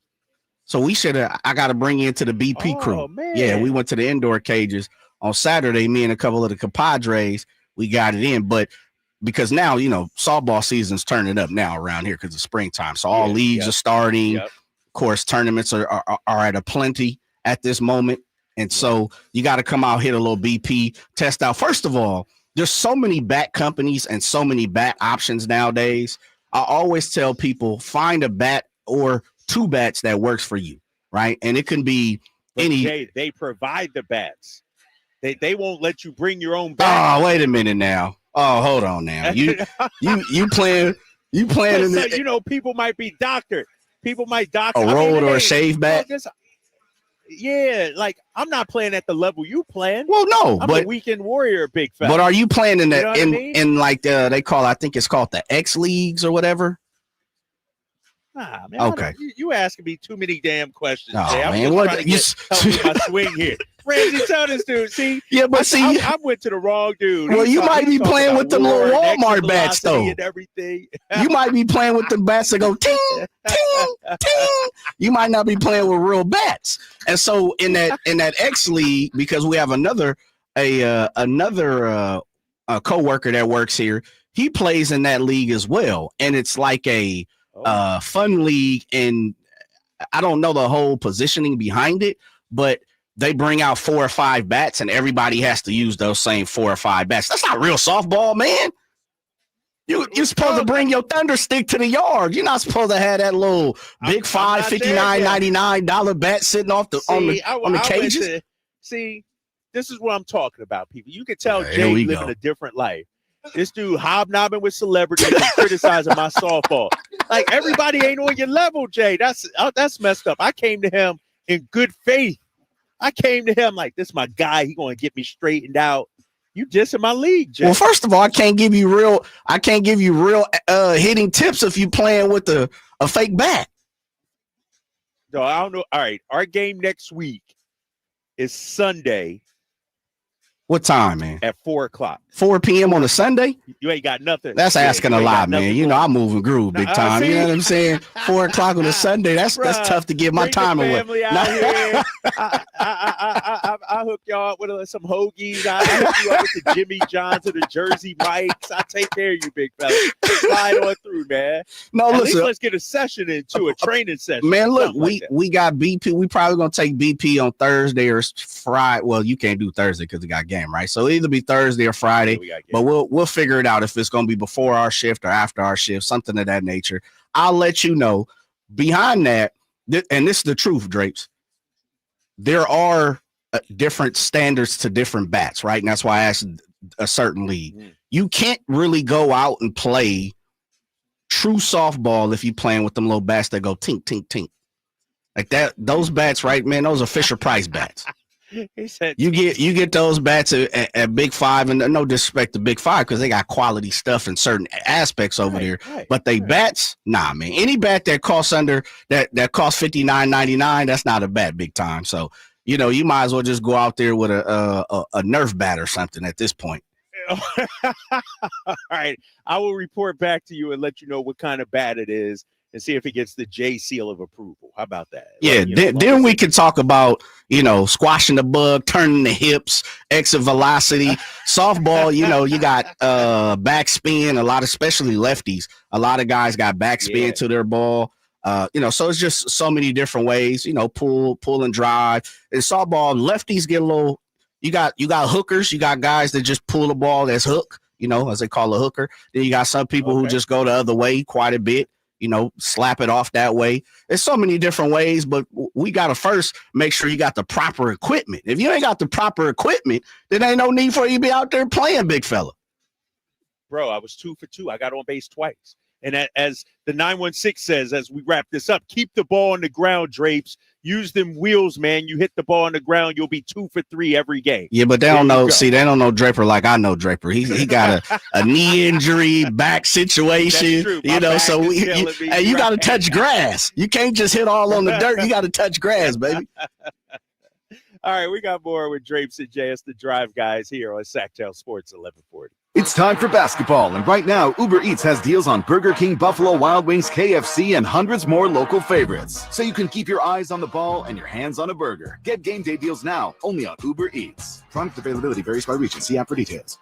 So we should have. I got to bring you into the BP crew. Man. Yeah, we went to the indoor cages on Saturday. Me and a couple of the compadres, we got it in. But because now, softball season's turning up now around here because it's springtime. So all leagues are starting. Of course, tournaments are at a plenty at this moment. And so you got to come out, hit a little BP, test out. First of all, there's so many bat companies and so many bat options nowadays. I always tell people, find a bat or two bats that works for you, right? And it can be any. They provide the bats. They won't let you bring your own bat. Oh, wait a minute now. Oh, hold on now. You playing in the, people might be doctored. People might doctor a rolled or a shaved bat. Yeah, like I'm not playing at the level you playing. Well, no, I'm but a weekend warrior, big fella. But are you playing in the in like they call? I think it's called the X leagues or whatever. Nah, man. Okay. You asking me too many damn questions. Oh, Jay. I'm man, just trying to help me my swing here. Ramsey, tell this dude. See, yeah, but I went to the wrong dude. Well, you might be playing with the little Walmart bats though. And everything. You might be playing with the bats that go ting, ting, ting. You might not be playing with real bats. And so in that X league, because we have another coworker that works here, he plays in that league as well, and it's like a fun league, and I don't know the whole positioning behind it, but they bring out 4 or 5 bats, and everybody has to use those same 4 or 5 bats. That's not real softball, man. You're supposed to bring your thunder stick to the yard. You're not supposed to have that little big $59, $99 bat sitting off on the cages. See, this is what I'm talking about, people. You can tell Jay living a different life. This dude hobnobbing with celebrities and criticizing my softball. Like, everybody ain't on your level, Jay. That's messed up. I came to him in good faith. I came to him like, this is my guy. He going to get me straightened out. You dissing my league, Jay. Well, first of all, I can't give you real hitting tips if you playing with a fake bat. No, I don't know. All right, our game next week is Sunday. What time, man? At 4:00. 4 p.m. on a Sunday? You ain't got nothing. That's asking a lot, man. I'm moving groove big time. You know what I'm saying? 4 o'clock on a Sunday. That's tough to give my time away. I hook y'all up with some hoagies. I hook you up with the Jimmy Johns or the Jersey Mikes. I take care of you, big fella. Slide on through, man. No, At listen. least let's get a session into a training session. Man, look, we got BP. We probably gonna take BP on Thursday or Friday. Well, you can't do Thursday because we got game, right? So it'll either be Thursday or Friday. But we'll figure it out if it's gonna be before our shift or after our shift, something of that nature. I'll let you know. Behind that, and this is the truth, Drapes. There are different standards to different bats, right? And that's why I asked a certain league. You can't really go out and play true softball if you're playing with them little bats that go tink, tink, tink. Like that, those bats, right, man? Those are Fisher Price bats. He said you get those bats at Big Five, and no disrespect to Big Five because they got quality stuff in certain aspects over there. But they bats, nah, man. Any bat that costs under that costs $59.99, that's not a bat big time. So you might as well just go out there with a Nerf bat or something at this point. All right, I will report back to you and let you know what kind of bat it is and see if he gets the J seal of approval. How about that? Yeah, then we can talk about, squashing the bug, turning the hips, exit velocity. Softball, you got backspin, a lot, especially lefties. A lot of guys got backspin to their ball. So it's just so many different ways, pull and drive. In softball, lefties get a little, you got hookers, you got guys that just pull the ball as hook, as they call a hooker. Then you got some people who just go the other way quite a bit. Slap it off that way. There's so many different ways, but we got to first make sure you got the proper equipment. If you ain't got the proper equipment, then ain't no need for you to be out there playing, big fella. Bro, I was 2 for 2. I got on base twice. And as the 916 says, as we wrap this up, keep the ball on the ground, Drapes. Use them wheels, man. You hit the ball on the ground, you'll be 2 for 3 every game. Yeah, but they don't know. See, they don't know Draper like I know Draper. He got a knee injury, back situation. So you got to touch grass. You can't just hit all on the dirt. You got to touch grass, baby. All right, we got more with Drapes and JS, the Drive Guys, here on Sacktown Sports 1140. It's time for basketball, and right now, Uber Eats has deals on Burger King, Buffalo Wild Wings, KFC, and hundreds more local favorites. So you can keep your eyes on the ball and your hands on a burger. Get game day deals now, only on Uber Eats. Product availability varies by region. See app for details.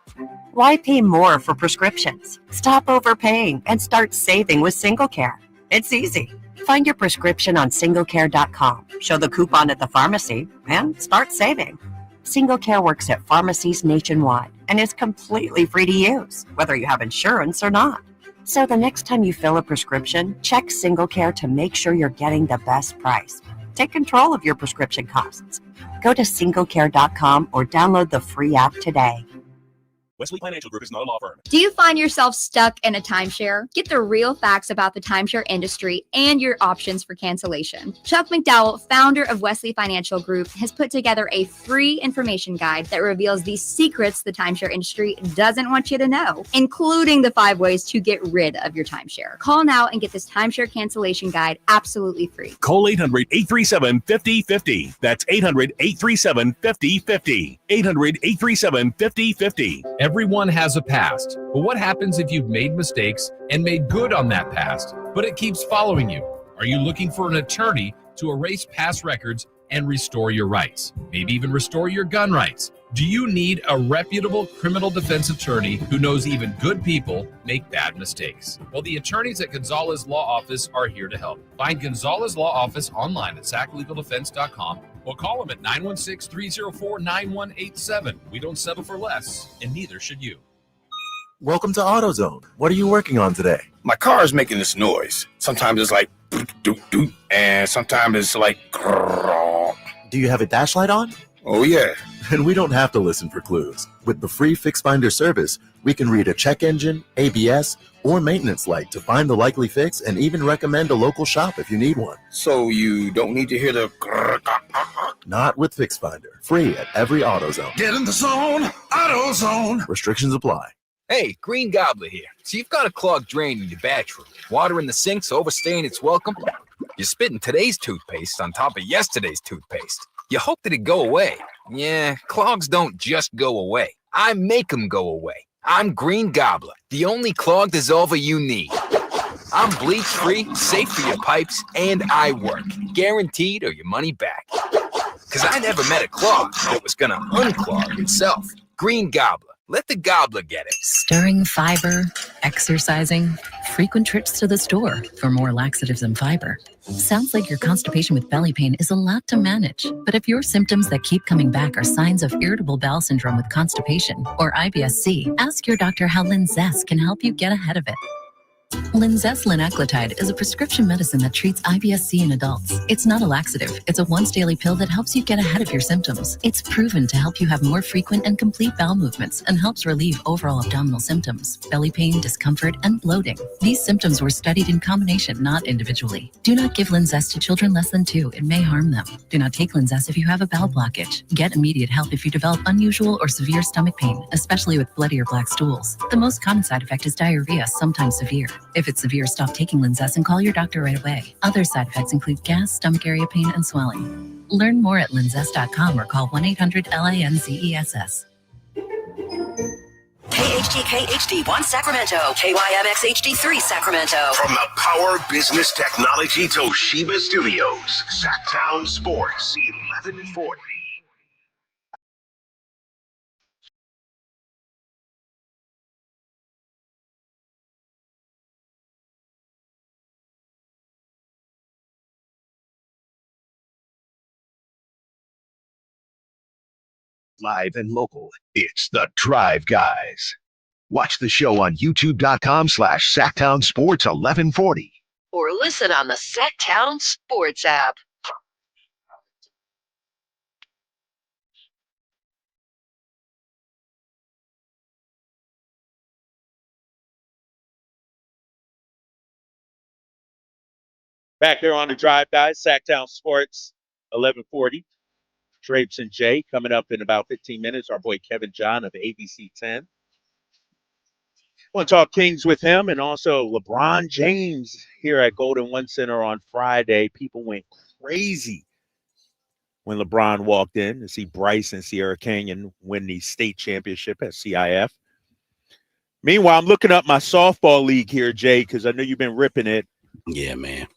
Why pay more for prescriptions? Stop overpaying and start saving with SingleCare. It's easy. Find your prescription on singlecare.com, show the coupon at the pharmacy, and start saving. SingleCare works at pharmacies nationwide and is completely free to use, whether you have insurance or not. So the next time you fill a prescription, check SingleCare to make sure you're getting the best price. Take control of your prescription costs. Go to singlecare.com or download the free app today. Wesley Financial Group is not a law firm. Do you find yourself stuck in a timeshare? Get the real facts about the timeshare industry and your options for cancellation. Chuck McDowell, founder of Wesley Financial Group, has put together a free information guide that reveals the secrets the timeshare industry doesn't want you to know, including the 5 ways to get rid of your timeshare. Call now and get this timeshare cancellation guide absolutely free. Call 800-837-5050. That's 800-837-5050. 800-837-5050. Everyone has a past, but what happens if you've made mistakes and made good on that past, but it keeps following you? Are you looking for an attorney to erase past records and restore your rights? Maybe even restore your gun rights? Do you need a reputable criminal defense attorney who knows even good people make bad mistakes? Well, the attorneys at Gonzalez Law Office are here to help. Find Gonzalez Law Office online at saclegaldefense.com or call them at 916-304-9187. We don't settle for less, and neither should you. Welcome to AutoZone. What are you working on today? My car is making this noise. Sometimes it's like doot doot, and sometimes it's like. Do you have a dash light on? Oh yeah. And we don't have to listen for clues. With the free Fix Finder service, we can read a check engine, ABS, or maintenance light to find the likely fix and even recommend a local shop if you need one. So you don't need to hear the. Not with Fix Finder. Free at every AutoZone. Get in the zone, AutoZone. Restrictions apply. Hey, Green Gobbler here. So you've got a clogged drain in your bathroom. Water in the sink's overstaying its welcome. You're spitting today's toothpaste on top of yesterday's toothpaste. You hope that it go away. Yeah, clogs don't just go away. I make them go away. I'm Green Gobbler, the only clog dissolver you need. I'm bleach-free, safe for your pipes, and I work. Guaranteed or your money back. Because I never met a clog that was going to unclog itself. Green Gobbler. Let the gobbler get it. Stirring fiber, exercising, frequent trips to the store for more laxatives and fiber. Sounds like your constipation with belly pain is a lot to manage. But if your symptoms that keep coming back are signs of irritable bowel syndrome with constipation or IBS-C, ask your doctor how Linzess can help you get ahead of it. Linzess linaclotide is a prescription medicine that treats IBS-C in adults. It's not a laxative. It's a once-daily pill that helps you get ahead of your symptoms. It's proven to help you have more frequent and complete bowel movements and helps relieve overall abdominal symptoms, belly pain, discomfort, and bloating. These symptoms were studied in combination, not individually. Do not give Linzess to children less than 2. It may harm them. Do not take Linzess if you have a bowel blockage. Get immediate help if you develop unusual or severe stomach pain, especially with bloody or black stools. The most common side effect is diarrhea, sometimes severe. If it's severe, stop taking Linzess and call your doctor right away. Other side effects include gas, stomach area pain, and swelling. Learn more at linzess.com or call 1-800-LINZESS. KHTK HD1 Sacramento, KYMX HD3 Sacramento. From the Power Business Technology Toshiba Studios, Sacktown Sports, 1140. Live and local, it's the Drive Guys. Watch the show on youtube.com/Sacktown Sports 1140. Or listen on the Sacktown Sports app. Back there on the Drive Guys, Sacktown Sports, 1140. Drapes and Jay coming up in about 15 minutes. Our boy Kevin John of ABC 10. Want to talk Kings with him, and also LeBron James here at Golden One Center on Friday. People went crazy when LeBron walked in to see Bryce and Sierra Canyon win the state championship at CIF. Meanwhile, I'm looking up my softball league here, Jay, because I know you've been ripping it. Yeah, man.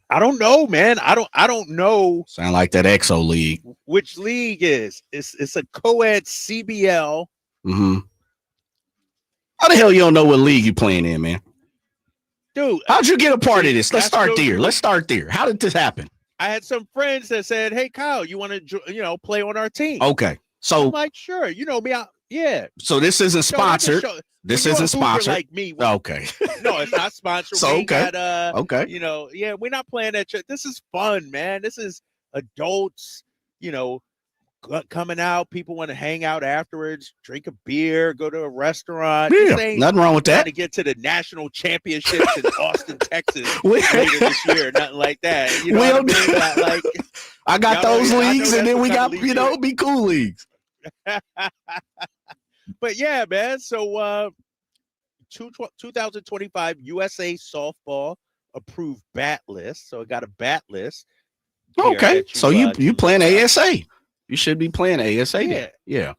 I don't know, man. I don't know. Sound like that EXO league. Which league is? It's a co-ed CBL. Mm-hmm. How the hell you don't know what league you playing in, man? Dude, how'd you get a part of this? Let's start there. How did this happen? I had some friends that said, "Hey, Kyle, you want to, play on our team?" Okay, so I'm like, sure, you know me, yeah. So this isn't sponsored. This isn't sponsored. Like me, okay. No, it's not sponsored. So okay, okay. We're not playing that. This is fun, man. This is adults. Coming out. People want to hang out afterwards, drink a beer, go to a restaurant. Yeah, nothing wrong with that. To get to the national championships in Austin, Texas later this year. Nothing like that. You know what I mean? Like, I got those leagues, and then we got be cool leagues. But yeah, man. So 2025 USA softball approved bat list. So I got a bat list. Okay, so you playing ASA? You should be playing ASA. Yeah.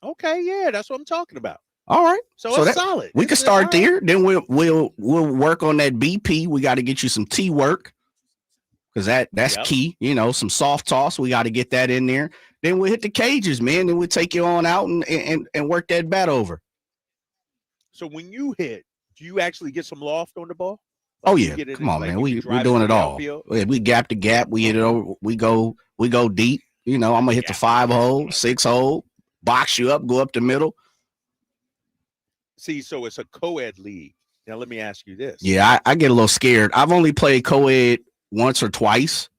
Okay, yeah, that's what I'm talking about. All right. So it's solid. We can start there. Then we'll work on that BP. We got to get you some T work because that's key. Some soft toss. We got to get that in there. Then we'll hit the cages, man. Then we'll take you on out and work that bat over. So when you hit, do you actually get some loft on the ball? Oh yeah, come on, man. We're doing it all. We gap to gap. We hit it over. We go deep. I'm gonna hit the 5-hole, 6-hole, box you up, go up the middle. See, so it's a co-ed league. Now let me ask you this. Yeah, I get a little scared. I've only played co-ed once or twice,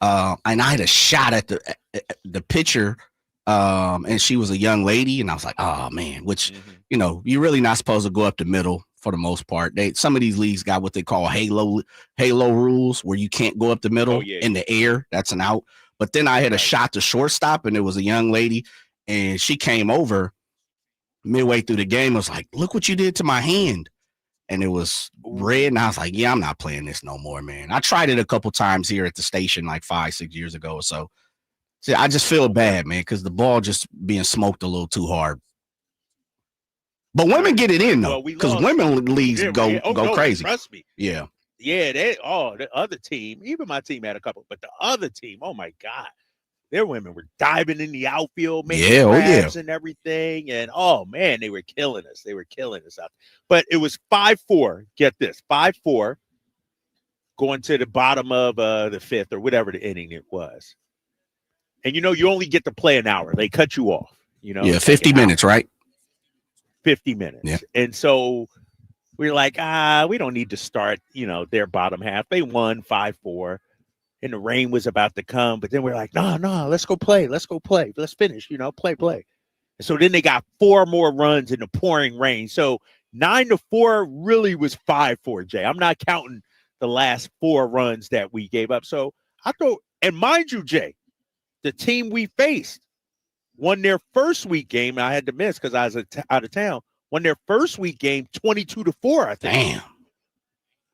and I had a shot at the pitcher, and she was a young lady, and I was like, oh man, which you're really not supposed to go up the middle for the most part. Some of these leagues got what they call halo rules, where you can't go up the middle in the air. That's an out. But then I had a shot to shortstop, and it was a young lady, and she came over midway through the game. Was like, look what you did to my hand. And it was red. And I was like, yeah, I'm not playing this no more, man. I tried it a couple times here at the station like 5-6 years ago or so. See, I just feel bad, man, because the ball just being smoked a little too hard. But women get it in, though, because women leagues go crazy. Trust me. Yeah. Yeah, the other team, even my team had a couple, but the other team, oh my God, their women were diving in the outfield, making grabs and everything. And oh man, they were killing us. They were killing us out. But it was 5-4. Get this, 5-4, going to the bottom of the fifth or whatever the inning it was. And you only get to play an hour. They cut you off. Yeah, 50 minutes, right? 50 minutes. Yeah. And so we're like, we don't need to start, their bottom half. They won 5-4, and the rain was about to come. But then we're like, no, let's go play. Let's go play. Let's finish, play. And so then they got 4 more runs in the pouring rain. So 9-4 really was 5-4, Jay. I'm not counting the last 4 runs that we gave up. So I thought, and mind you, Jay, the team we faced won their first week game. I had to miss because I was out of town. Won their first week game 22-4, I think.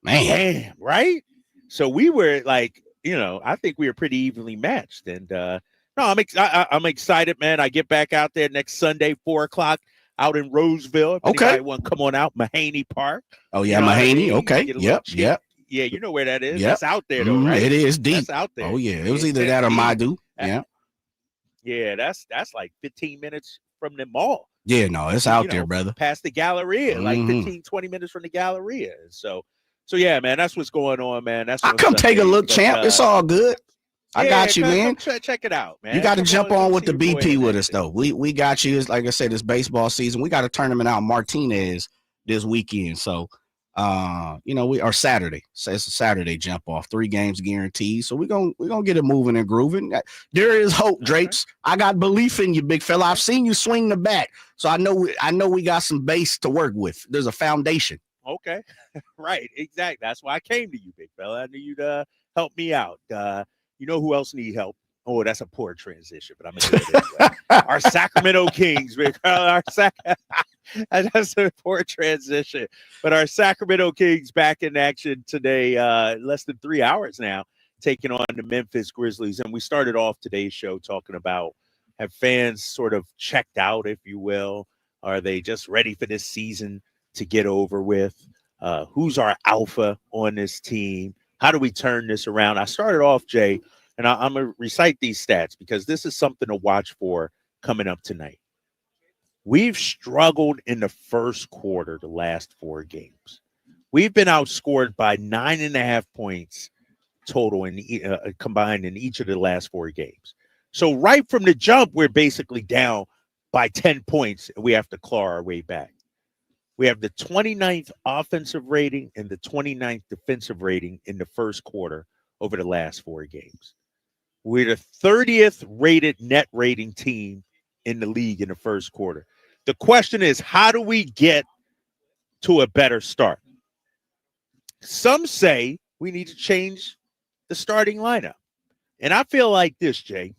Damn, right? So we were like, I think we were pretty evenly matched. And I'm excited, man. I get back out there next Sunday, 4:00. out in Roseville. If anybody want to come on out, Mahaney Park. Oh, yeah, Mahaney. Okay. Yep. Yeah, you know where that is. Yep. That's out there, though, right? It is deep. That's out there. Oh, yeah. It was either that or Madu. Yeah. Yeah, that's like 15 minutes from the mall. Yeah, no, it's out there, brother. Past the Galleria, like 15, 20 minutes from the Galleria. So yeah, man, that's what's going on, man. That's I come take a look, champ. It's all good. I got you, man. Check it out, man. You got to jump on with the BP with us, though. We got you. It's like I said, it's baseball season. We got a tournament out in Martinez this weekend. So, our Saturday. So it's a Saturday jump off. 3 games guaranteed. So we're gonna get it moving and grooving. There is hope, Drapes. I got belief in you, big fella. I've seen you swing the bat, so I know we got some base to work with. There's a foundation. Okay, right, exactly. That's why I came to you, big fella. I knew you'd help me out. You know who else need help? Oh, that's a poor transition, but I'm gonna do it anyway. Our Sacramento Kings, big fella. That's a poor transition. But our Sacramento Kings back in action today, less than 3 hours now, taking on the Memphis Grizzlies. And we started off today's show talking about, have fans sort of checked out, if you will? Are they just ready for this season to get over with? Who's our alpha on this team? How do we turn this around? I started off, Jay, and I'm going to recite these stats because this is something to watch for coming up tonight. We've struggled in the first quarter the last 4 games. We've been outscored by 9.5 points total combined in each of the last 4 games. So right from the jump, we're basically down by 10 points, and we have to claw our way back. We have the 29th offensive rating and the 29th defensive rating in the first quarter over the last 4 games. We're the 30th rated net rating team in the league in the first quarter. The question is, how do we get to a better start? Some say we need to change the starting lineup. And I feel like this, Jay.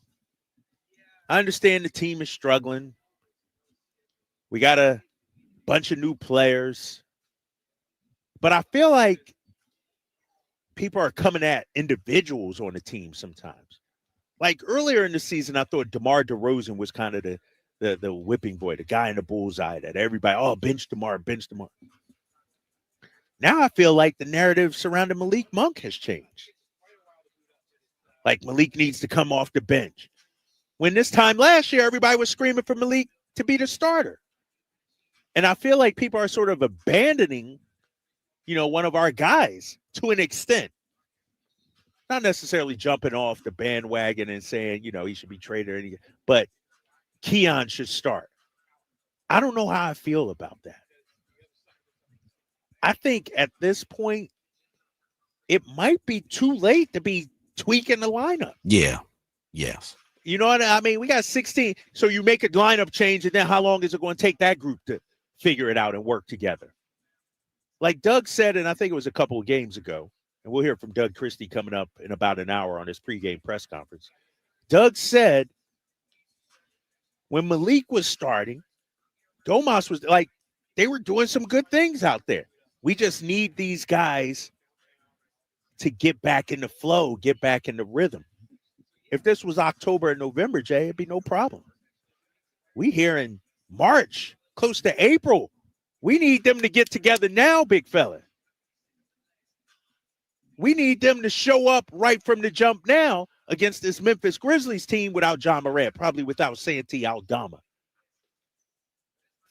I understand the team is struggling. We got a bunch of new players. But I feel like people are coming at individuals on the team sometimes. Like earlier in the season, I thought DeMar DeRozan was kind of the whipping boy, the guy in the bullseye that everybody, bench DeMar, bench DeMar. Now I feel like the narrative surrounding Malik Monk has changed. Like Malik needs to come off the bench. When this time last year, everybody was screaming for Malik to be the starter. And I feel like people are sort of abandoning, one of our guys to an extent. Not necessarily jumping off the bandwagon and saying, he should be traded or anything, but Keon should start. I don't know how I feel about that. I think at this point, it might be too late to be tweaking the lineup. Yeah. Yes. You know what I mean? We got 16. So you make a lineup change, and then how long is it going to take that group to figure it out and work together? Like Doug said, and I think it was a couple of games ago, and we'll hear from Doug Christie coming up in about an hour on his pregame press conference. Doug said when Malik was starting, Domas was like, they were doing some good things out there. We just need these guys to get back in the flow, get back in the rhythm. If this was October and November, Jay, it'd be no problem. We here in March, close to April. We need them to get together now, big fella. We need them to show up right from the jump now against this Memphis Grizzlies team without John Morant, probably without Santi Aldama.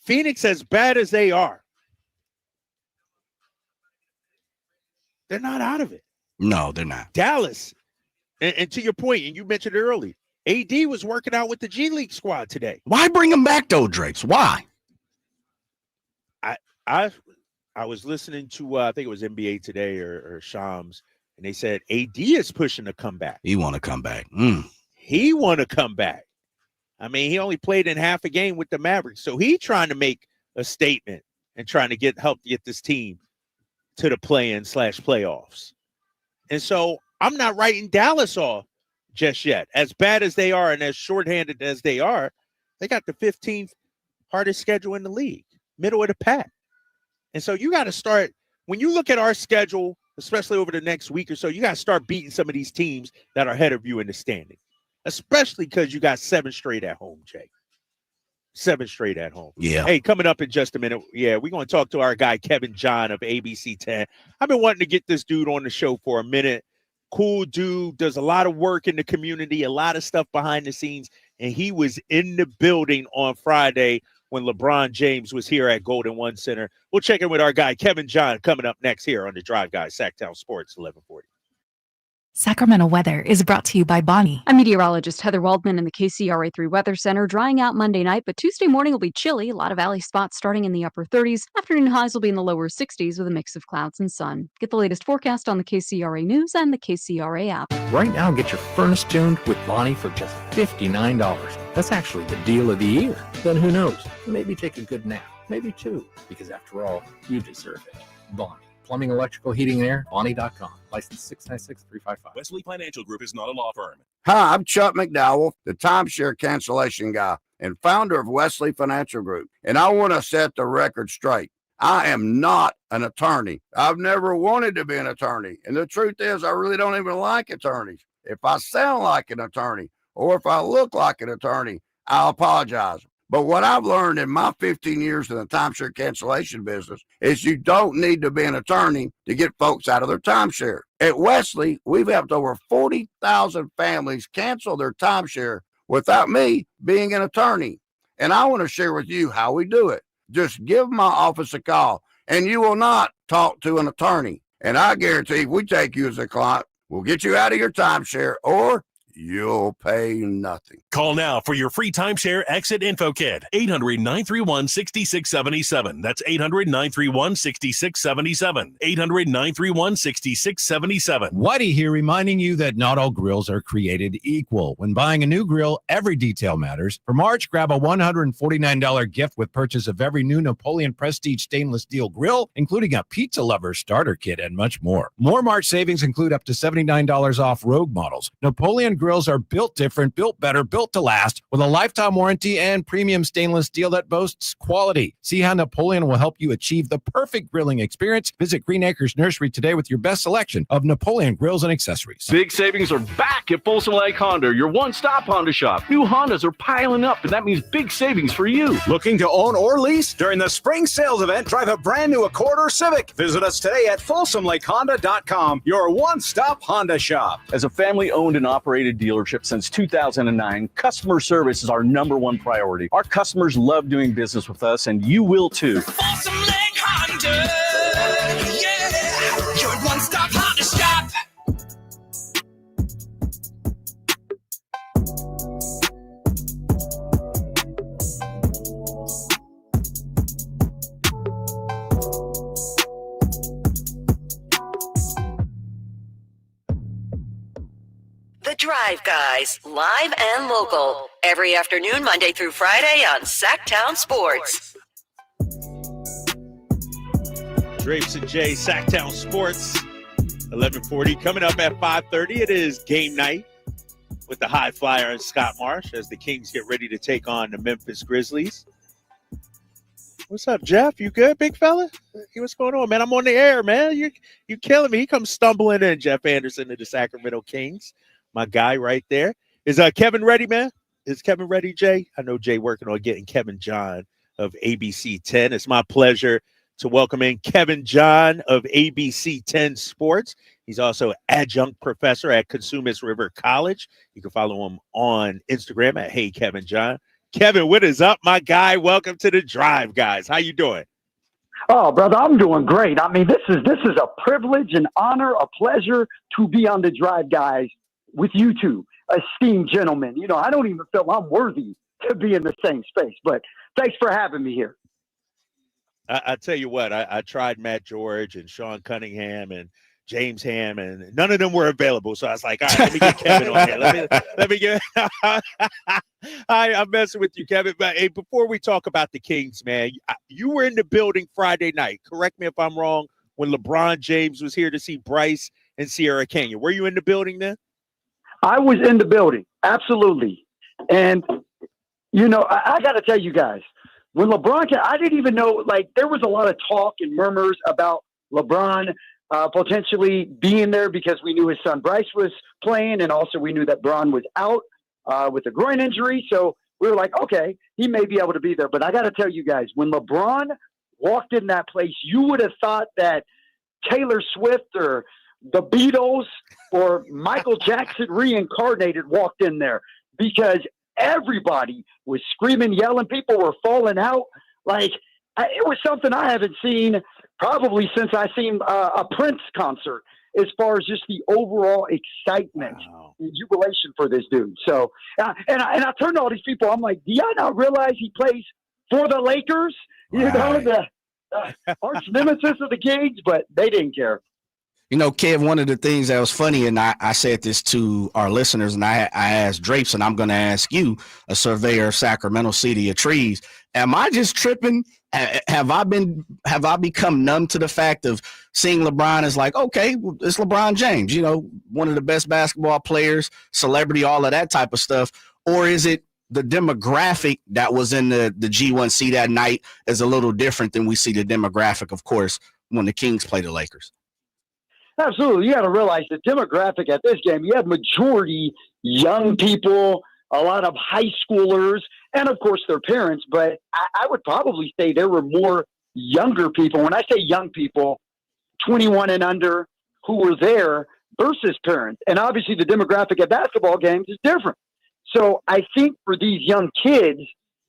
Phoenix, as bad as they are, they're not out of it. No, they're not. Dallas, and to your point, and you mentioned it earlier, AD was working out with the G League squad today. Why bring him back, though, Drapes? Why? I was listening to, I think it was NBA Today or Shams, and they said AD is pushing to come back. He want to come back. He want to come back. I mean, he only played in half a game with the Mavericks, so he trying to make a statement and trying to help get this team to the play-in/playoffs. And so I'm not writing Dallas off just yet. As bad as they are and as shorthanded as they are, they got the 15th hardest schedule in the league, middle of the pack. And so you got to start, when you look at our schedule, especially over the next week or so, you got to start beating some of these teams that are ahead of you in the standing, especially because you got 7 straight at home, Jay. 7 straight at home. Yeah. Hey, coming up in just a minute, we're going to talk to our guy, Kevin John of ABC 10. I've been wanting to get this dude on the show for a minute. Cool dude, does a lot of work in the community, a lot of stuff behind the scenes, and he was in the building on Friday when LeBron James was here at Golden One Center. We'll check in with our guy, Kevin John, coming up next here on the Drive Guys, Sacktown Sports 1140. Sacramento weather is brought to you by Bonnie. I'm meteorologist Heather Waldman in the KCRA3 Weather Center. Drying out Monday night, but Tuesday morning will be chilly. A lot of valley spots starting in the upper 30s. Afternoon highs will be in the lower 60s with a mix of clouds and sun. Get the latest forecast on the KCRA News and the KCRA app. Right now, get your furnace tuned with Bonnie for just $59. That's actually the deal of the year. Then who knows? Maybe take a good nap. Maybe 2, because after all, you deserve it. Bonnie. Plumbing, electrical, heating, and air, Bonnie.com. License 696-355. Wesley Financial Group is not a law firm. Hi, I'm Chuck McDowell, the timeshare cancellation guy and founder of Wesley Financial Group. And I want to set the record straight. I am not an attorney. I've never wanted to be an attorney. And the truth is, I really don't even like attorneys. If I sound like an attorney or if I look like an attorney, I'll apologize. But what I've learned in my 15 years in the timeshare cancellation business is you don't need to be an attorney to get folks out of their timeshare. At Wesley, we've helped over 40,000 families cancel their timeshare without me being an attorney. And I want to share with you how we do it. Just give my office a call, and you will not talk to an attorney. And I guarantee if we take you as a client, we'll get you out of your timeshare or you'll pay nothing. Call now for your free timeshare exit info kit. 800-931-6677. That's 800-931-6677. 800-931-6677. Whitey here reminding you that not all grills are created equal. When buying a new grill, every detail matters. For March, grab a $149 gift with purchase of every new Napoleon Prestige stainless steel grill, including a pizza lover starter kit and much more. More March savings include up to $79 off Rogue models. Napoleon grills are built different, built better, built to last, with a lifetime warranty and premium stainless steel that boasts quality. See how Napoleon will help you achieve the perfect grilling experience. Visit Green Acres Nursery today with your best selection of Napoleon grills and accessories. Big savings are back at Folsom Lake Honda, your one-stop Honda shop. New Hondas are piling up, and that means big savings for you. Looking to own or lease? During the spring sales event, drive a brand new Accord or Civic. Visit us today at FolsomLakeHonda.com, your one-stop Honda shop. As a family-owned and operated dealership since 2009, customer service is our #1 priority. Our customers love doing business with us, and you will too. Folsom Lake Honda, yeah, your one-stop Honda shop. The Drive Guys, live and local, every afternoon, Monday through Friday on Sacktown Sports. Drapes and Jay, Sacktown Sports, 1140. Coming up at 5:30, it is game night with the High Flyer and Scott Marsh as the Kings get ready to take on the Memphis Grizzlies. What's up, Jeff? You good, big fella? Hey, what's going on, man? I'm on the air, man. You killing me. He comes stumbling in, Jeff Anderson of the Sacramento Kings. My guy right there. Is Kevin ready, man? Is Kevin ready, Jay? I know Jay working on getting Kevin John of ABC 10. It's my pleasure to welcome in Kevin John of ABC 10 Sports. He's also adjunct professor at Cosumnes River College. You can follow him on Instagram at Hey Kevin John. Kevin, what is up, my guy? Welcome to the Drive, guys. How you doing? Oh, brother, I'm doing great. I mean, this is a privilege, an honor, a pleasure to be on the Drive, guys, with you two, esteemed gentlemen. You know, I don't even feel I'm worthy to be in the same space, but thanks for having me here. I tell you what, I tried Matt George and Sean Cunningham and James Ham, and none of them were available. So I was like, all right, let me get Kevin on here. Let me get I'm messing with you, Kevin. But hey, before we talk about the Kings, man, you were in the building Friday night. Correct me if I'm wrong, when LeBron James was here to see Bryce and Sierra Canyon. Were you in the building then? I was in the building, absolutely. And, you know, I got to tell you guys, when LeBron came, I didn't even know, like, there was a lot of talk and murmurs about LeBron potentially being there because we knew his son Bryce was playing, and also we knew that Bron was out with a groin injury. So we were like, okay, he may be able to be there. But I got to tell you guys, when LeBron walked in that place, you would have thought that Taylor Swift or the Beatles or Michael Jackson reincarnated walked in there, because everybody was screaming, yelling. People were falling out. Like, it was something I haven't seen probably since I seen a Prince concert, as far as just the overall excitement and jubilation for this dude. So, and I turned to all these people. I'm like, do y'all not realize he plays for the Lakers? You know, the arch nemesis of the Kings, but they didn't care. You know, Kev, one of the things that was funny, and I said this to our listeners, and I asked Drapes, and I'm going to ask you, a surveyor of Sacramento City of Trees, am I just tripping? Have I become numb to the fact of seeing LeBron as like, okay, it's LeBron James, you know, one of the best basketball players, celebrity, all of that type of stuff? Or is it the demographic that was in the G1C that night is a little different than we see the demographic, of course, when the Kings play the Lakers? Absolutely. You got to realize the demographic at this game, you have majority young people, a lot of high schoolers, and of course their parents. But I would probably say there were more younger people. When I say young people, 21 and under, who were there versus parents. And obviously the demographic at basketball games is different. So I think for these young kids,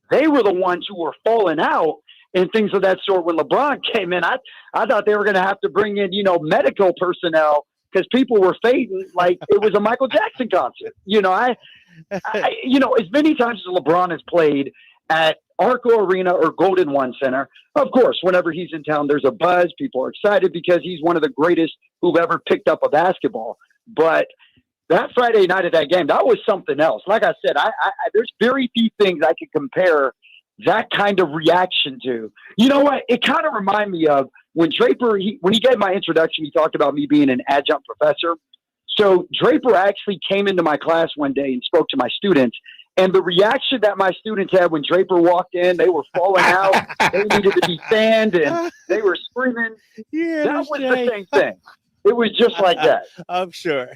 they were the ones who were falling out and things of that sort. When LeBron came in, I thought they were going to have to bring in, you know, medical personnel, because people were fading like it was a Michael Jackson concert. You know, I you know, as many times as LeBron has played at Arco Arena or Golden One Center, of course, whenever he's in town, there's a buzz. People are excited because he's one of the greatest who've ever picked up a basketball. But that Friday night of that game, that was something else. Like I said, there's very few things I could compare that kind of reaction to. You know what? It kind of reminded me of when Draper, when he gave my introduction, he talked about me being an adjunct professor. So Draper actually came into my class one day and spoke to my students. And the reaction that my students had when Draper walked in, they were falling out. They needed to be fanned, and they were screaming. Yeah, that was the same thing. It was just like that. I'm sure.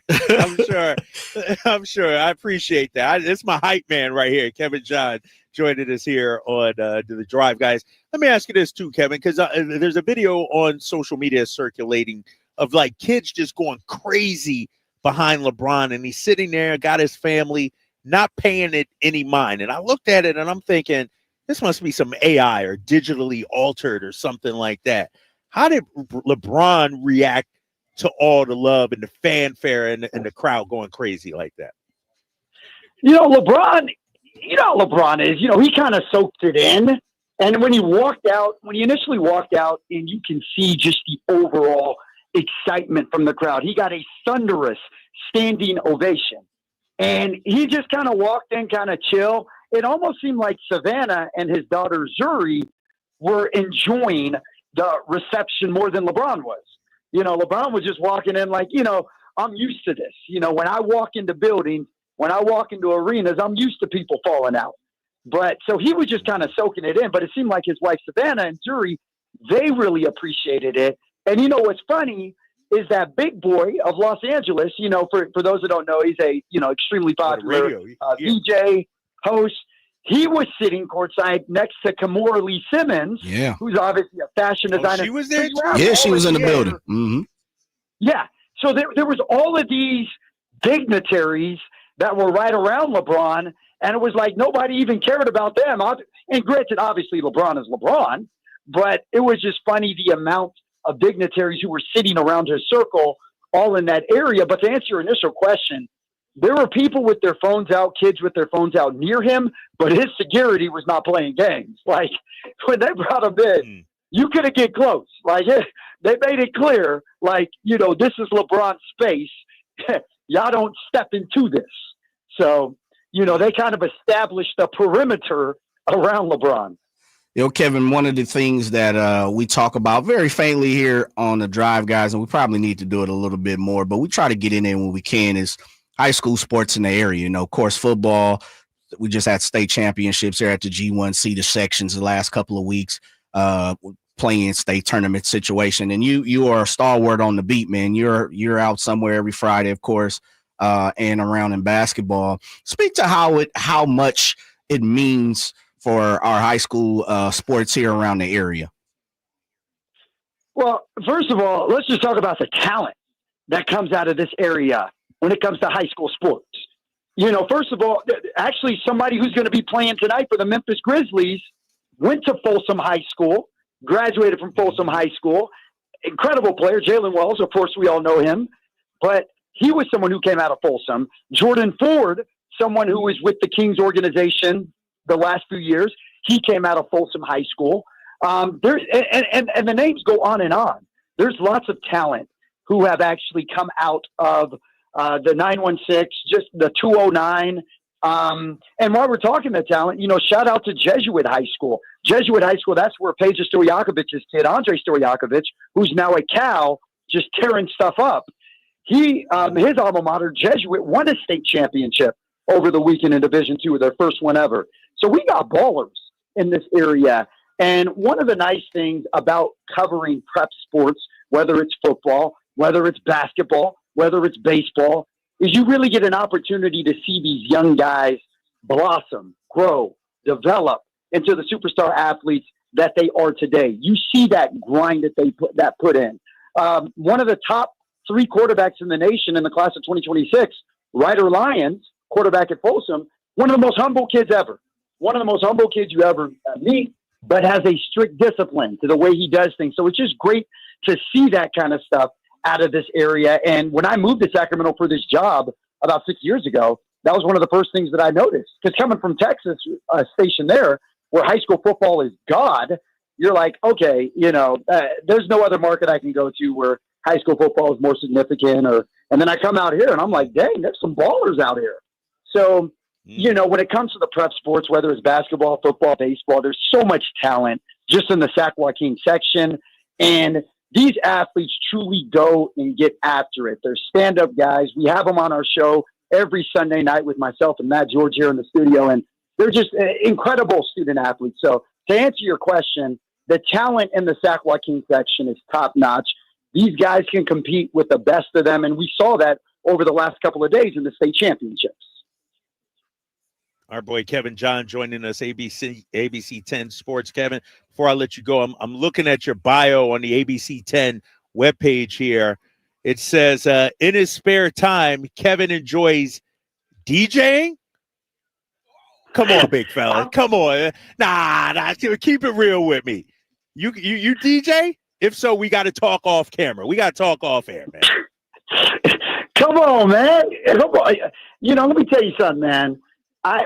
I'm sure. I appreciate that. It's my hype man right here, Kevin John, joining us here on the Drive, guys. Let me ask you this too, Kevin, because there's a video on social media circulating of like kids just going crazy behind LeBron, and he's sitting there, got his family, not paying it any mind. And I looked at it and I'm thinking, this must be some AI or digitally altered or something like that. How did LeBron react to all the love and the fanfare and the crowd going crazy like that? You know, LeBron is, you know, he kind of soaked it in. And when he initially walked out, and you can see just the overall excitement from the crowd, he got a thunderous standing ovation. And he just kind of walked in kind of chill. It almost seemed like Savannah and his daughter Zuri were enjoying the reception more than LeBron was. You know, LeBron was just walking in like, you know, I'm used to this. You know, when I walk into buildings, when I walk into arenas, I'm used to people falling out. But so he was just kind of soaking it in. But it seemed like his wife Savannah and Zuri, they really appreciated it. And you know what's funny is that Big Boy of Los Angeles, you know, for those that don't know, he's a, you know, extremely popular DJ host. He was sitting courtside next to Kimora Lee Simmons, who's obviously a fashion designer. She was there? Yeah, she was in the building. Mm-hmm. Yeah. So there was all of these dignitaries that were right around LeBron, and it was like nobody even cared about them. And granted, obviously LeBron is LeBron, but it was just funny the amount of dignitaries who were sitting around his circle all in that area. But to answer your initial question, there were people with their phones out, kids with their phones out near him, but his security was not playing games. Like, when they brought him in, you couldn't get close. Like, they made it clear, like, you know, this is LeBron's space. Y'all don't step into this. So, you know, they kind of established a perimeter around LeBron. You know, Kevin, one of the things that we talk about very faintly here on the Drive, guys, and we probably need to do it a little bit more, but we try to get in there when we can, is high school sports in the area. You know, of course, football, we just had state championships here at the G1C, the sections the last couple of weeks, playing state tournament situation. And you are a stalwart on the beat, man. You're out somewhere every Friday, of course, and around in basketball. Speak to how much it means for our high school sports here around the area? Well, first of all, let's just talk about the talent that comes out of this area when it comes to high school sports. First of all, actually somebody who's going to be playing tonight for the Memphis Grizzlies went to Folsom High School, graduated from Folsom High School. Incredible player, Jalen Wells, of course we all know him, but he was someone who came out of Folsom. Jordan Ford, someone who was with the Kings organization the last few years, he came out of Folsom High School. And the names go on and on. There's lots of talent who have actually come out of the 916, just the 209. And while we're talking about talent, shout out to Jesuit High School. Jesuit High School, that's where Peja Stojakovic's kid, Andre Stojakovic, who's now a Cal, just tearing stuff up. His alma mater, Jesuit, won a state championship over the weekend in Division II, their first one ever. So we got ballers in this area. And one of the nice things about covering prep sports, whether it's football, whether it's basketball, whether it's baseball, is you really get an opportunity to see these young guys blossom, grow, develop into the superstar athletes that they are today. You see that grind that they put in. One of the top 3 quarterbacks in the nation in the class of 2026, Ryder Lyons, quarterback at Folsom, one of the most humble kids ever. One of the most humble kids you ever meet, but has a strict discipline to the way he does things. So it's just great to see that kind of stuff out of this area. And when I moved to Sacramento for this job about 6 years ago, that was one of the first things that I noticed. Because coming from Texas, a station there where high school football is God, you're like, okay, there's no other market I can go to where high school football is more significant. And then I come out here and I'm like, dang, there's some ballers out here. So, when it comes to the prep sports, whether it's basketball, football, baseball, there's so much talent just in the Sac Joaquin section. And these athletes truly go and get after it. They're stand-up guys. We have them on our show every Sunday night with myself and Matt George here in the studio. And they're just incredible student athletes. So to answer your question, the talent in the Sac Joaquin section is top-notch. These guys can compete with the best of them. And we saw that over the last couple of days in the state championships. Our boy Kevin John joining us, ABC 10 Sports. Kevin, before I let you go, I'm looking at your bio on the ABC 10 webpage here. It says, in his spare time, Kevin enjoys DJing. Come on, big fella. Come on. Nah, keep it real with me. You DJ? If so, we got to talk off camera. We got to talk off air, man. Come on, man. Let me tell you something, man.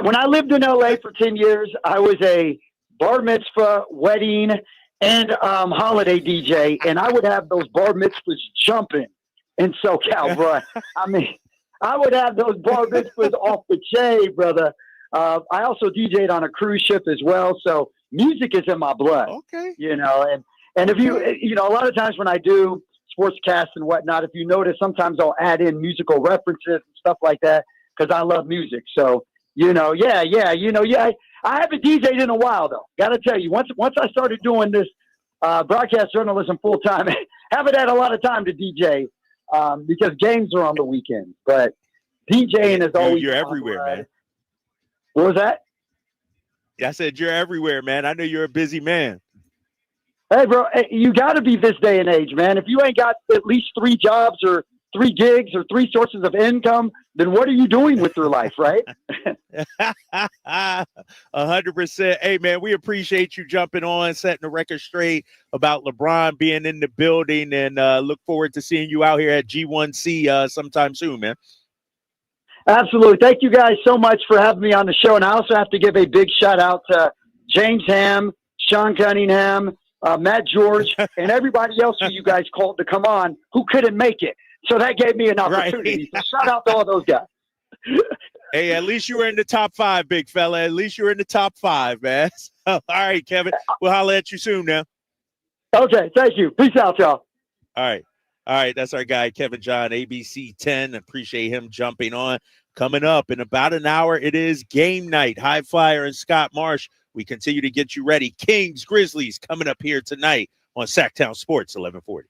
When I lived in LA for 10 years, I was a bar mitzvah, wedding, and holiday DJ, and I would have those bar mitzvahs jumping in SoCal, bro. I mean, I would have those bar mitzvahs off the chain, brother. I also DJ'd on a cruise ship as well, so music is in my blood. Okay. And if you a lot of times when I do sportscasts and whatnot, if you notice, sometimes I'll add in musical references and stuff like that because I love music. So, I haven't DJ'd in a while, though. Got to tell you, once I started doing this broadcast journalism full time, haven't had a lot of time to DJ because games are on the weekend. But DJing is always you're everywhere, man. What was that? I said you're everywhere, man. I know you're a busy man. Hey, bro, you got to be this day and age, man. If you ain't got at least 3 jobs or 3 gigs or 3 sources of income, then what are you doing with your life, right? 100%. Hey, man, we appreciate you jumping on, setting the record straight about LeBron being in the building, and look forward to seeing you out here at G1C sometime soon, man. Absolutely. Thank you guys so much for having me on the show. And I also have to give a big shout out to James Ham, Sean Cunningham, Matt George, and everybody else who you guys called to come on who couldn't make it. So that gave me an opportunity. Right. So shout out to all those guys. Hey, at least you were in the top 5, big fella. At least you were in the top 5, man. All right, Kevin. We'll holler at you soon now. Okay, thank you. Peace out, y'all. All right. That's our guy, Kevin John, ABC 10. Appreciate him jumping on. Coming up in about an hour, it is game night. High Flyer and Scott Marsh. We continue to get you ready. Kings, Grizzlies coming up here tonight on Sacktown Sports 1140.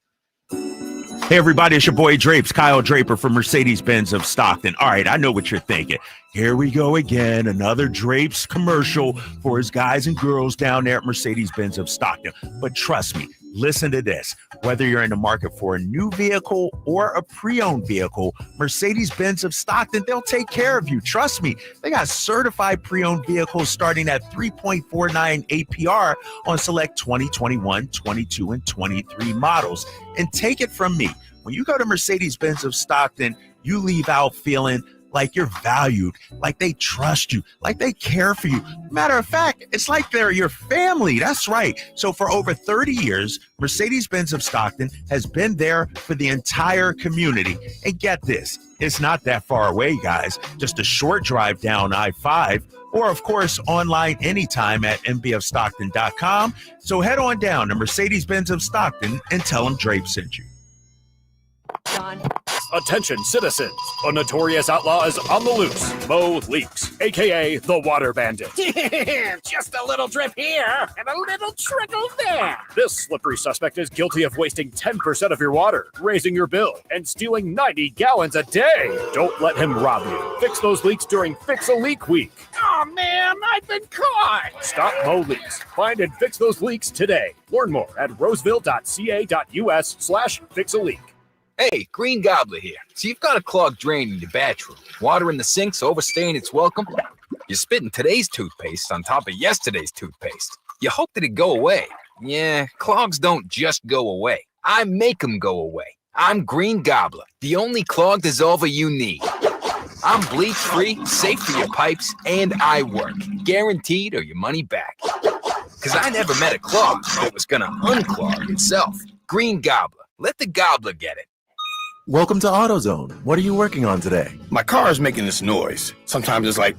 Hey, everybody, it's your boy Drapes, Kyle Draper from Mercedes-Benz of Stockton. All right, I know what you're thinking. Here we go again, another Drapes commercial for his guys and girls down there at Mercedes-Benz of Stockton. But trust me, listen to this. Whether you're in the market for a new vehicle or a pre-owned vehicle, Mercedes-Benz of Stockton, they'll take care of you. Trust me, they got certified pre-owned vehicles starting at 3.49 APR on select 2021, 22, and 23 models. And take it from me, when you go to Mercedes-Benz of Stockton, you leave out feeling like you're valued, like they trust you, like they care for you. Matter of fact, it's like they're your family. That's right. So for over 30 years, Mercedes-Benz of Stockton has been there for the entire community. And get this, it's not that far away, guys. Just a short drive down I-5, or of course, online anytime at mbofstockton.com. So head on down to Mercedes-Benz of Stockton and tell them Drape sent you. John. Attention, citizens. A notorious outlaw is on the loose. Mo Leaks, a.k.a. the Water Bandit. Just a little drip here and a little trickle there. This slippery suspect is guilty of wasting 10% of your water, raising your bill, and stealing 90 gallons a day. Don't let him rob you. Fix those leaks during Fix a Leak Week. Oh, man, I've been caught. Stop Mo Leaks. Find and fix those leaks today. Learn more at roseville.ca.us/fix-a-leak. Hey, Green Gobbler here. So you've got a clogged drain in your bathroom. Water in the sink's overstaying its welcome. You're spitting today's toothpaste on top of yesterday's toothpaste. You hope that it'd go away. Yeah, clogs don't just go away. I make them go away. I'm Green Gobbler, the only clog dissolver you need. I'm bleach-free, safe for your pipes, and I work. Guaranteed or your money back. Because I never met a clog that was going to unclog itself. Green Gobbler. Let the gobbler get it. Welcome to AutoZone. What are you working on today? My car is making this noise. Sometimes it's like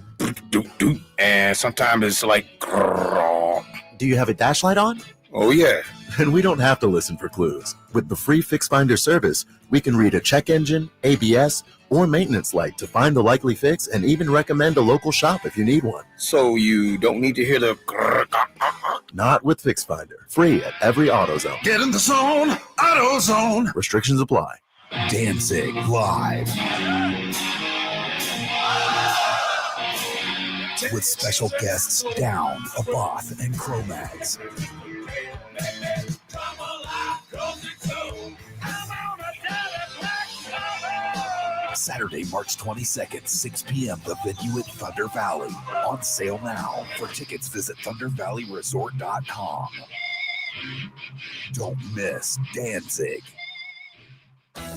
doot doot, and sometimes it's like grrr. Do you have a dash light on? Oh yeah. Then we don't have to listen for clues. With the free Fix Finder service, we can read a check engine, ABS, or maintenance light to find the likely fix and even recommend a local shop if you need one. So you don't need to hear the grrr. Not with Fix Finder. Free at every AutoZone. Get in the zone, AutoZone. Restrictions apply. Danzig live. With special guests Down, Aboth, and Cro-Mags. Saturday, March 22nd, 6 p.m., the venue at Thunder Valley. On sale now. For tickets, visit ThunderValleyResort.com. Don't miss Danzig.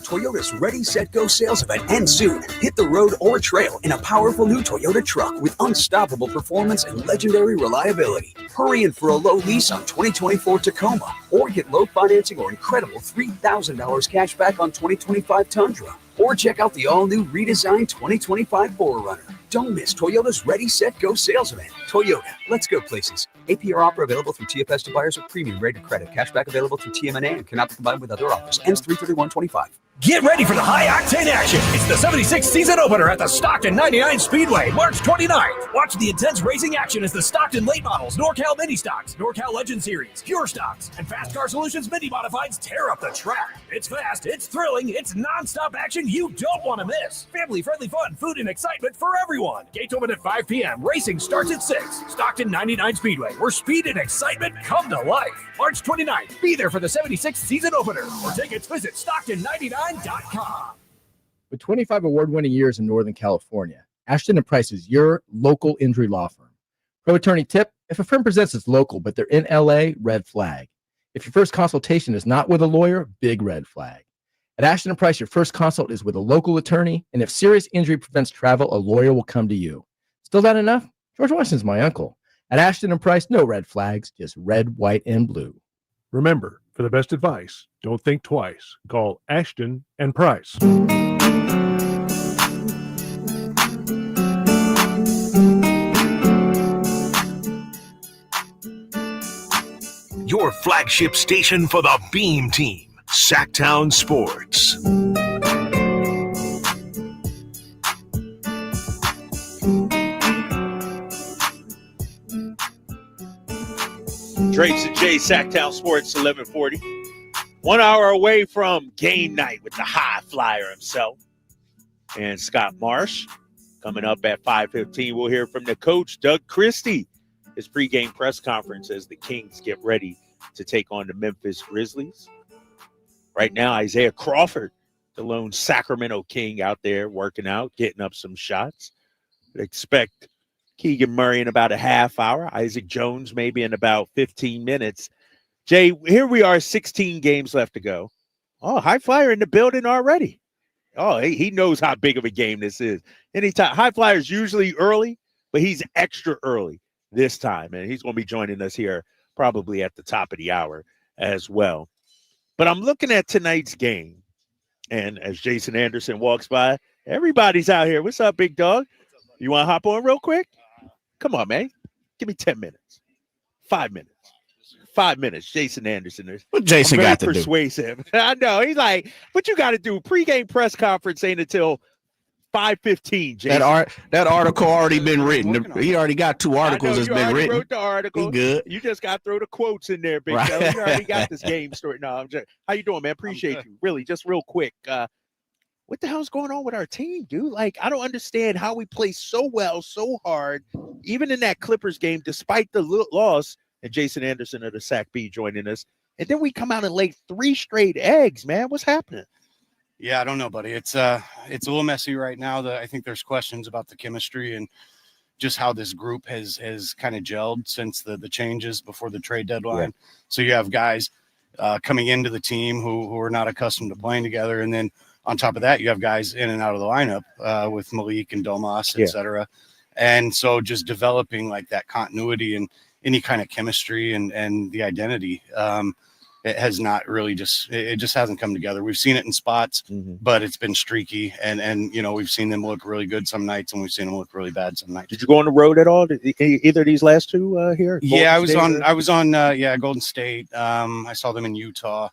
Toyota's Ready, Set, Go sales event ends soon. Hit the road or trail in a powerful new Toyota truck with unstoppable performance and legendary reliability. Hurry in for a low lease on 2024 Tacoma or get low financing or incredible $3,000 cash back on 2025 Tundra. Or check out the all-new redesigned 2025 4Runner. Don't miss Toyota's Ready, Set, Go sales event. Toyota, let's go places. APR offer available through TFS to buyers with premium rated credit. Cashback available through TMNA and cannot be combined with other offers. Ends 3/31/25. Get ready for the high-octane action. It's the 76th season opener at the Stockton 99 Speedway, March 29th. Watch the intense racing action as the Stockton Late Models, NorCal Mini Stocks, NorCal Legend Series, Pure Stocks, and Fast Car Solutions Mini Modifieds tear up the track. It's fast, it's thrilling, it's non-stop action you don't want to miss. Family-friendly fun, food, and excitement for everyone. Gates open at 5 p.m. Racing starts at 6. Stockton 99 Speedway, where speed and excitement come to life. March 29th. Be there for the 76th season opener. For tickets, visit Stockton99.com. With 25 award-winning years in Northern California, Ashton & Price is your local injury law firm. Pro attorney tip: if a firm presents as local but they're in LA, red flag. If your first consultation is not with a lawyer, big red flag. At Ashton & Price, your first consult is with a local attorney, and if serious injury prevents travel, a lawyer will come to you. Still not enough? George Washington's my uncle. At Ashton & Price, no red flags, just red, white, and blue. Remember, for the best advice, don't think twice. Call Ashton & Price. Your flagship station for the Beam Team, Sacktown Sports. Drapes and Jay, Sacktown Sports, 1140. 1 hour away from game night with the high flyer himself and Scott Marsh. Coming up at 5:15, we'll hear from the coach, Doug Christie, his pregame press conference as the Kings get ready to take on the Memphis Grizzlies. Right now, Isaiah Crawford, the lone Sacramento King, out there working out, getting up some shots. Expect Keegan Murray in about a half hour. Isaac Jones maybe in about 15 minutes. Jay, here we are, 16 games left to go. Oh, high flyer in the building already. Oh, he knows how big of a game this is. Anytime. High flyer's usually early, but he's extra early this time. And he's going to be joining us here probably at the top of the hour as well. But I'm looking at tonight's game. And as Jason Anderson walks by, everybody's out here. What's up, big dog? You want to hop on real quick? Come on, man. Give me 10 minutes. 5 minutes. 5 minutes. Jason Anderson. What Jason got to persuasive. I know. He's like, what you got to do? Pre-game press conference ain't until 5:15, Jason. That article already been written. He already got 2 articles that's been written. Wrote the article. He good. You just got to throw the quotes in there, big fella. You already got this game story. No, I'm just, how you doing, man? Appreciate you. Really, just real quick. What the hell's going on with our team, dude? Like, I don't understand how we play so well, so hard, even in that Clippers game, despite the loss. And Jason Anderson of the Sac B joining us. And then we come out and lay 3 straight eggs, man. What's happening? Yeah, I don't know, buddy. It's a little messy right now. I think there's questions about the chemistry and just how this group has kind of gelled since the changes before the trade deadline. Yeah. So you have guys coming into the team who are not accustomed to playing together. And then on top of that, you have guys in and out of the lineup with Malik and Domas, et cetera. And so just developing like that continuity and any kind of chemistry and the identity, it has not really it just hasn't come together. We've seen it in spots, but it's been streaky. And, you know, we've seen them look really good some nights and we've seen them look really bad some nights. Did you go on the road at all? Either of these last two here? Yeah, I was on Golden State. I saw them in Utah.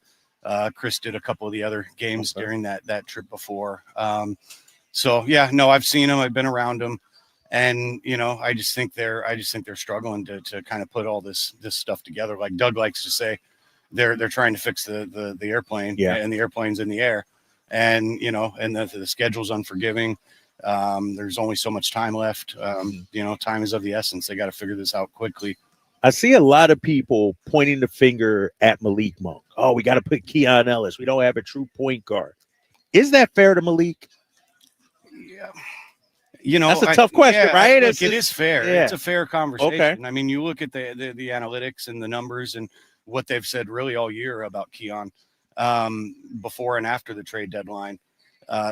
Chris did a couple of the other games during that trip before. So yeah, no, I've seen them. I've been around them. And, you know, I just think they're struggling to kind of put all this stuff together. Like Doug likes to say, they're trying to fix the airplane, and the airplane's in the air, and, you know, and the schedule's unforgiving. There's only so much time left. You know, time is of the essence. They got to figure this out quickly. I see a lot of people pointing the finger at Malik Monk. Oh, we got to put Keon Ellis. We don't have a true point guard. Is that fair to Malik? Yeah. You know, that's a tough question, right? It is fair. Yeah. It's a fair conversation. Okay. I mean, you look at the analytics and the numbers and what they've said really all year about Keon before and after the trade deadline.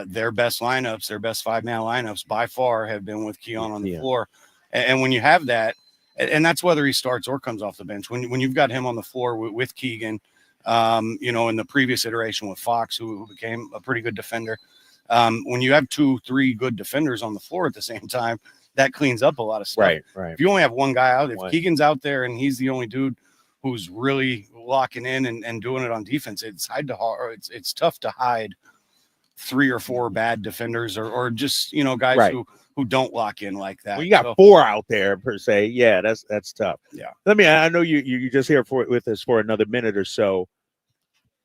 Their best lineups, their best 5-man lineups by far have been with Keon on the floor. And when you have that, and that's whether he starts or comes off the bench, when you've got him on the floor with Keegan, you know, in the previous iteration with Fox, who became a pretty good defender. When you have 2-3 good defenders on the floor at the same time, that cleans up a lot of stuff. Right. If you only have one guy out, if Keegan's out there and he's the only dude who's really locking in and doing it on defense, it's tough to hide 3 or 4 bad defenders or just, you know, guys who don't lock in like that. Well, you got 4 out there per se. Yeah, that's tough. Yeah. I know you just here with us for another minute or so.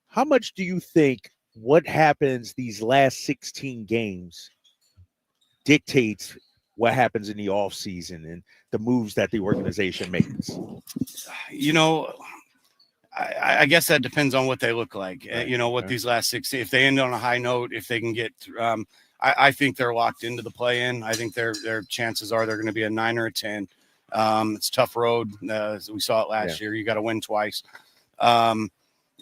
How much do you think what happens these last 16 games dictates what happens in the offseason and the moves that the organization makes? You know, I guess that depends on what they look like. You know, what these last 16, if they end on a high note, if they can get, I think they're locked into the play-in. I think their chances are they're going to be a 9 or a 10. It's a tough road. We saw it last year. You got to win twice.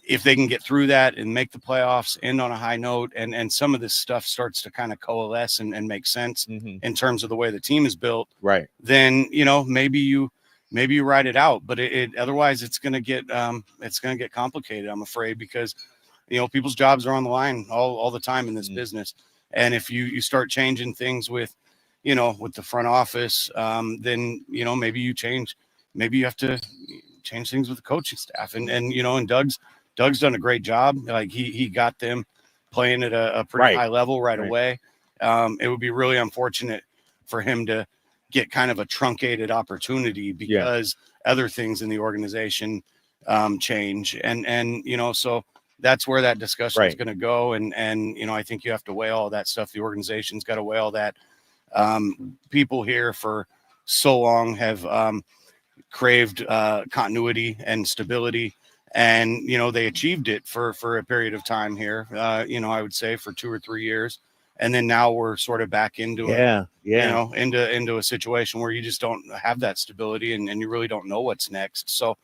If they can get through that and make the playoffs, end on a high note, and some of this stuff starts to kind of coalesce and make sense in terms of the way the team is built, then, you know, maybe you ride it out. But otherwise it's going to get complicated, I'm afraid, because, you know, people's jobs are on the line all the time in this business. And if you start changing things with the front office, then, you know, maybe you have to change things with the coaching staff. And you know, and Doug's done a great job. Like he got them playing at a pretty high level right away. It would be really unfortunate for him to get kind of a truncated opportunity because other things in the organization change. And you know, so that's where that discussion is Right. going to go. And, I think you have to weigh all that stuff. The organization's got to weigh all that. People here for so long have craved continuity and stability. And, they achieved it for a period of time here, I would say for 2 or 3 years. And then now we're sort of back into into a situation where you just don't have that stability and you really don't know what's next. So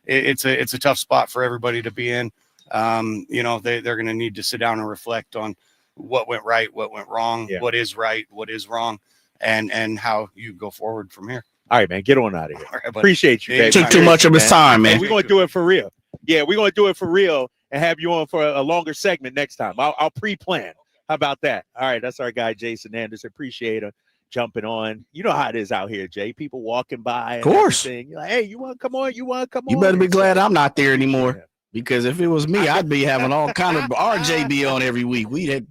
it's a tough spot for everybody to be in. They're going to need to sit down and reflect on what went right, what went wrong, what is right, what is wrong, and how you go forward from here. All right, man, get on out of here. All right, buddy. Appreciate you, baby. Took too much of his time, man. Hey, we're going to do it for real. Yeah, we're going to do it for real and have you on for a longer segment next time. I'll pre-plan. How about that? All right, that's our guy, Jason Anderson. Appreciate him jumping on. You know how it is out here, Jay. People walking by. Of course. You're like, hey, you want to come on? You want to come on? You better be glad I'm not there anymore. Because if it was me, I'd be having all kind of RJB on every week. We had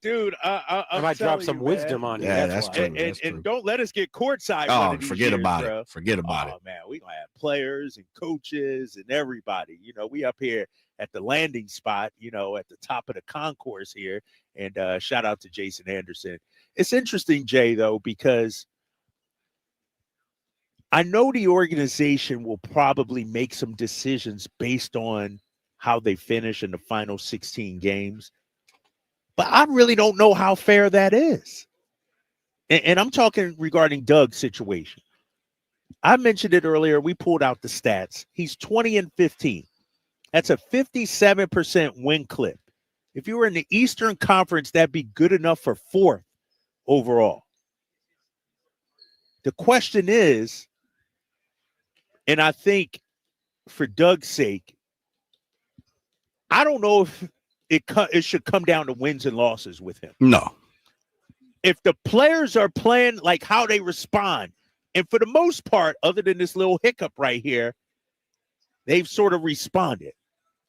dude. I might drop some wisdom on you. Yeah, that's true. And don't let us get courtside. Oh, forget about it. Forget about it. Oh man, we gonna have players and coaches and everybody. We up here at the landing spot. At the top of the concourse here. And shout out to Jason Anderson. It's interesting, Jay, though, because I know the organization will probably make some decisions based on how they finish in the final 16 games. But I really don't know how fair that is. And I'm talking regarding Doug's situation. I mentioned it earlier. We pulled out the stats. He's 20-15. That's a 57% win clip. If you were in the Eastern Conference, that'd be good enough for 4th overall. The question is, and I think for Doug's sake, I don't know if it should come down to wins and losses with him. No. If the players are playing like how they respond, and for the most part, other than this little hiccup right here, they've sort of responded.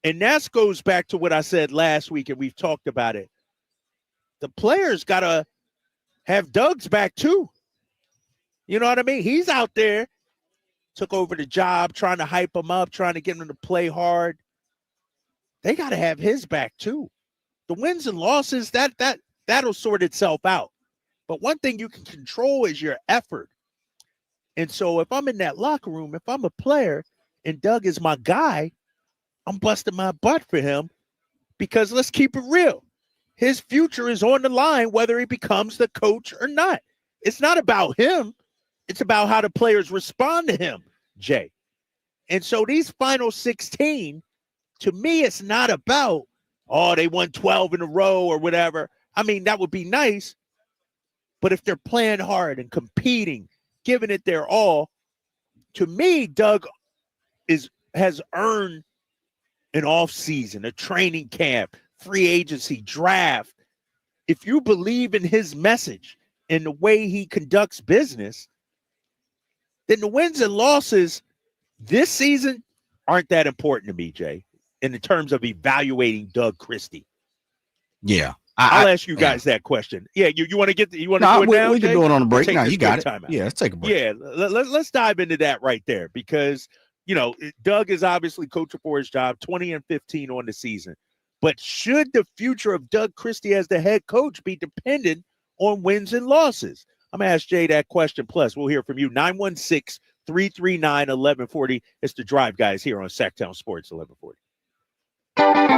And that goes back to what I said last week, and we've talked about it. The players got to have Doug's back too. You know what I mean? He's out there, took over the job, trying to hype him up, trying to get him to play hard. They got to have his back too. The wins and losses, that'll sort itself out. But one thing you can control is your effort. And so if I'm in that locker room, if I'm a player and Doug is my guy, I'm busting my butt for him because let's keep it real. His future is on the line, whether he becomes the coach or not. It's not about him. It's about how the players respond to him, Jay. And so these final 16, to me, it's not about, they won 12 in a row or whatever. I mean, that would be nice. But if they're playing hard and competing, giving it their all, to me, Doug has earned an off season, a training camp, free agency, draft. If you believe in his message and the way he conducts business, then the wins and losses this season aren't that important to me, Jay, in the terms of evaluating Doug Christie. Yeah. I'll ask you guys that question. Yeah, you want to do it now? We can do it on a break. Take No, this you got quick it. timeout. Yeah, let's take a break. Yeah, let's dive into that right there because, Doug is obviously coaching for his job, 20-15 on the season. But should the future of Doug Christie as the head coach be dependent on wins and losses? I'm going to ask Jay that question. Plus, we'll hear from you. 916-339-1140. It's the Drive Guys here on Sacktown Sports 1140.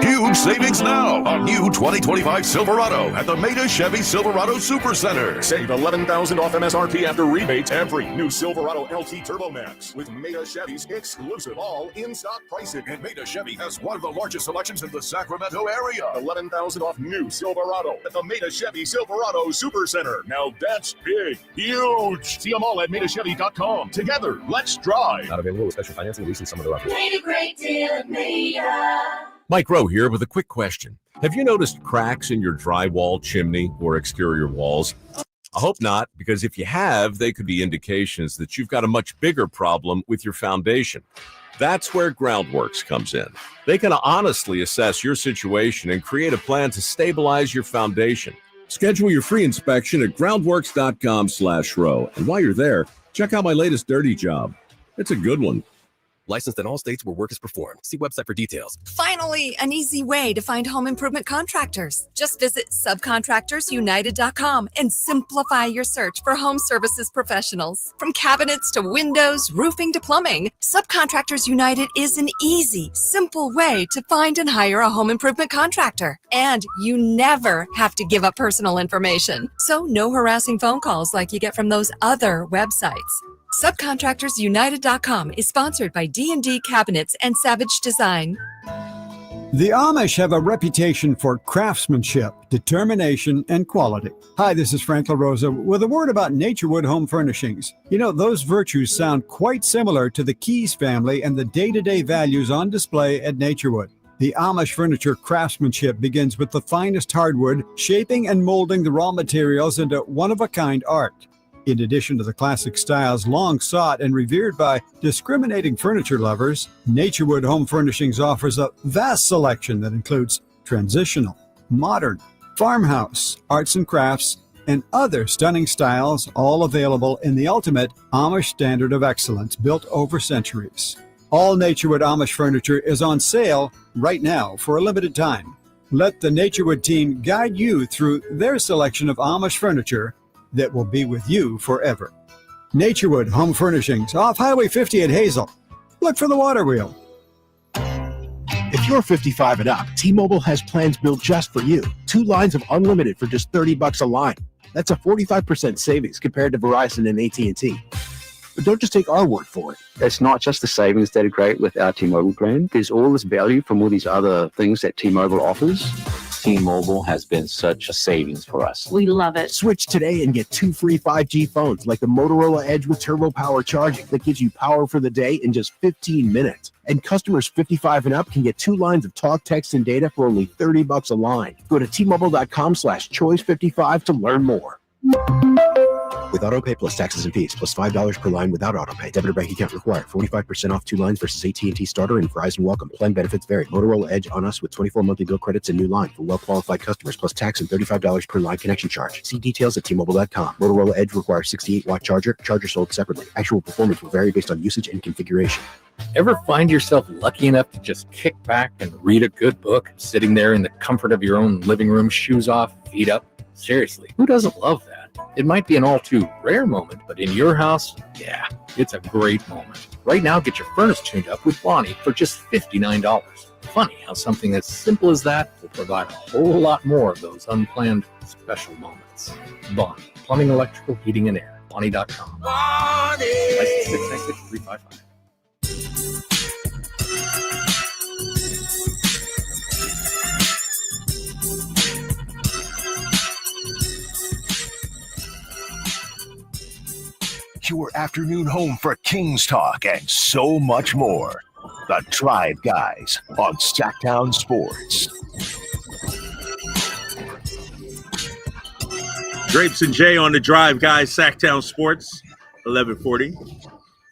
Huge savings now on new 2025 Silverado at the Maida Chevy Silverado Supercenter. Save $11,000 off MSRP after rebates every new Silverado LT Turbo Max with Maida Chevy's exclusive all-in-stock pricing. And Maida Chevy has one of the largest selections in the Sacramento area. $11,000 off new Silverado at the Maida Chevy Silverado Supercenter. Now that's big, huge. See them all at MaidaChevy.com. Together, let's drive. Not available with special financing, leasing, some of the offers. Made a great deal at Maida. Mike Rowe here with a quick question. Have you noticed cracks in your drywall, chimney, or exterior walls? I hope not, because if you have, they could be indications that you've got a much bigger problem with your foundation. That's where Groundworks comes in. They can honestly assess your situation and create a plan to stabilize your foundation. Schedule your free inspection at groundworks.com/row. And while you're there, check out my latest dirty job. It's a good one. Licensed in all states where work is performed. See website for details. Finally, an easy way to find home improvement contractors. Just visit subcontractorsunited.com and simplify your search for home services professionals. From cabinets to windows, roofing to plumbing, Subcontractors United is an easy, simple way to find and hire a home improvement contractor. And you never have to give up personal information. So no harassing phone calls like you get from those other websites. Subcontractorsunited.com is sponsored by D&D Cabinets and Savage Design. The Amish have a reputation for craftsmanship, determination, and quality. Hi, this is Frank LaRosa with a word about Naturewood Home Furnishings. You know, those virtues sound quite similar to the Keys family and the day-to-day values on display at Naturewood. The Amish furniture craftsmanship begins with the finest hardwood, shaping and molding the raw materials into one-of-a-kind art. In addition to the classic styles long sought and revered by discriminating furniture lovers, Naturewood Home Furnishings offers a vast selection that includes transitional, modern, farmhouse, arts and crafts, and other stunning styles, all available in the ultimate Amish standard of excellence built over centuries. All Naturewood Amish furniture is on sale right now for a limited time. Let the Naturewood team guide you through their selection of Amish furniture that will be with you forever. Naturewood Home Furnishings, off Highway 50 at Hazel. Look for the water wheel. If you're 55 and up, T-Mobile has plans built just for you. 2 lines of unlimited for just $30 a line. That's a 45% savings compared to Verizon and AT&T. But don't just take our word for it. It's not just the savings that are great with our T-Mobile plan. There's all this value from all these other things that T-Mobile offers. T-Mobile has been such a savings for us. We love it. Switch today and get 2 free 5G phones like the Motorola Edge with Turbo Power charging that gives you power for the day in just 15 minutes. And customers 55 and up can get 2 lines of talk, text, and data for only $30 a line. Go to T-Mobile.com/choice55 to learn more. With AutoPay plus taxes and fees, plus $5 per line without AutoPay. Debit or bank account required. 45% off 2 lines versus AT&T Starter and Verizon Welcome. Plan benefits vary. Motorola Edge on us with 24 monthly bill credits and new line for well-qualified customers, plus tax and $35 per line connection charge. See details at T-Mobile.com. Motorola Edge requires 68-watt charger. Charger sold separately. Actual performance will vary based on usage and configuration. Ever find yourself lucky enough to just kick back and read a good book, sitting there in the comfort of your own living room, shoes off, feet up? Seriously, who doesn't love that? It might be an all too rare moment, but in your house, yeah, it's a great moment. Right now, get your furnace tuned up with Bonnie for just $59. Funny how something as simple as that will provide a whole lot more of those unplanned special moments. Bonnie, plumbing, electrical, heating, and air. Bonnie.com. Bonnie! License 696-355. Your afternoon home for Kings Talk and so much more. The Drive Guys on Sacktown Sports. Drapes and Jay on the Drive Guys, Sacktown Sports, 1140.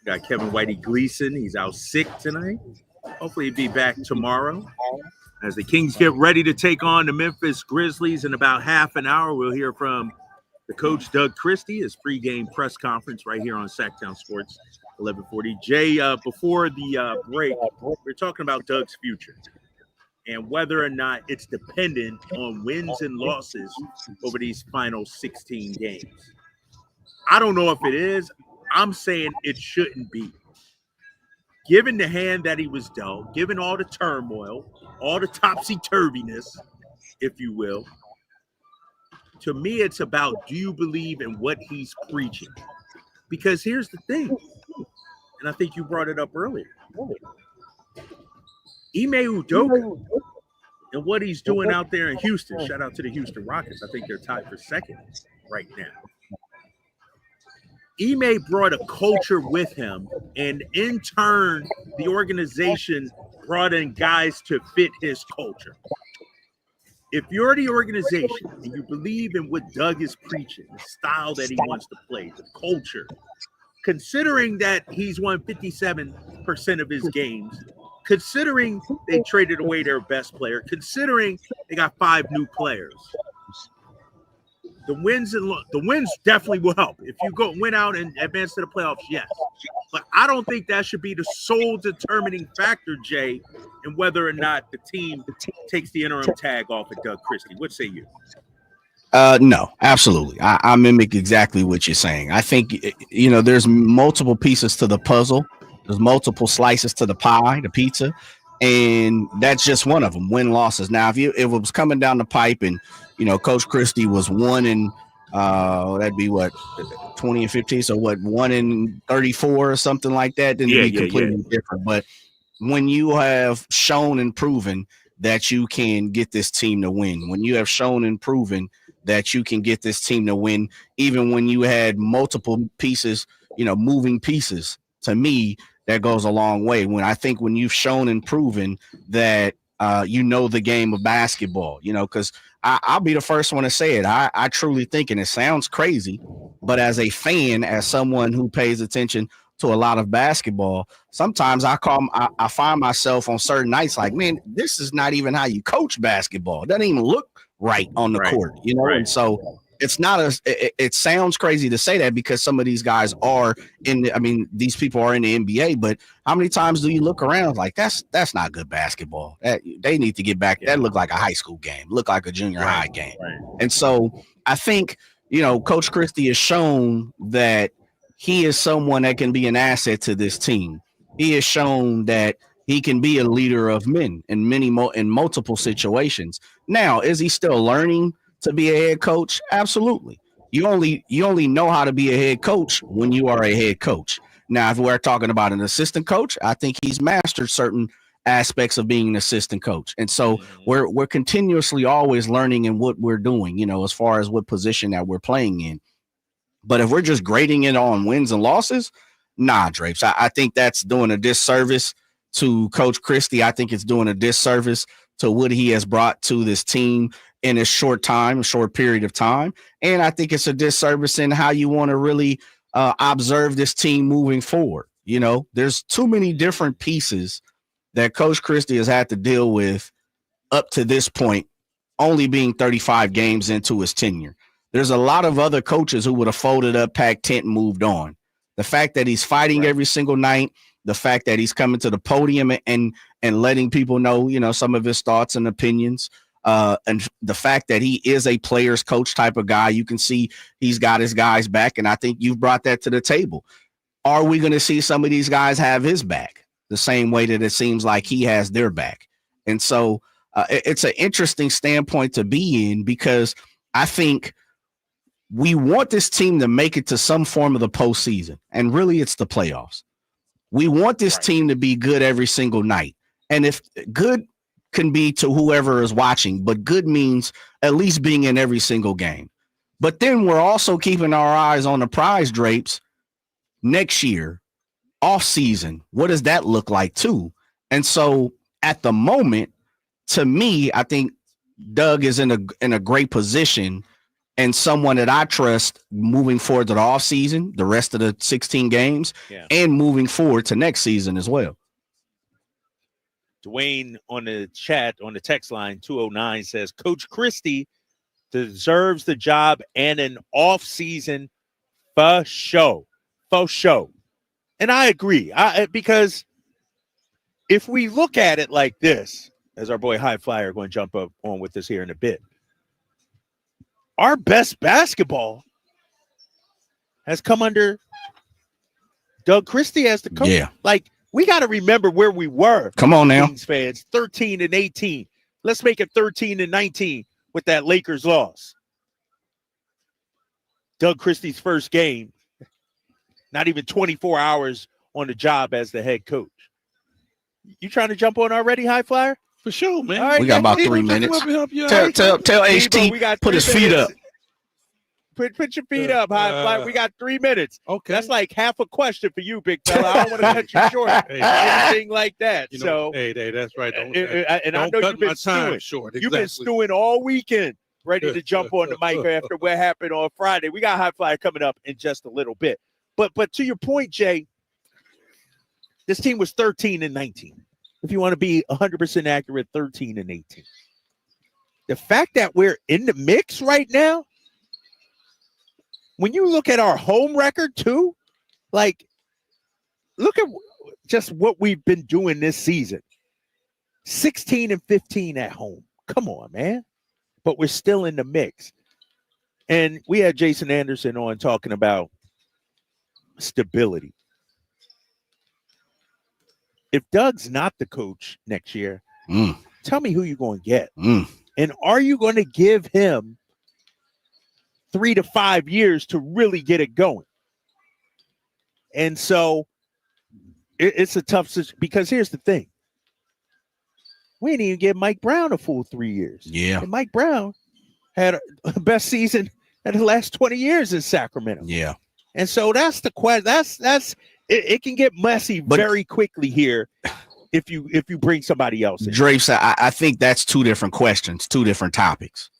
Got Kevin Whitey Gleason. He's out sick tonight. Hopefully he'll be back tomorrow. As the Kings get ready to take on the Memphis Grizzlies in about half an hour, we'll hear from the coach, Doug Christie, his pregame press conference right here on Sacktown Sports, 1140. Jay, before the break, we're talking about Doug's future and whether or not it's dependent on wins and losses over these final 16 games. I don't know if it is. I'm saying it shouldn't be. Given the hand that he was dealt, given all the turmoil, all the topsy-turviness, if you will, to me, it's about, do you believe in what he's preaching? Because here's the thing, and I think you brought it up earlier. Ime Udoka and what he's doing out there in Houston. Shout out to the Houston Rockets. I think they're tied for second right now. Ime brought a culture with him, and in turn, the organization brought in guys to fit his culture. If you're the organization and you believe in what Doug is preaching, the style that he wants to play, the culture, considering that he's won 57% of his games, considering they traded away their best player, considering they got 5 new players, the wins definitely will help. If you win out and advance to the playoffs, yes. But I don't think that should be the sole determining factor, Jay, in whether or not the team takes the interim tag off of Doug Christie. What say you? No, absolutely. I mimic exactly what you're saying. I think, there's multiple pieces to the puzzle. There's multiple slices to the pie, the pizza, and that's just one of them. Win losses. Now, if it was coming down the pipe and Coach Christie was 1 that'd be what 20 and 15. So what 1 and 34 or something like that. Then it'd be completely different. But when you have shown and proven that you can get this team to win, when you have shown and proven that you can get this team to win, even when you had multiple pieces, moving pieces, to me, that goes a long way. When you've shown and proven that the game of basketball, because I'll be the first one to say it. I truly think, and it sounds crazy, but as a fan, as someone who pays attention to a lot of basketball, sometimes I find myself on certain nights like, man, this is not even how you coach basketball. It doesn't even look right on the court, And so it's not it sounds crazy to say that because some of these guys are these people are in the NBA, but how many times do you look around like that's not good basketball? They need to get back. That looked like a high school game, looked like a junior high game. And so I think, Coach Christie has shown that he is someone that can be an asset to this team. He has shown that he can be a leader of men in multiple situations. Now, is he still learning to be a head coach? Absolutely. You only know how to be a head coach when you are a head coach. Now, if we're talking about an assistant coach, I think he's mastered certain aspects of being an assistant coach. And so we're continuously always learning in what we're doing, as far as what position that we're playing in. But if we're just grading it on wins and losses, nah, Drapes. I think that's doing a disservice to Coach Christie. I think it's doing a disservice to what he has brought to this team in a short period of time. And I think it's a disservice in how you want to really observe this team moving forward. There's too many different pieces that Coach Christie has had to deal with up to this point, only being 35 games into his tenure. There's a lot of other coaches who would have folded up, packed tent, and moved on. The fact that he's fighting every single night, the fact that he's coming to the podium and letting people know, some of his thoughts and opinions, and the fact that he is a player's coach type of guy, you can see he's got his guys back, and I think you've brought that to the table. Are we going to see some of these guys have his back the same way that it seems like he has their back? And so it's an interesting standpoint to be in, because I think we want this team to make it to some form of the postseason, and really it's the playoffs. We want this team to be good every single night. And if good can be to whoever is watching, but good means at least being in every single game. But then we're also keeping our eyes on the prize, Drapes, next year, off season. What does that look like too? And so at the moment, to me, I think Doug is in a great position, and someone that I trust moving forward to the offseason, the rest of the 16 games, and moving forward to next season as well. Dwayne on the chat, on the text line, 209 says, Coach Christie deserves the job and an offseason for show. For show. And I agree. Because if we look at it like this, as our boy High Flyer going to jump up on with us here in a bit, our best basketball has come under Doug Christie as the coach. Yeah. Like, we got to remember where we were. Come on now. Kings fans, 13 and 18. Let's make it 13 and 19 with that Lakers loss. Doug Christie's first game, not even 24 hours on the job as the head coach. You trying to jump on already, High Flyer? For sure, man. Right, we got about 3 minutes. Tell HT, put his feet up. Put your feet up, High Flyer. We got 3 minutes. Okay. That's like half a question for you, big fella. I don't want to cut you short. Anything like that. Hey, that's right. And don't I know cut you've been my time stewing. short. You've been stewing all weekend, ready to jump on the mic after what happened on Friday. We got High Flyer coming up in just a little bit. But to your point, Jay, this team was 13 and 19. If you want to be 100% accurate, 13 and 18. The fact that we're in the mix right now, when you look at our home record too, like look at just what we've been doing this season. 16-15 at home. Come on, man. But we're still in the mix. And we had Jason Anderson on talking about stability. If Doug's not the coach next year, tell me who you're going to get. And are you going to give him 3 to 5 years to really get it going? And so it's a tough situation because here's the thing. We didn't even give Mike Brown a full 3 years. Yeah. And Mike Brown had a best season in the last 20 years in Sacramento. Yeah. And so that's the question. That's it can get messy very quickly here if you bring somebody else in. Drapes, I think that's two different questions, two different topics.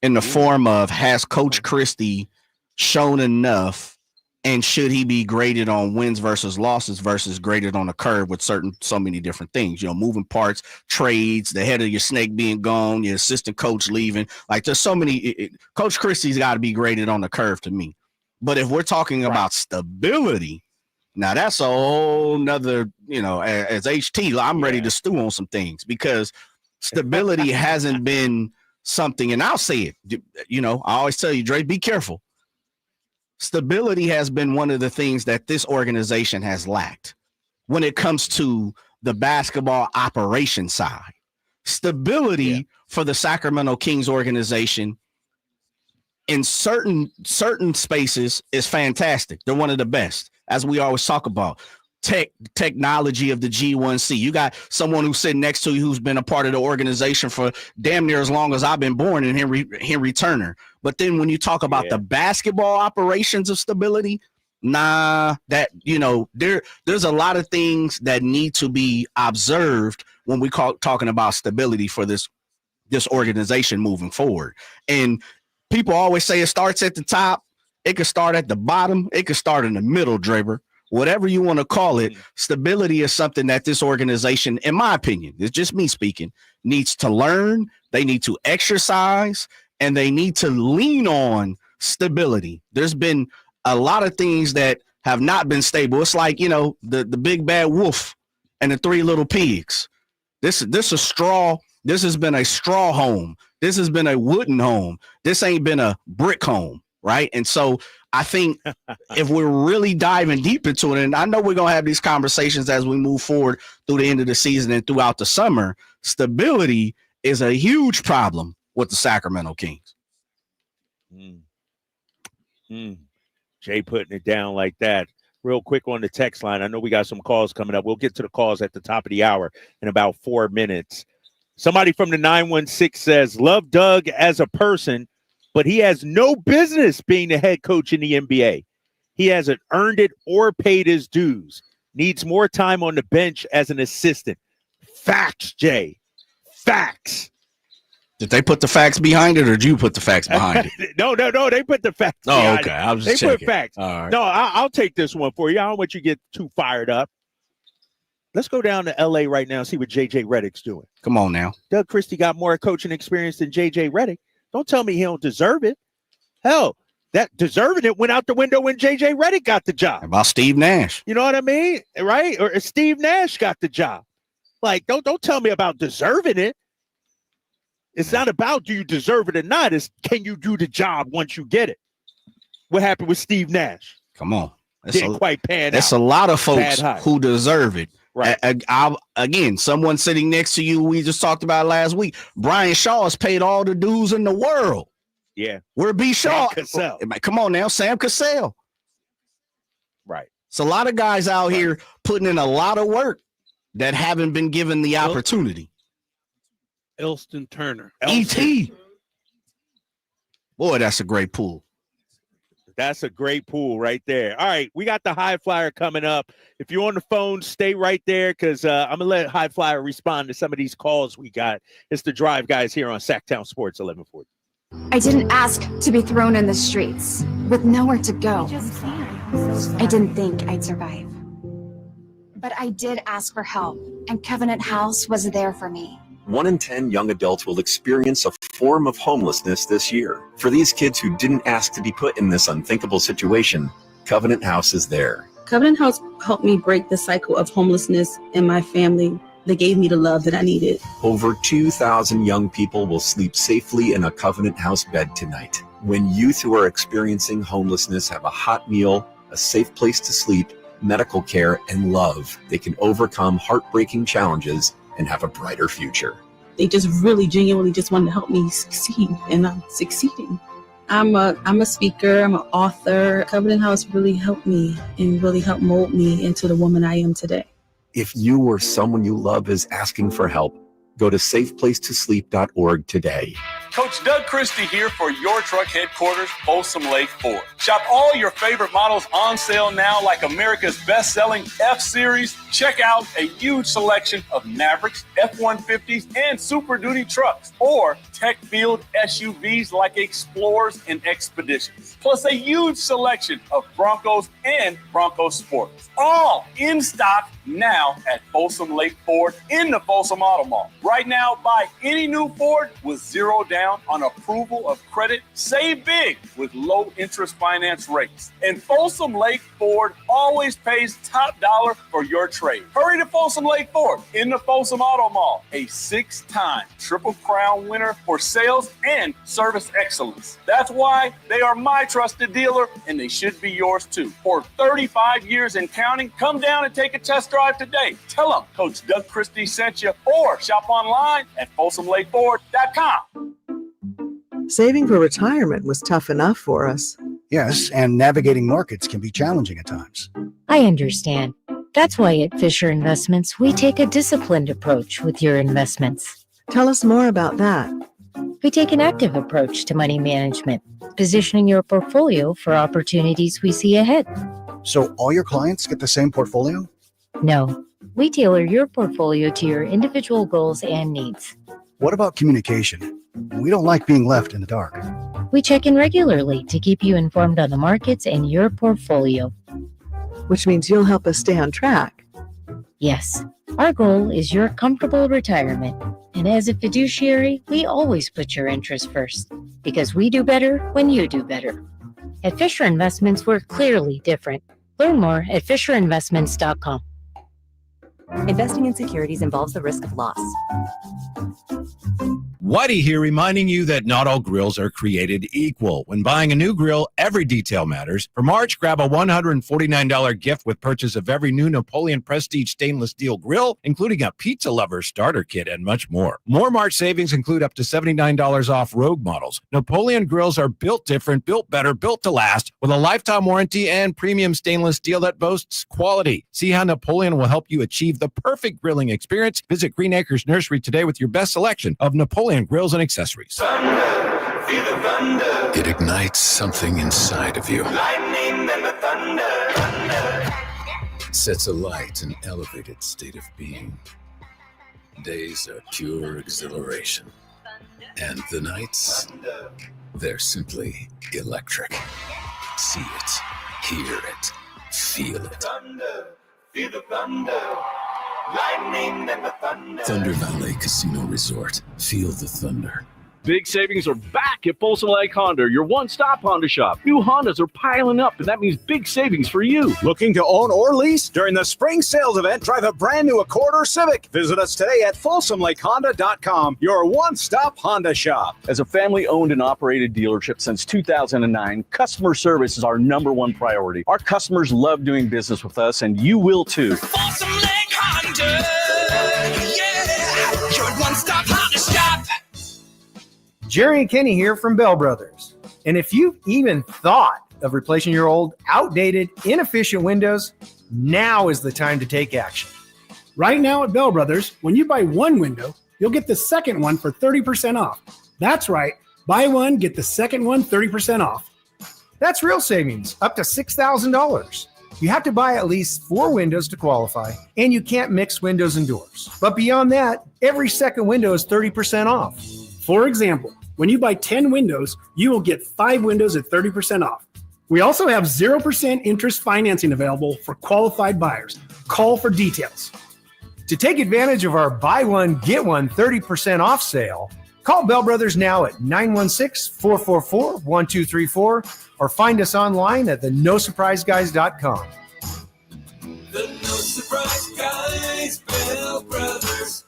In the form of, has Coach Christie shown enough, and should he be graded on wins versus losses versus graded on a curve with so many different things, moving parts, trades, the head of your snake being gone, your assistant coach leaving. Like, there's so many. Coach Christie's got to be graded on the curve to me. But if we're talking about stability, now that's a whole nother, as HT, I'm ready to stew on some things because stability hasn't been something, and I'll say it, I always tell you, Dre, be careful. Stability has been one of the things that this organization has lacked when it comes to the basketball operation side. Stability for the Sacramento Kings organization in certain spaces is fantastic. They're one of the best, as we always talk about. Technology of the G1C. You got someone who's sitting next to you who's been a part of the organization for damn near as long as I've been born, in Henry Turner. But then when you talk about the basketball operations of stability, there's a lot of things that need to be observed when we talking about stability for this organization moving forward. And people always say it starts at the top. It could start at the bottom. It could start in the middle, Draper. Whatever you want to call it, stability is something that this organization, in my opinion, it's just me speaking, needs to learn. They need to exercise, and they need to lean on stability. There's been a lot of things that have not been stable. It's like, the big bad wolf and the 3 little pigs. This is straw. This has been a straw home. This has been a wooden home. This ain't been a brick home, right? And so I think if we're really diving deep into it, and I know we're going to have these conversations as we move forward through the end of the season and throughout the summer, stability is a huge problem with the Sacramento Kings. Jay putting it down like that. Real quick on the text line. I know we got some calls coming up. We'll get to the calls at the top of the hour in about 4 minutes. Somebody from the 916 says, love Doug as a person, but he has no business being the head coach in the NBA. He hasn't earned it or paid his dues. Needs more time on the bench as an assistant. Facts, Jay. Facts. Did they put the facts behind it, or did you put the facts behind it? No. They put the facts behind it. I was just checking. They put facts. All right. No, I'll take this one for you. I don't want you to get too fired up. Let's go down to L.A. right now and see what J.J. Redick's doing. Come on now. Doug Christie got more coaching experience than J.J. Redick. Don't tell me he don't deserve it. Hell, that deserving it went out the window when J.J. Redick got the job. How about Steve Nash? You know what I mean? Right? Or Steve Nash got the job. Like, don't tell me about deserving it. It's not about do you deserve it or not. It's can you do the job once you get it? What happened with Steve Nash? Come on. Didn't quite pan out. That's a lot of folks who deserve it. Right. Again, someone sitting next to you, we just talked about last week, Brian Shaw has paid all the dues in the world. Yeah. Where B. Shaw? Cassell. Come on now, Sam Cassell. Right. It's a lot of guys out here putting in a lot of work that haven't been given the opportunity. Elston Turner. E.T. Boy, that's a great pool. That's a great pool right there. All right, we got the High Flyer coming up. If you're on the phone, stay right there because I'm going to let High Flyer respond to some of these calls we got. It's the Drive Guys here on Sacktown Sports 1140. I didn't ask to be thrown in the streets with nowhere to go. I didn't think I'd survive. But I did ask for help, and Covenant House was there for me. 1 in 10 young adults will experience a form of homelessness this year. For these kids who didn't ask to be put in this unthinkable situation, Covenant House is there. Covenant House helped me break the cycle of homelessness in my family. They gave me the love that I needed. Over 2,000 young people will sleep safely in a Covenant House bed tonight. When youth who are experiencing homelessness have a hot meal, a safe place to sleep, medical care, and love, they can overcome heartbreaking challenges and have a brighter future. They just really genuinely just wanted to help me succeed, and I'm succeeding. I'm a speaker, I'm an author. Covenant House really helped me and really helped mold me into the woman I am today. If you or someone you love is asking for help, go to safeplacetosleep.org today. Coach Doug Christie here for your truck headquarters, Folsom Lake Ford. Shop all your favorite models on sale now, like America's best-selling F-Series. Check out a huge selection of Mavericks, F-150s, and Super Duty trucks, or tech-filled SUVs like Explorers and Expeditions, plus a huge selection of Broncos and Bronco Sports. All in stock now at Folsom Lake Ford in the Folsom Auto Mall. Right now, buy any new Ford with zero down on approval of credit. Save big with low interest finance rates. And Folsom Lake Ford always pays top dollar for your trade. Hurry to Folsom Lake Ford in the Folsom Auto Mall, a 6-time Triple Crown winner for sales and service excellence. That's why they are my trusted dealer, and they should be yours too. For 35 years and counting, come down and take a test drive today. Tell them Coach Doug Christie sent you, or shop online at FolsomLakeFord.com. Saving for retirement was tough enough for us. Yes, and navigating markets can be challenging at times. I understand. That's why at Fisher Investments, we take a disciplined approach with your investments. Tell us more about that. We take an active approach to money management, positioning your portfolio for opportunities we see ahead. So all your clients get the same portfolio? No, we tailor your portfolio to your individual goals and needs. What about communication? We don't like being left in the dark. We check in regularly to keep you informed on the markets and your portfolio. Which means you'll help us stay on track. Yes, our goal is your comfortable retirement. And as a fiduciary, we always put your interests first, because we do better when you do better. At Fisher Investments, we're clearly different. Learn more at FisherInvestments.com. Investing in securities involves the risk of loss. Whitey here, reminding you that not all grills are created equal. When buying a new grill, every detail matters. For March, grab a $149 gift with purchase of every new Napoleon Prestige stainless steel grill, including a pizza lover starter kit and much more. More March savings include up to $79 off Rogue models. Napoleon grills are built different, built better, built to last, with a lifetime warranty and premium stainless steel that boasts quality. See how Napoleon will help you achieve the perfect grilling experience. Visit Green Acres Nursery today with your best selection of Napoleon grills and accessories. Thunder, feel the thunder. It ignites something inside of you. Lightning and the thunder. Sets alight an elevated state of being. Days are pure exhilaration. And the nights, they're simply electric. See it, hear it, feel it. Thunder, feel the thunder. Lightning and the thunder. Thunder Valley Casino Resort. Feel the thunder. Big savings are back at Folsom Lake Honda, your one-stop Honda shop. New Hondas are piling up, and that means big savings for you. Looking to own or lease? During the spring sales event, drive a brand new Accord or Civic. Visit us today at FolsomLakeHonda.com, your one-stop Honda shop. As a family-owned and operated dealership since 2009, customer service is our #1 priority. Our customers love doing business with us, and you will too. Folsom Lake Honda, yeah, your one-stop Honda shop. Jerry and Kenny here from Bell Brothers. And if you've even thought of replacing your old, outdated, inefficient windows, now is the time to take action. Right now at Bell Brothers, when you buy one window, you'll get the second one for 30% off. That's right. Buy one, get the second one 30% off. That's real savings, up to $6,000. You have to buy at least 4 windows to qualify, and you can't mix windows and doors. But beyond that, every second window is 30% off. For example, when you buy 10 windows, you will get 5 windows at 30% off. We also have 0% interest financing available for qualified buyers. Call for details. To take advantage of our buy one, get one 30% off sale, call Bell Brothers now at 916-444-1234 or find us online at thenosurpriseguys.com. These Bell Brothers.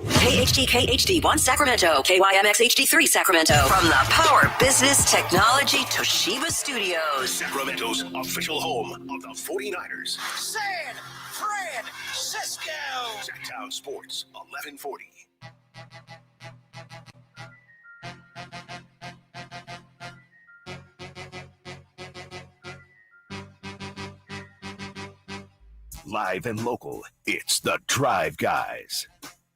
KHD1 Sacramento, KYMX HD3 Sacramento. From the Power Business Technology Toshiba Studios. Sacramento's official home of the 49ers. San Francisco. Sacktown Sports 1140. Live and local, it's the Drive Guys.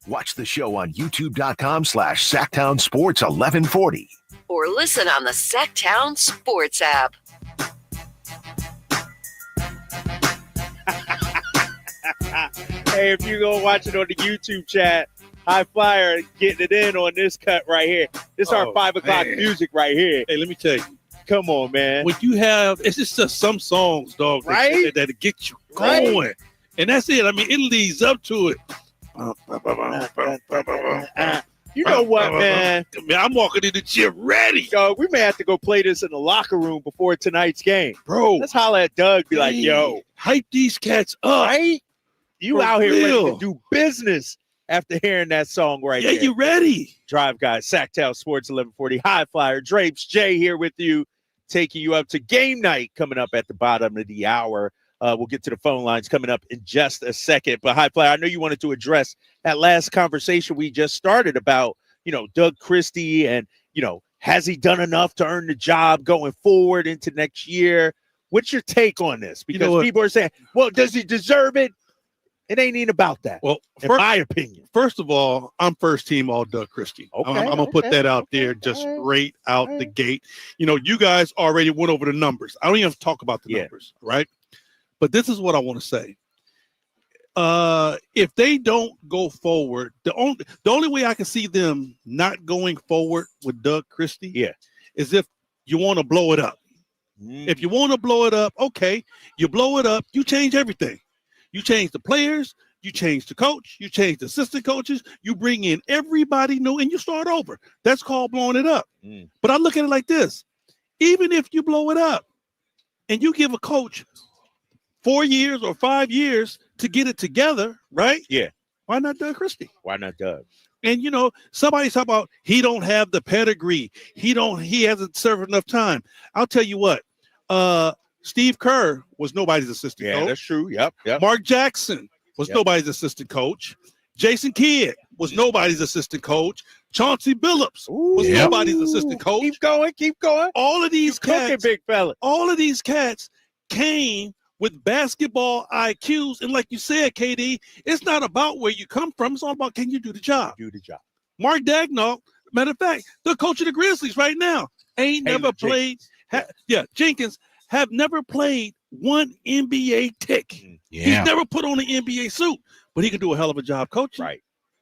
Watch the show on youtube.com/Sacktown Sports 1140. Or listen on the Sacktown Sports app. Hey, if you go watch it on the YouTube chat, High Flyer getting it in on this cut right here. This is our 5 o'clock music right here. Hey, let me tell you. Come on, man. What you have, it's just some songs, dog, Right? that get you going. Right? And that's it. I mean, it leads up to it. You know what, man? I'm walking in the gym ready. Yo, we may have to go play this in the locker room before tonight's game. Bro. Let's holler at Doug, be like, yo. Hype these cats up. Right? You For out here real. ready to do business after hearing that song right there. Yeah, you ready. Drive Guys, Sacktown Sports 1140. High Flyer, Drapes, Jay here with you, taking you up to game night coming up at the bottom of the hour. We'll get to the phone lines coming up in just a second. But High Flyer, I know you wanted to address that last conversation we just started about, Doug Christie and, has he done enough to earn the job going forward into next year? What's your take on this? Because people are saying, well, does he deserve it? It ain't even about that. Well, in my opinion. First of all, I'm first team all Doug Christie. Okay, I'm going to put that out there just straight out the gate. You guys already went over the numbers. I don't even have to talk about the numbers, right? But this is what I want to say. If they don't go forward, the only way I can see them not going forward with Doug Christie is if you want to blow it up. If you want to blow it up, okay, you blow it up, you change everything. You change the players, you change the coach, you change the assistant coaches, you bring in everybody new, and you start over. That's called blowing it up. But I look at it like this. Even if you blow it up and you give a coach 4 years or 5 years to get it together, right? Yeah. Why not Doug Christie? Why not Doug? And somebody's talking about he don't have the pedigree. He hasn't served enough time. I'll tell you what. Steve Kerr was nobody's assistant coach. Yeah, that's true. Yep. Mark Jackson was nobody's assistant coach. Jason Kidd was nobody's assistant coach. Chauncey Billups was nobody's assistant coach. Keep going. All of these cats, big fella. All of these cats came with basketball IQs. And like you said, KD, it's not about where you come from. It's all about, can you do the job? Do the job. Mark Daigneault, matter of fact, the coach of the Grizzlies right now, never played. Jenkins have never played one NBA tick. He's never put on an NBA suit, but he can do a hell of a job coaching.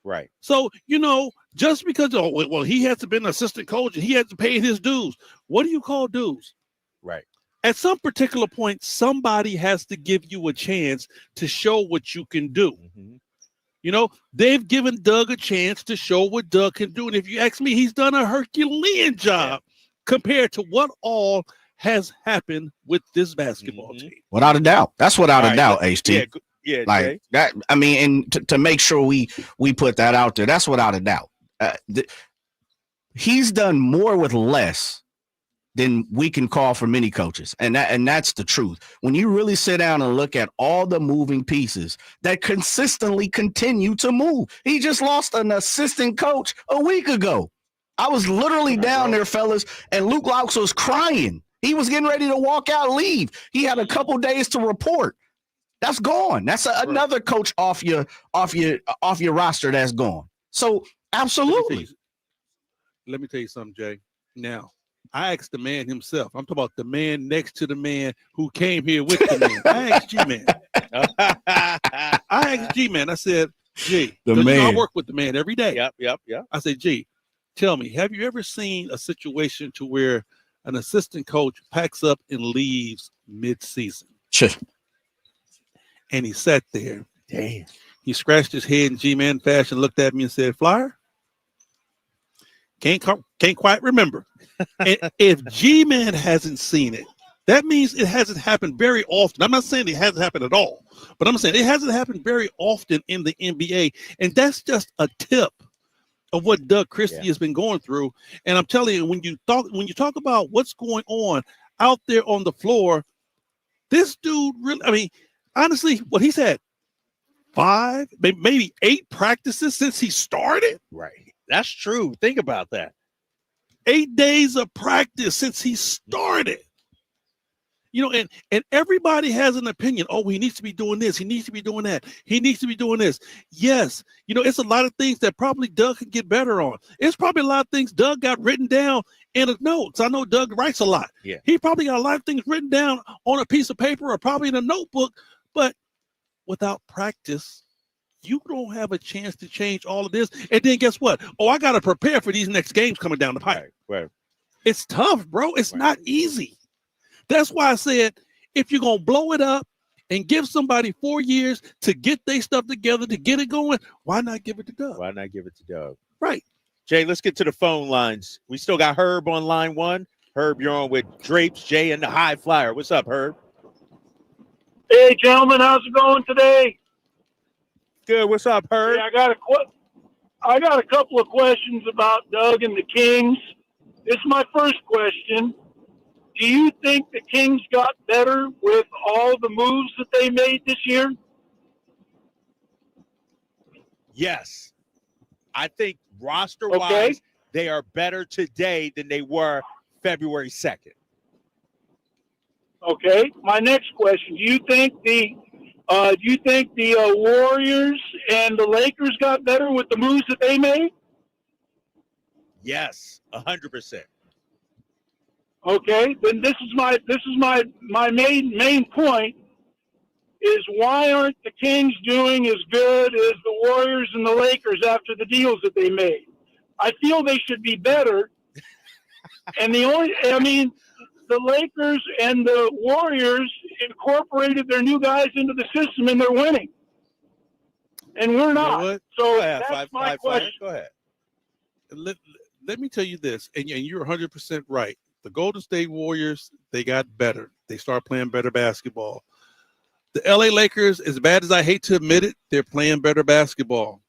Right. So, just because, he hasn't been an assistant coach and he hasn't paid his dues. What do you call dues? Right. At some particular point, somebody has to give you a chance to show what you can do. They've given Doug a chance to show what Doug can do. And if you ask me, he's done a Herculean job compared to what all has happened with this basketball team. Without a doubt. That's without a doubt, HT. Yeah, like Jay. that. I mean, and to make sure we put that out there, that's without a doubt. He's done more with less than we can call for many coaches. And that's the truth. When you really sit down and look at all the moving pieces that consistently continue to move. He just lost an assistant coach a week ago. I was literally down there, fellas, and Luke Laux was crying. He was getting ready to walk out, leave. He had a couple days to report. That's gone. That's another coach off your roster that's gone. So absolutely. Let me tell you something, Jay. Now, I asked the man himself. I'm talking about the man next to the man who came here with the man. I asked G-Man. I asked G-Man. I said, G, I work with the man every day. Yep. I said, G, tell me, have you ever seen a situation to where an assistant coach packs up and leaves mid-season? Sure. And he sat there. Damn. He scratched his head in G-Man fashion, looked at me and said, Flyer? Can't quite remember. And if G-Man hasn't seen it, that means it hasn't happened very often. I'm not saying it hasn't happened at all, but I'm saying it hasn't happened very often in the NBA. And that's just a tip of what Doug Christie has been going through. And I'm telling you, when you talk about what's going on out there on the floor, this dude really, I mean, honestly, what he's had 5, maybe 8 practices since he started. Right. That's true. Think about that. 8 days of practice since he started. You know, and everybody has an opinion. Oh, he needs to be doing this. He needs to be doing that. He needs to be doing this. Yes. You know, it's a lot of things that probably Doug could get better on. It's probably a lot of things Doug got written down in his notes. I know Doug writes a lot. Yeah. He probably got a lot of things written down on a piece of paper or probably in a notebook, but without practice, you don't have a chance to change all of this. And then guess what? Oh, I got to prepare for these next games coming down the pipe. Right. It's tough, bro. It's not easy. That's why I said, if you're going to blow it up and give somebody 4 years to get their stuff together, to get it going, why not give it to Doug? Why not give it to Doug? Right. Jay, let's get to the phone lines. We still got Herb on line 1. Herb, you're on with Drapes, Jay, and the High Flyer. What's up, Herb? Hey, gentlemen, how's it going today? Good. What's up, Herb? Yeah, I got a couple of questions about Doug and the Kings. This is my first question. Do you think the Kings got better with all the moves that they made this year? Yes. I think roster-wise, they are better today than they were February 2nd. Okay. My next question: Do you think the Warriors and the Lakers got better with the moves that they made? Yes, 100%. Okay. Then this is my main point: is why aren't the Kings doing as good as the Warriors and the Lakers after the deals that they made? I feel they should be better. And the Lakers and the Warriors incorporated their new guys into the system, and they're winning. And we're not. So that's my question. Go ahead. Let me tell you this, and you're 100% right. The Golden State Warriors, they got better. They started playing better basketball. The LA Lakers, as bad as I hate to admit it, they're playing better basketball.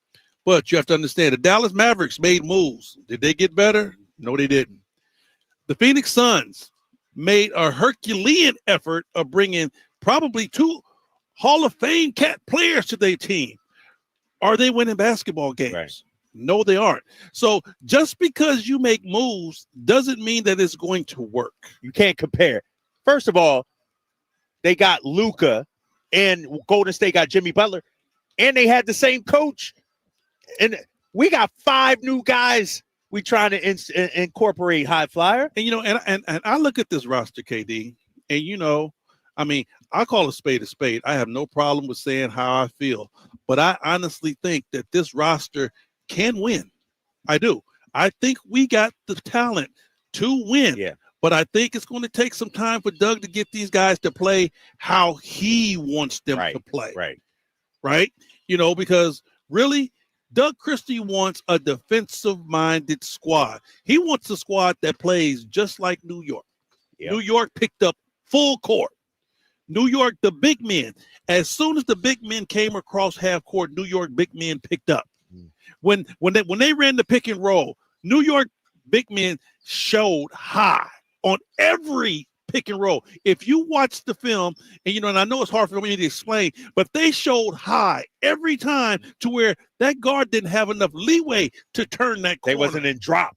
But you have to understand, the Dallas Mavericks made moves. Did they get better? No, they didn't. The Phoenix Suns made a Herculean effort of bringing probably 2 Hall of Fame players to their team. Are they winning basketball games? Right. No, they aren't. So just because you make moves doesn't mean that it's going to work. You can't compare. First of all, they got Luka, and Golden State got Jimmy Butler, and they had the same coach. And we got 5 new guys we trying to incorporate, High Flyer. And, and I look at this roster, KD, and, I call a spade a spade. I have no problem with saying how I feel. But I honestly think that this roster can win. I do. I think we got the talent to win. Yeah. But I think it's going to take some time for Doug to get these guys to play how he wants them to play. Right? Because really, Doug Christie wants a defensive-minded squad. He wants a squad that plays just like New York. Yep. New York picked up full court. New York, the big men. As soon as the big men came across half court, New York big men picked up. When they ran the pick and roll, New York big men showed high on every pick and roll. If you watch the film, and I know it's hard for me to explain, but they showed high every time to where that guard didn't have enough leeway to turn that corner. They wasn't in drop.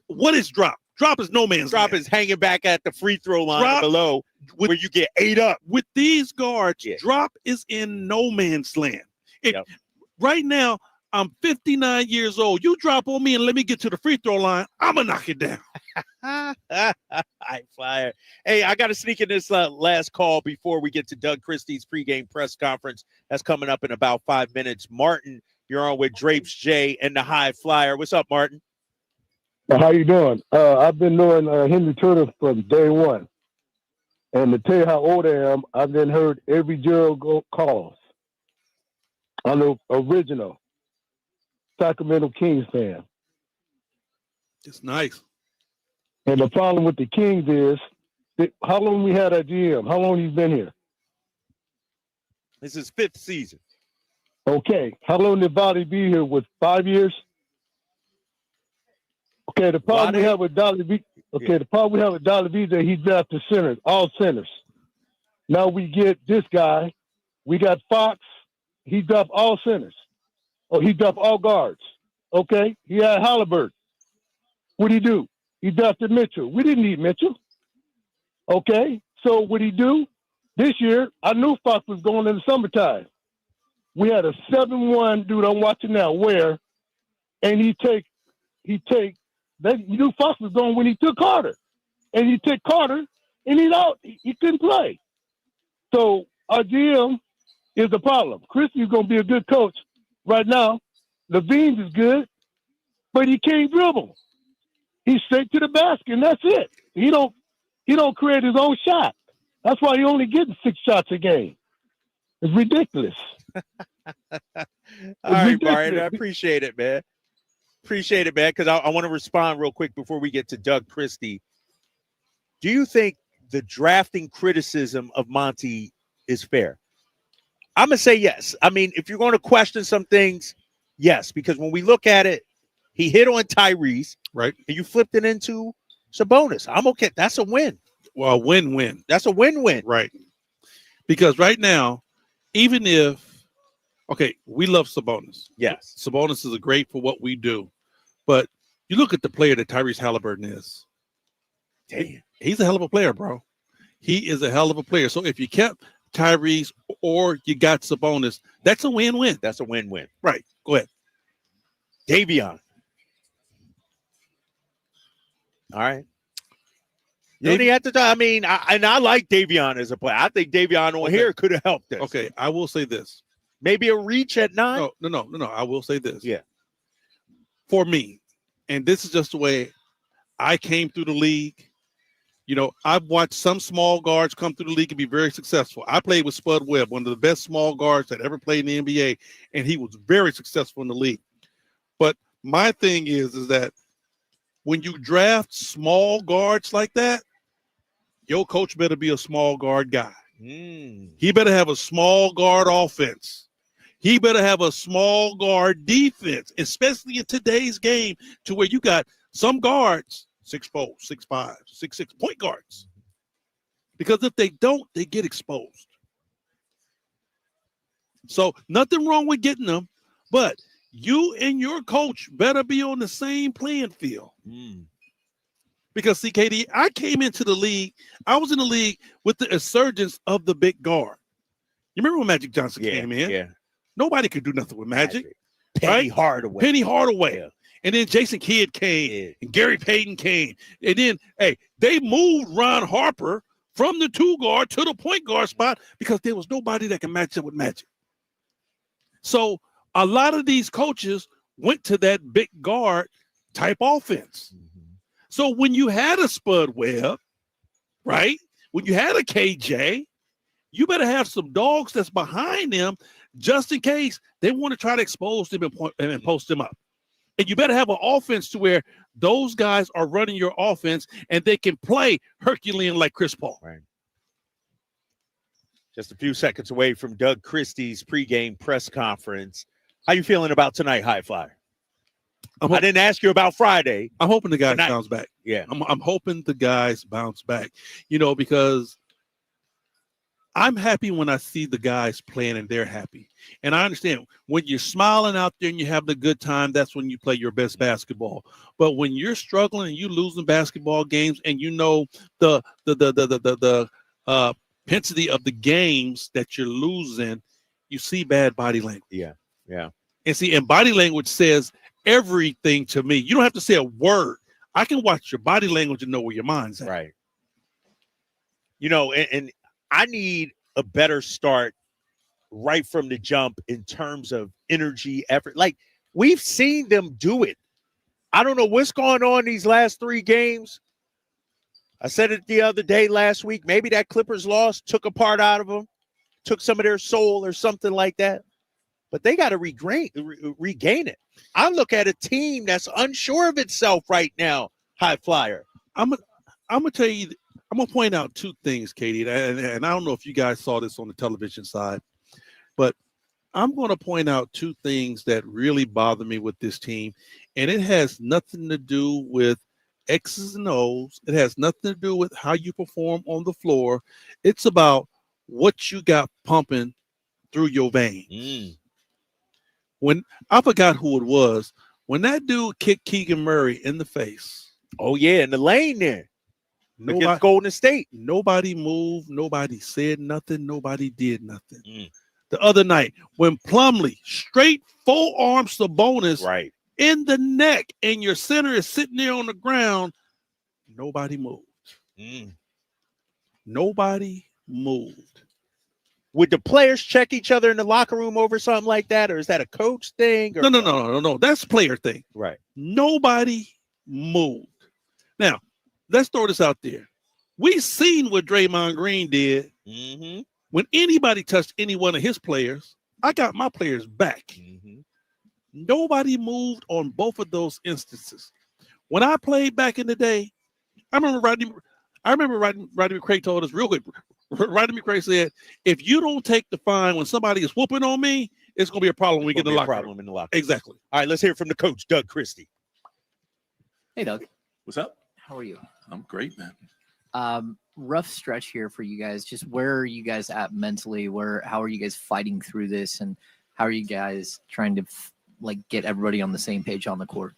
What is drop? Drop is no man's drop land. Is hanging back at the free throw line below where you get 8 up. With these guards, drop is in no man's land. Right now, I'm 59 years old. You drop on me and let me get to the free throw line, I'm going to knock it down. High Flyer. Hey, I got to sneak in this last call before we get to Doug Christie's pregame press conference. That's coming up in about 5 minutes. Martin, you're on with Drapes, Jay, and the High Flyer. What's up, Martin? How you doing? I've been knowing Henry Turner from day one. And to tell you how old I am, I've been heard every Gerald calls. I'm the original Sacramento Kings fan. It's nice. And the problem with the Kings is How long we had our GM? How long he's been here? This is 5th season. Okay. How long did Bobby be here? With 5 years? Okay. The problem we have with Dolly B. Okay. The problem we have with Dolly B is that he drafted centers, all centers. Now we get this guy. We got Fox. He dropped all centers. Oh, he dropped all guards. Okay. He had Halliburton. What'd he do? He drafted Mitchell. We didn't need Mitchell. Okay. So what'd he do? This year, I knew Fox was going in the summertime. We had a 7-1 dude I'm watching now, Ware, and he that you knew Fox was going when he took Carter. And he took Carter and he's out. He couldn't play. So our GM is the problem. Christie's gonna be a good coach right now. Levine's is good, but he can't dribble. He's straight to the basket, and that's it. He don't create his own shot. That's why he only getting 6 shots a game. It's ridiculous. All right, Brian. I appreciate it, man. Appreciate it, man, because I want to respond real quick before we get to Doug Christie. Do you think the drafting criticism of Monty is fair? I'm going to say yes. I mean, if you're going to question some things, yes, because when we look at it, he hit on Tyrese, right? And you flipped it into Sabonis. I'm okay. That's a win. Well, a win-win. That's a win-win. Right. Because right now, even if, okay, we love Sabonis. Yes. Sabonis is great for what we do. But you look at the player that Tyrese Halliburton is. Damn. He's a hell of a player, bro. He is a hell of a player. So if you kept Tyrese or you got Sabonis, that's a win-win. That's a win-win. Right. Go ahead. Davion. All right. You only have to. I mean, I like Davion as a player. I think Davion on here could have helped us. Okay, I will say this. Maybe a reach at 9. No. I will say this. Yeah. For me, and this is just the way I came through the league. You know, I've watched some small guards come through the league and be very successful. I played with Spud Webb, one of the best small guards that ever played in the NBA, and he was very successful in the league. But my thing is that when you draft small guards like that, your coach better be a small guard guy. He better have a small guard offense. He better have a small guard defense, especially in today's game, to where you got some guards, 6'4", 6'5", 6'6", point guards. Because if they don't, they get exposed. So nothing wrong with getting them, but you and your coach better be on the same playing field. Because, see, KD, I came into the league. I was in the league with the insurgence of the big guard. You remember when Magic Johnson came in? Yeah. Nobody could do nothing with Magic. Penny Hardaway. Penny Hardaway. Yeah. And then Jason Kidd came, and Gary Payton came. And then, they moved Ron Harper from the 2 guard to the point guard spot because there was nobody that can match up with Magic. So a lot of these coaches went to that big guard type offense. So when you had a Spud Webb, right, when you had a KJ, you better have some dogs that's behind them just in case they want to try to expose them and post them up. And you better have an offense to where those guys are running your offense and they can play Herculean like Chris Paul. Right. Just a few seconds away from Doug Christie's pregame press conference. How you feeling about tonight, High Flyer? I didn't ask you about Friday. I'm hoping the guys bounce back. Yeah. I'm hoping the guys bounce back, because I'm happy when I see the guys playing and they're happy. And I understand when you're smiling out there and you have the good time, that's when you play your best basketball. But when you're struggling and you losing basketball games and the intensity of the games that you're losing, you see bad body language. Yeah. And body language says everything to me. You don't have to say a word. I can watch your body language and know where your mind's at. Right. And I need a better start right from the jump in terms of energy, effort. Like, we've seen them do it. I don't know what's going on these last 3 games. I said it the other day last week. Maybe that Clippers loss took a part out of them, took some of their soul or something like that. But they got to regain it. I look at a team that's unsure of itself right now, High Flyer. I'm gonna tell you I'm gonna point out two things, Katie, and I don't know if you guys saw this on the television side, but I'm going to point out two things that really bother me with this team, and it has nothing to do with X's and O's. It has nothing to do with how you perform on the floor. It's about what you got pumping through your veins. When I forgot who it was, when that dude kicked Keegan Murray in the face. Oh yeah, in the lane there. Nobody, against Golden State. Nobody moved. Nobody said nothing. Nobody did nothing. The other night, when Plumlee straight forearm Sabonis right in the neck, and your center is sitting there on the ground, nobody moved. Nobody moved. Would the players check each other in the locker room over something like that, or is that a coach thing? Or No. That's a player thing. Right. Nobody moved. Now, let's throw this out there. We seen what Draymond Green did. When anybody touched any one of his players, I got my players back. Nobody moved on both of those instances. When I played back in the day, I remember Rodney McCray told us real quick. Rodney McCray said, if you don't take the fine when somebody is whooping on me, it's going to be a problem when we get in the locker room. In the locker room. Exactly. All right, let's hear from the coach, Doug Christie. Hey, Doug. What's up? How are you? I'm great, man. Rough stretch here for you guys. Just where are you guys at mentally? How are you guys fighting through this, and how are you guys trying to get everybody on the same page on the court?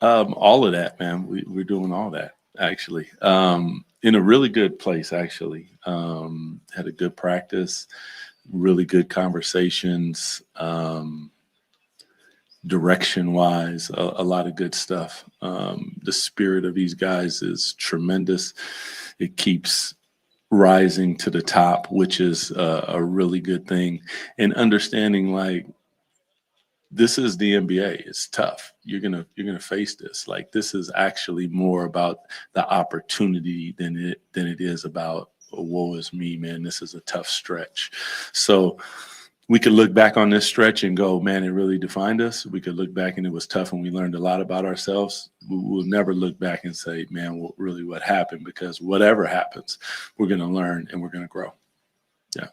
All of that, man. We're doing all that actually. In a really good place, actually. Had a good practice, really good conversations, direction-wise, a lot of good stuff. The spirit of these guys is tremendous. It keeps rising to the top, which is a really good thing. And understanding, this is the NBA. It's tough. You're gonna face this. This is actually more about the opportunity than it is about, oh, woe is me, man. This is a tough stretch. So we could look back on this stretch and go, man, it really defined us. We could look back and it was tough and we learned a lot about ourselves. We'll never look back and say, man, what happened? Because whatever happens, we're gonna learn and we're gonna grow. Yeah.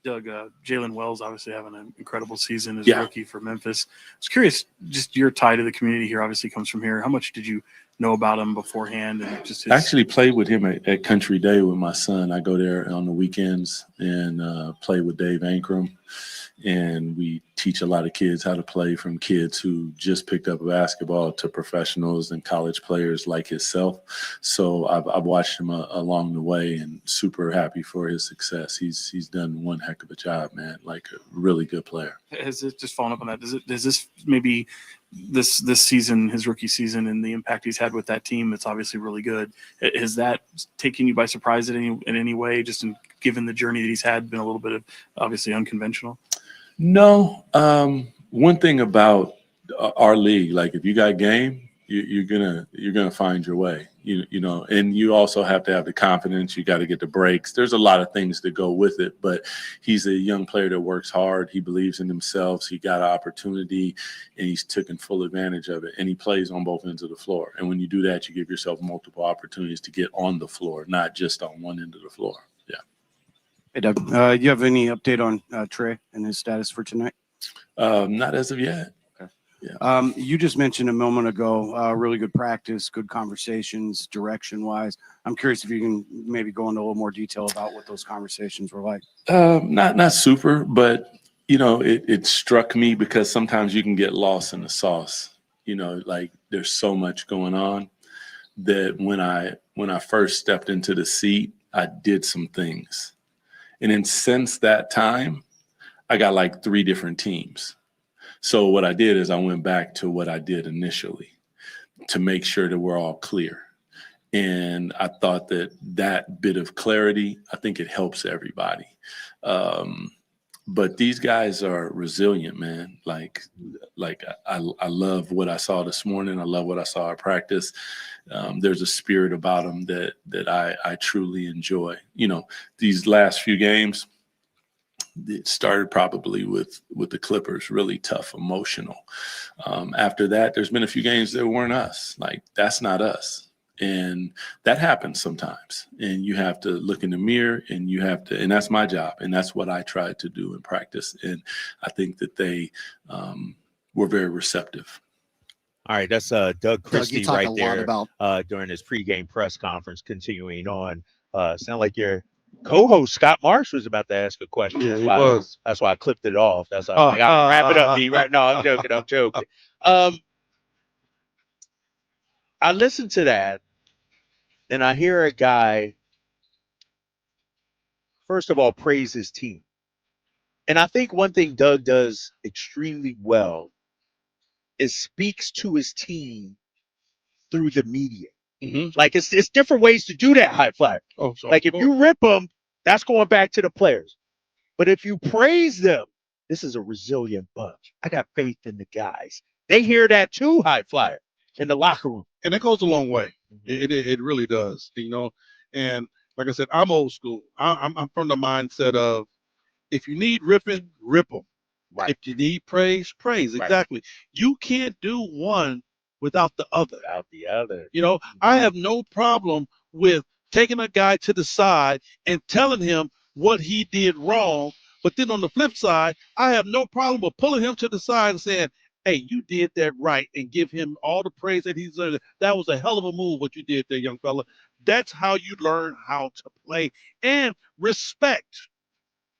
Doug, Jalen Wells obviously having an incredible season as a rookie for Memphis. I was curious, just your tie to the community here obviously comes from here. How much did you know about him beforehand? And just I actually played with him at Country Day with my son. I go there on the weekends and play with Dave Ankrum. And we teach a lot of kids how to play, from kids who just picked up basketball to professionals and college players like himself. So I've watched him along the way, and super happy for his success. He's done one heck of a job, man. A really good player. Has it, just following up on that, does this maybe this season, his rookie season, and the impact he's had with that team, it's obviously really good. Has that taken you by surprise in any way, just given the journey that he's had, been a little bit of obviously unconventional? No. One thing about our league, if you got game, you're gonna find your way. You know, and you also have to have the confidence. You got to get the breaks. There's a lot of things that go with it, but he's a young player that works hard. He believes in himself. He got an opportunity, and he's taken full advantage of it. And he plays on both ends of the floor. And when you do that, you give yourself multiple opportunities to get on the floor, not just on one end of the floor. Yeah. Hey, Doug, you have any update on Trey and his status for tonight? Not as of yet. Okay. Yeah. You just mentioned a moment ago, really good practice, good conversations, direction-wise. I'm curious if you can maybe go into a little more detail about what those conversations were like. Not super, but, it struck me because sometimes you can get lost in the sauce. There's so much going on that when I first stepped into the seat, I did some things. And then since that time, I got 3 different teams. So what I did is I went back to what I did initially to make sure that we're all clear. And I thought that bit of clarity, I think it helps everybody. But these guys are resilient, man. I love what I saw this morning. I love what I saw at practice. There's a spirit about them that I truly enjoy. These last few games, it started probably with the Clippers, really tough, emotional. After that, there's been a few games that weren't us. That's not us. And that happens sometimes. And you have to look in the mirror and and that's my job. And that's what I tried to do in practice. And I think that they were very receptive. All right, that's Doug Christie talk right a lot there about- during his pregame press conference. Continuing on, sound like your co-host Scott Marsh was about to ask a question. Yeah, he was. That's why I clipped it off. That's why I got wrap it up, D. Right? No, I'm joking. I'm joking. I listened to that, and I hear a guy, first of all, praise his team. And I think one thing Doug does extremely well is speaks to his team through the media. Mm-hmm. Like it's different ways to do that, High Flyer. Oh, so like if you rip them, that's going back to the players. But if you praise them, this is a resilient bunch. I got faith in the guys. They hear that too, High Flyer, in the locker room. And it goes a long way. It really does, you know. And like I said, I'm old school. I'm from the mindset of if you need ripping, rip them. Right. If you need praise, praise. Right. Exactly. You can't do one without the other. Without the other. You know, I have no problem with taking a guy to the side and telling him what he did wrong. But then on the flip side, I have no problem with pulling him to the side and saying, hey, you did that right, and give him all the praise that he deserves. That was a hell of a move, what you did there, young fella. That's how you learn how to play and respect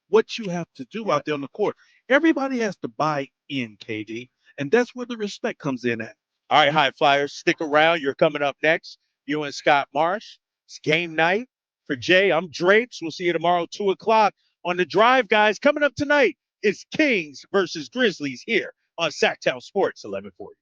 what you have to do out there on the court. Everybody has to buy in, KD, and that's where the respect comes in at. All right, High Flyers, stick around. You're coming up next. You and Scott Marsh. It's game night. For Jay, I'm Drapes. We'll see you tomorrow, 2 o'clock on The Drive, guys. Coming up tonight, it's Kings versus Grizzlies here on Sacktown Sports 1140.